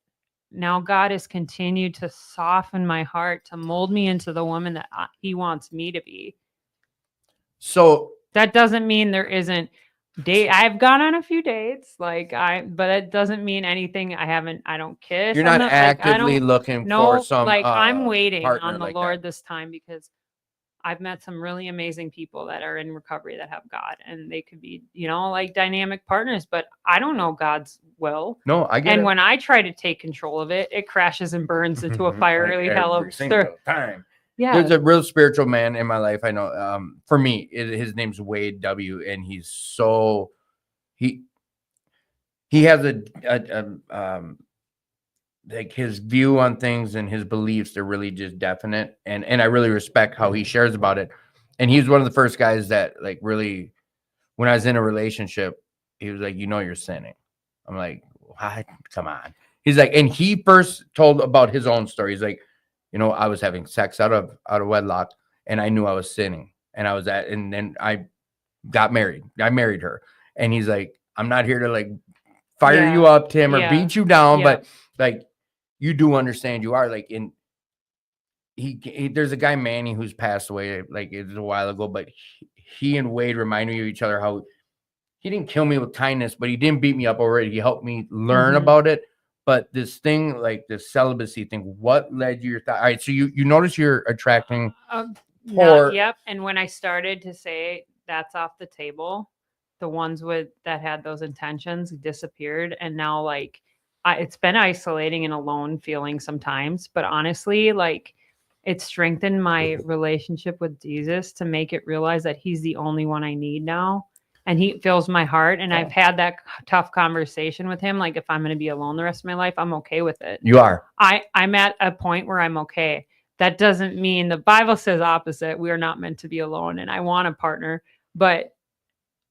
Now God has continued to soften my heart, to mold me into the woman that he wants me to be. So that doesn't mean there isn't I've gone on a few dates, but it doesn't mean anything. I don't kiss. You're I'm not I actively don't, looking for no, some like I'm waiting partner on the like Lord that. this time because I've met some really amazing people that are in recovery that have God, and they could be, like dynamic partners, but I don't know God's will. No, I get And it. when I try to take control of it, it crashes and burns into a fiery hell every of single time. Yeah. There's a real spiritual man in my life. I know. For me, his name's Wade W, and he's so he has like his view on things and his beliefs. They're really just definite, and I really respect how he shares about it. And he's one of the first guys that like really, when I was in a relationship, he was like, you're sinning. I'm like, what? Come on. He's like, and he first told about his own story. He's like, I was having sex out of wedlock, and I knew I was sinning, and and then I got married. I married her, and he's like, I'm not here to like fire you up, Tim, or beat you down, but like, you do understand you are like in. There's a guy Manny who's passed away like it was a while ago, but he and Wade remind me of each other how he didn't kill me with kindness, but he didn't beat me up over it. He helped me learn about it. But this thing, like this celibacy thing, what led you? All right, so you notice you're attracting. Yep. And when I started to say that's off the table, the ones that had those intentions disappeared, and now like it's been isolating and alone feeling sometimes. But honestly, like it strengthened my relationship with Jesus to make it realize that He's the only one I need now. And He fills my heart. And I've had that tough conversation with Him. Like, if I'm going to be alone the rest of my life, I'm okay with it. You are. I'm at a point where I'm okay. That doesn't mean the Bible says opposite. We are not meant to be alone. And I want a partner. But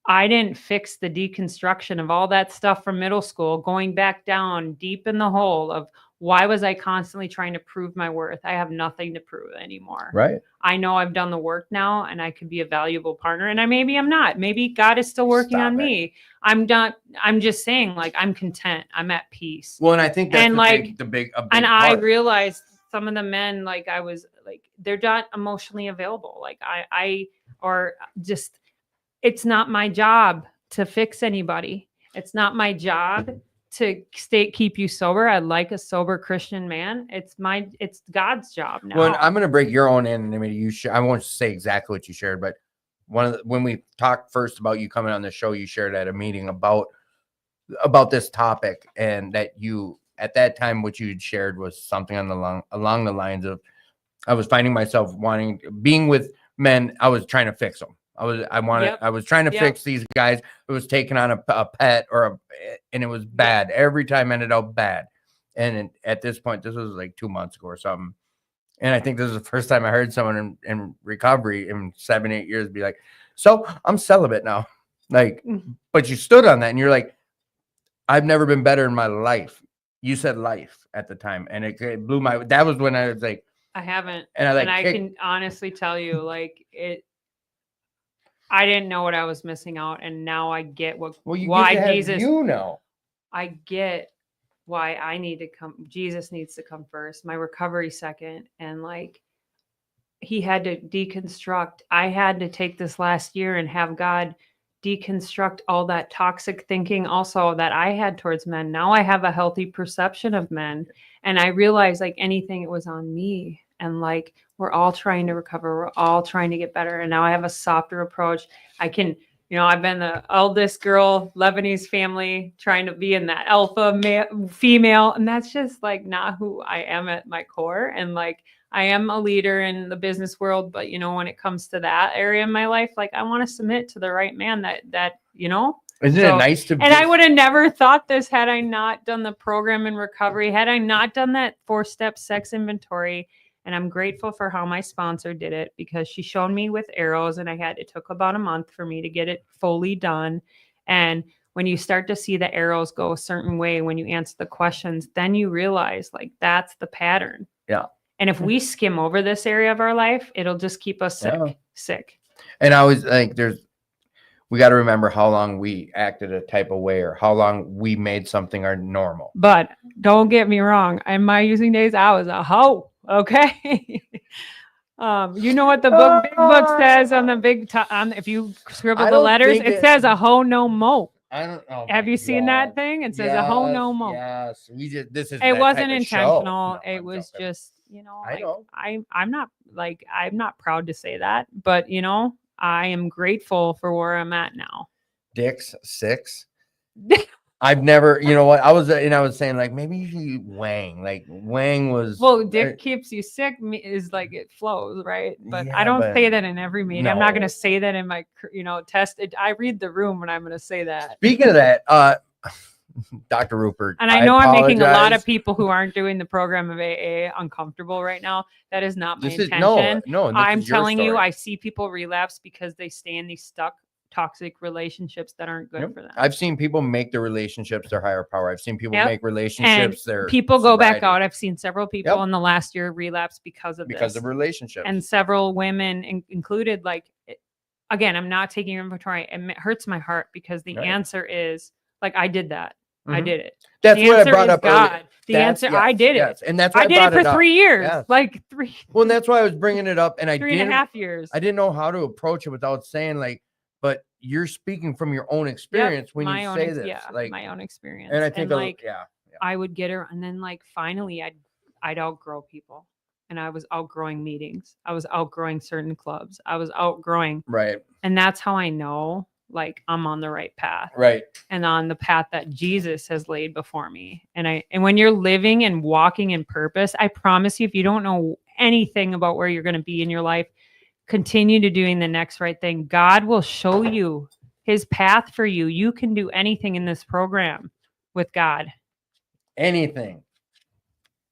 I didn't fix the deconstruction of all that stuff from middle school, going back down deep in the hole of why was I constantly trying to prove my worth? I have nothing to prove anymore. Right. I know I've done the work now and I could be a valuable partner. And maybe I'm not. Maybe God is still working on me. I'm just saying, like, I'm content. I'm at peace. Well, and I think that's and a big part. I realized some of the men, like I was like, they're not emotionally available. Like it's not my job to fix anybody. It's not my job to keep you sober. I like a sober Christian man. It's God's job now. Well, I'm going to break your own anonymity. I won't say exactly what you shared, but when we talked first about you coming on the show, you shared at a meeting about this topic, and that you at that time what you had shared was something along the lines of, I was finding myself being with men. I was trying to fix them. I was trying to fix these guys who was taking on a pet and it was bad. Every time ended up bad. And at this point, this was like 2 months ago or something. And I think this is the first time I heard someone in recovery in 7-8 years be like, so I'm celibate now. Like, but you stood on that and you're like, I've never been better in my life. You said life at the time. And it blew that was when I was like, I haven't. And I can honestly tell you, like, I didn't know what I was missing out, and now I get why Jesus. I get why I need to come. Jesus needs to come first. My recovery second, and like He had to deconstruct. I had to take this last year and have God deconstruct all that toxic thinking, also that I had towards men. Now I have a healthy perception of men, and I realize like anything, it was on me. And like, we're all trying to recover. We're all trying to get better. And now I have a softer approach. I can, I've been the eldest girl, Lebanese family, trying to be in that alpha female. And that's just like not who I am at my core. And like, I am a leader in the business world, but when it comes to that area in my life, like I want to submit to the right man that. Isn't it nice to? And I would have never thought this had I not done the program in recovery, had I not done that 4-step sex inventory. And I'm grateful for how my sponsor did it, because she showed me with arrows, and it took about a month for me to get it fully done. And when you start to see the arrows go a certain way, when you answer the questions, then you realize like that's the pattern. Yeah. And if we skim over this area of our life, it'll just keep us sick. And I was like, we got to remember how long we acted a type of way, or how long we made something our normal. But don't get me wrong. In my using days, I was a hoe. Okay. You know what the big book says on the if you scribble I the don't letters, think it says a ho no mo. I don't know. Have you seen that thing? It says a ho no mo. Yes, this is. It that wasn't type of show. intentional. No, It I'm was joking. just, I like, know. I'm not proud to say that, but I am grateful for where I'm at now. Dick's 6. I've never, you know what? I was saying like maybe you should eat Wang. Like Wang was. Well, dick keeps you sick is like it flows, right? But I Yeah, don't but say that in every meeting. I'm not going no. to say that in my, test. I read the room when I'm going to say that. Speaking of that, Dr. Rupert, And I know I'm making a lot apologize. of people who aren't doing the program of AA uncomfortable right now. That is not my This is intention. no. This I'm is your telling you, story. I see people relapse because they stay in these stuck toxic relationships that aren't good Yep. for them. I've seen people make their relationships their higher power. I've seen people Yep. make relationships their people go back sobriety out. I've seen several people Yep. in the last year relapse because of because this. of relationships. And several women included. Again, I'm not taking inventory, and it hurts my heart because the Right. answer is I did that. I Mhm. did it. That's the what I answer brought is up God. earlier. The answer, I did it. And that's why I did it for up. 3 years. Yes. 3. Well, and that's why I was bringing it up, and I 3.5 years. I didn't know how to approach it without saying but you're speaking from your own experience when you say this. Yeah, my own experience. And I think I would get her, and then finally I'd outgrow people, and I was outgrowing meetings. I was outgrowing certain clubs. I was outgrowing. Right. And that's how I know I'm on the right path. Right. And on the path that Jesus has laid before me. And when you're living and walking in purpose, I promise you, if you don't know anything about where you're going to be in your life, continue to doing the next right thing. God will show you his path for you. You can do anything in this program with God. Anything.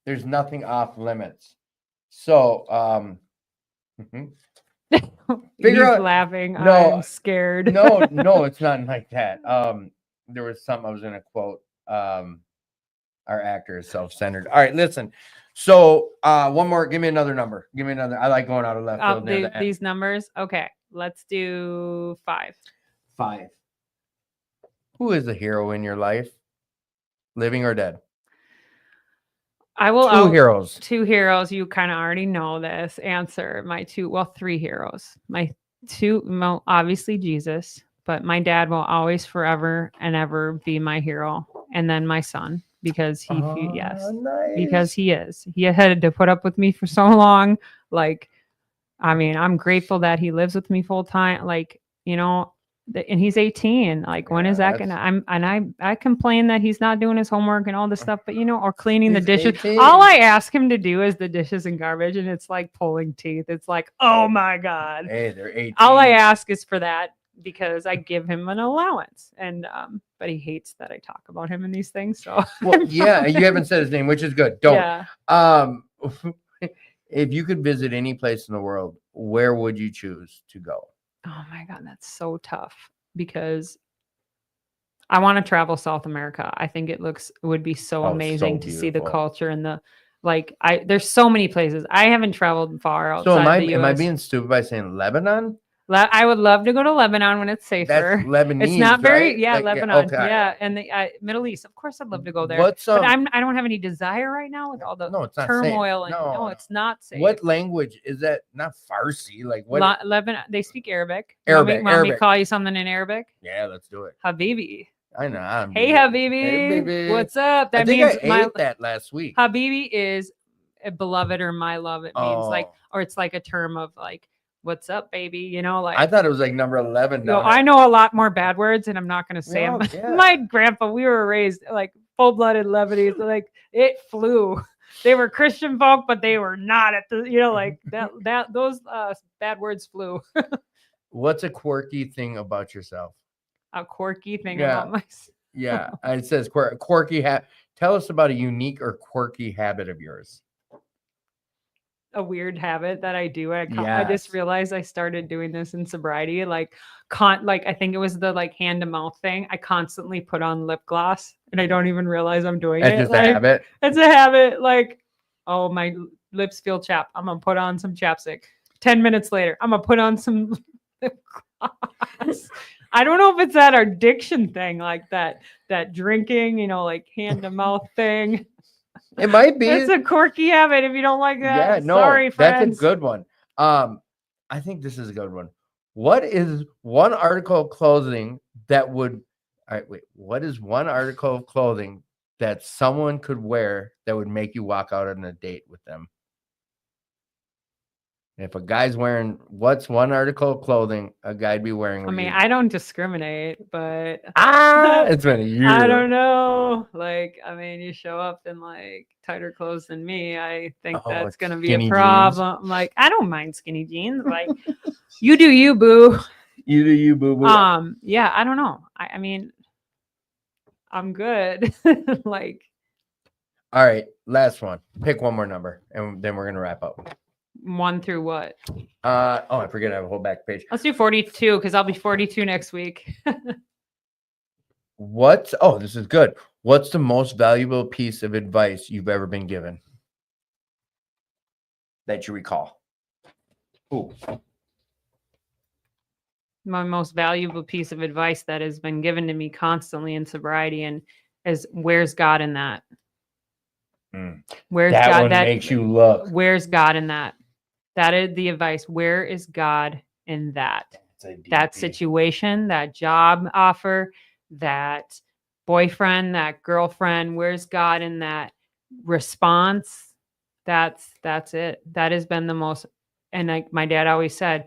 There's nothing off limits. So, Figure out laughing. No, I'm scared. no, it's not like that. There was something I was going to quote. Our actor is self-centered. All right, listen. So, one more. Give me another number. Give me another. I like going out of left field near the end. These numbers. Okay, let's do 5. 5. Who is a hero in your life, living or dead? I will. 2 heroes. 2 heroes. You kind of already know this answer. 3 heroes. My 2. Well, obviously Jesus, but my dad will always, forever and ever be my hero, and then my son. Because he because he is. He had to put up with me for so long. I'm grateful that he lives with me full time. And he's 18. When is that gonna? I complain that he's not doing his homework and all this stuff, but or cleaning the dishes. 18. All I ask him to do is the dishes and garbage, and it's like pulling teeth. It's like, oh my God. Hey, they're 18. All I ask is for that, because I give him an allowance, and but he hates that I talk about him in these things. So you haven't said his name, which is good. Don't. Yeah. If you could visit any place in the world, where would you choose to go? Oh my God, that's so tough, because I want to travel South America. I think it would be so amazing to see the culture and the there's so many places. I haven't traveled far outside the US. Am I being stupid by saying Lebanon? I would love to go to Lebanon when it's safer. That's Lebanese, it's not very, right? Lebanon. Okay. Yeah, and the Middle East. Of course, I'd love to go there. But I don't have any desire right now with all the turmoil. No, it's not safe. What language is that? Not Farsi. What? Lebanon. They speak Arabic. Arabic. Want me to call you something in Arabic? Yeah, let's do it. Habibi. I know. Hey, Habibi. What's up? That means I ate that last week. Habibi is a beloved or my love. It means or it's like a term of what's up, baby? I thought it was number 11. No, I know a lot more bad words, and I'm not going to say them. Yeah. My grandpa, we were raised full-blooded Lebanese. It flew. They were Christian folk, but they were not at the, those bad words flew. What's a quirky thing about yourself? A quirky thing about myself. Yeah, it says quirky. Tell us about a unique or quirky habit of yours. A weird habit that I do. I just realized I started doing this in sobriety. I think it was the hand to mouth thing. I constantly put on lip gloss, and I don't even realize I'm doing it. It's just a habit. It's a habit. Oh, my lips feel chapped. I'm gonna put on some chapstick. 10 minutes later, I'm gonna put on some lip gloss. I don't know if it's that addiction thing, that drinking, hand to mouth thing. It might be. It's a quirky habit if you don't like that. Yeah, no, sorry, friends. That's a good one. I think this is a good one. What is one article of clothing that would all right, wait. What is one article of clothing that someone could wear that would make you walk out on a date with them? If a guy's wearing, what's one article of clothing a guy'd be wearing? I with mean, you? I don't discriminate, but It's been a year. I don't know. Like, I mean, you show up in like tighter clothes than me. I think Oh, that's gonna be skinny a jeans. problem. Like, I don't mind skinny jeans. Like, you do you, boo. You do you, boo boo. Yeah, I don't know. I mean, I'm good. Like, All right, last one. Pick one more number, and then we're gonna wrap up. 1 through what? Oh, I forget I have a whole back page. Let's do 42 because I'll be 42 next week. Oh, this is good. What's the most valuable piece of advice you've ever been given that you recall? Ooh. My most valuable piece of advice that has been given to me constantly in sobriety and is where's God in that? Where's That God? one makes you look. Where's God in that? That is the advice. Where is God in that? That situation, that job offer, that boyfriend, that girlfriend, where's God in that response? That's it. That has been the most, and like my dad always said,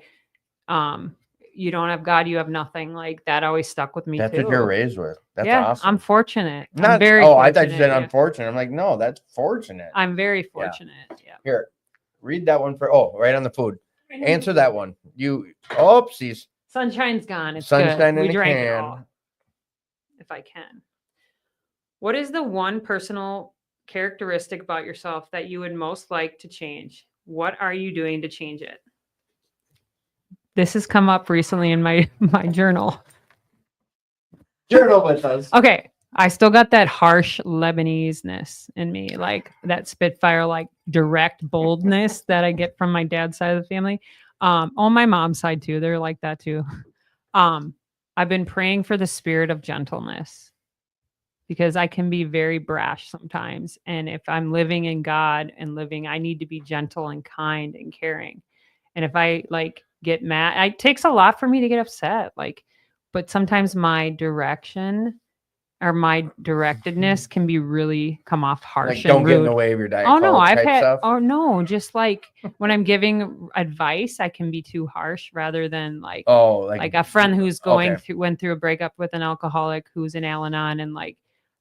you don't have God, you have nothing. Like that always stuck with me. That's too. what you're raised with. That's yeah, awesome. I'm fortunate. Not, I'm very oh, fortunate. I thought you said yeah. unfortunate. I'm like, no, that's fortunate. I'm very fortunate. Yeah. Here, read that one for, oh, right on the food. Answer that one. You, oopsies. Sunshine's gone. It's Sunshine good. in We a drank can. it all. If I can. What is the one personal characteristic about yourself that you would most like to change? What are you doing to change it? This has come up recently in my journal. Journal with us. Okay. I still got that harsh Lebanese-ness in me, like that Spitfire, like direct boldness that I get from my dad's side of the family. On my mom's side too. They're like that too. I've been praying for the spirit of gentleness because I can be very brash sometimes. And if I'm living in God and living, I need to be gentle and kind and caring. And if I like get mad, it takes a lot for me to get upset. Like, but sometimes my direction or my directedness can be really come off harsh Like, and don't rude. get in the way of your diet. Oh no, Coke I've type had. stuff. Oh no, just like when I'm giving advice, I can be too harsh rather than like. Oh, Like a friend who's going okay. went through a breakup with an alcoholic who's in Al-Anon, and like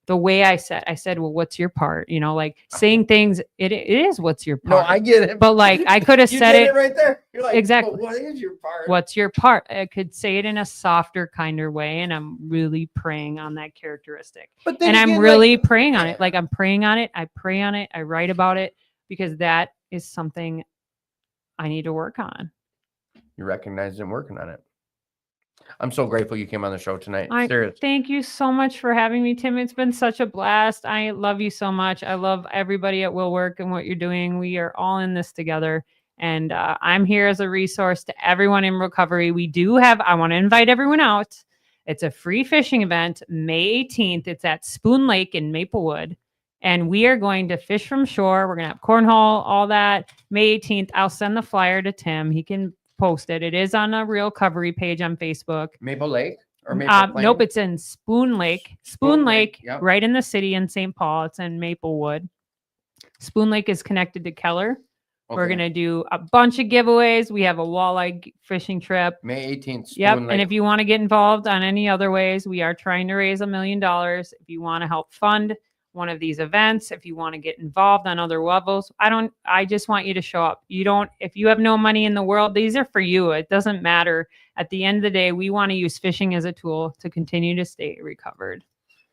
the way I said, well, what's your part? You know, like saying things. It is what's your No, part. I get it. But like I could have You said did it right there. You're like, exactly. But what is your part? What's your part? I could say it in a softer, kinder way, and I'm really praying on that characteristic. But then And I'm again, really like, praying on it. Like I'm praying on it. I pray on it. I write about it because that is something I need to work on. you recognize and working on it. I'm so grateful you came on the show tonight. Seriously. Thank you so much for having me, Tim. It's been such a blast. I love you so much. I love everybody at Will Work and what you're doing. We are all in this together. And I'm here as a resource to everyone in recovery. I want to invite everyone out. It's a free fishing event, May 18th. It's at Spoon Lake in Maplewood. And we are going to fish from shore. We're going to have cornhole, all that. May 18th. I'll send the flyer to Tim. He can post it. It is on a Real Recovery page on Facebook. Maple Lake or Maple Plain? Nope, it's in Spoon Lake. Spoon Lake, yep. Right in the city in St. Paul. It's in Maplewood. Spoon Lake is connected to Keller. Okay. We're going to do a bunch of giveaways. We have a walleye fishing trip. May 18th. Yep. Lake. And if you want to get involved on any other ways, we are trying to raise $1 million. If you want to help fund one of these events, if you want to get involved on other levels, I just want you to show up. If you have no money in the world, these are for you. It doesn't matter. At the end of the day, we want to use fishing as a tool to continue to stay recovered.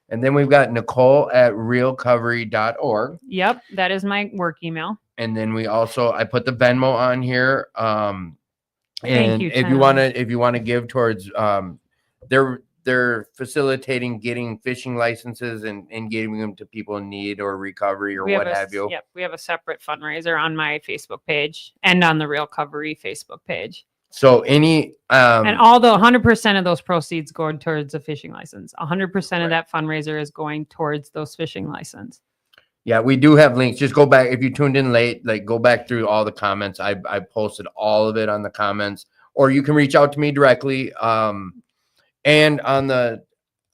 And then we've got Nicole at realcovery.org. Yep. That is my work email. And then I put the Venmo on here. And Thank you, if you want to give towards, they're facilitating getting fishing licenses and giving them to people in need or recovery or what have you. Yep. We have a separate fundraiser on my Facebook page and on the Real Recovery Facebook page. So and although 100% of those proceeds go towards a fishing license, 100% of that fundraiser is going towards those fishing license. Yeah, we do have links. Just go back if you tuned in late. Like, go back through all the comments. I posted all of it on the comments, or you can reach out to me directly. And on the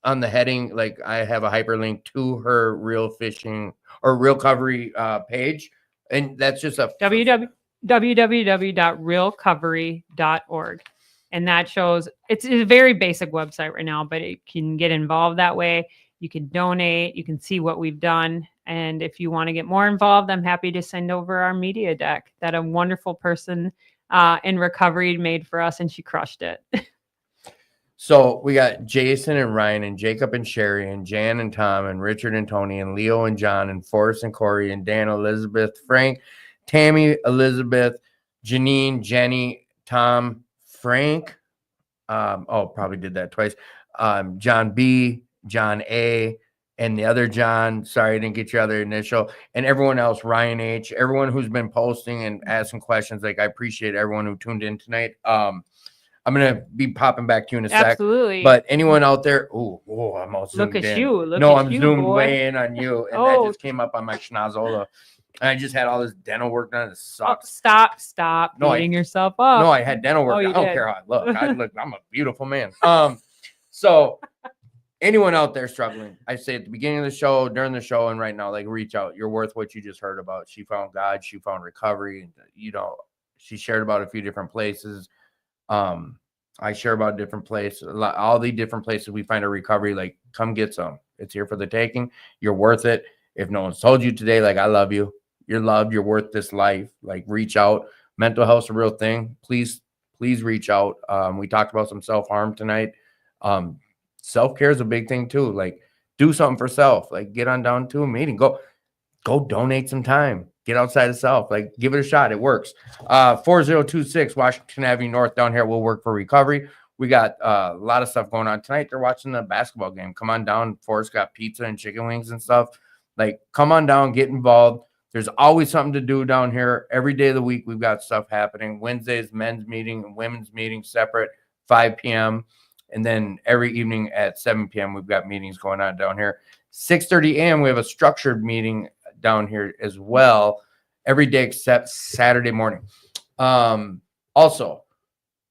heading, like, I have a hyperlink to her real fishing or real recovery page, and that's just a www.realcovery.org. And that shows it's a very basic website right now, but it can get involved that way. You can donate, you can see what we've done. And if you want to get more involved, I'm happy to send over our media deck that a wonderful person in recovery made for us, and she crushed it. So we got Jason and Ryan and Jacob and Sherry and Jan and Tom and Richard and Tony and Leo and John and Forrest and Corey and Dan, Elizabeth, Frank, Tammy, Elizabeth, Janine, Jenny, Tom, Frank. Probably did that twice. John B, John A, and the other John. Sorry, I didn't get your other initial. And everyone else, Ryan H, everyone who's been posting and asking questions. Like, I appreciate everyone who tuned in tonight. I'm gonna be popping back to you in a sec. Absolutely. But anyone out there, I'm all zoomed Look at in. you. Look no, at I'm you, zoomed boy. way in on you, and that just came up on my schnozola. And I just had all this dental work done. It sucks. Stop beating yourself up. No, I had dental work. I don't care how I look. I'm a beautiful man. So anyone out there struggling, I say at the beginning of the show, during the show, and right now, like, reach out. You're worth what you just heard about. She found God. She found recovery. And, she shared about a few different places. I share about different places, all the different places we find a recovery. Like, come get some. It's here for the taking. You're worth it. If no one's told you today, like, I love you. You're loved. You're worth this life. Like, reach out. Mental health's a real thing. Please reach out. We talked about some self-harm tonight. Self-care is a big thing too. Like, do something for self. Like, get on down to a meeting. Go donate some time. Get outside of self. Like, give it a shot. It works. 4026 Washington Avenue North down here. We'll work for recovery. We got a lot of stuff going on tonight. They're watching the basketball game. Come on down. Forrest got pizza and chicken wings and stuff. Like, come on down. Get involved. There's always something to do down here. Every day of the week, we've got stuff happening. Wednesdays, men's meeting and women's meeting separate, 5 p.m. And then every evening at 7 p.m., we've got meetings going on down here. 6:30 a.m., we have a structured meeting down here as well, every day except Saturday morning. Also,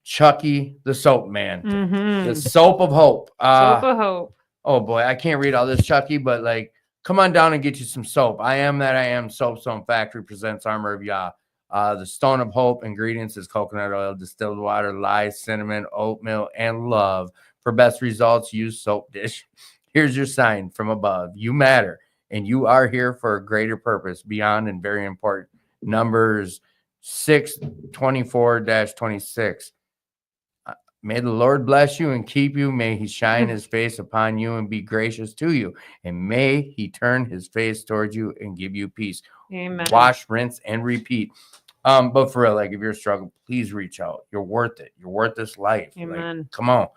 Chucky the Soap Man, the Soap of Hope. Soap of Hope. Oh boy, I can't read all this, Chucky, but like, come on down and get you some soap. I Am That I Am Soap Stone Factory presents Armor of Yah. The Stone of Hope ingredients is coconut oil, distilled water, lye, cinnamon, oatmeal, and love. For best results, use soap dish. Here's your sign from above. You matter, and you are here for a greater purpose, beyond and very important. Numbers 6:24-26. May the Lord bless you and keep you. May he shine his face upon you and be gracious to you. And may he turn his face towards you and give you peace. Amen. Wash, rinse, and repeat. But for real, like, if you're struggling, please reach out. You're worth it. You're worth this life. Amen. Like, come on.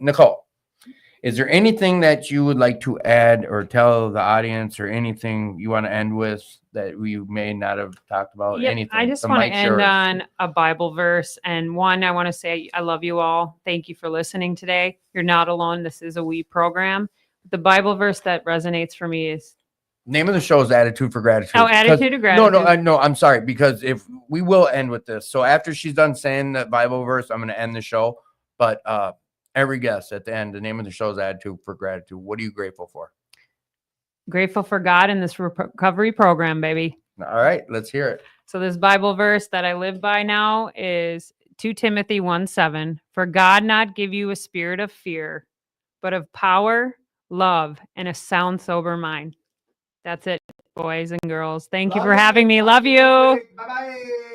Nicole, is there anything that you would like to add or tell the audience, or anything you want to end with that we may not have talked about? Yep, Anything? I just want to end on a Bible verse. And one, I want to say, I love you all. Thank you for listening today. You're not alone. This is a we program. The Bible verse that resonates for me is, name of the show is Attitude for Gratitude. Oh, Attitude of Gratitude. No, I'm sorry, because if we will end with this. So after she's done saying that Bible verse, I'm going to end the show. But every guest at the end, the name of the show is Attitude for Gratitude. What are you grateful for? Grateful for God in this recovery program, baby. All right, let's hear it. So this Bible verse that I live by now is 2 Timothy 1:7. For God not give you a spirit of fear, but of power, love, and a sound, sober mind. That's it, boys and girls. Thank you for having me. Love you. Bye-bye.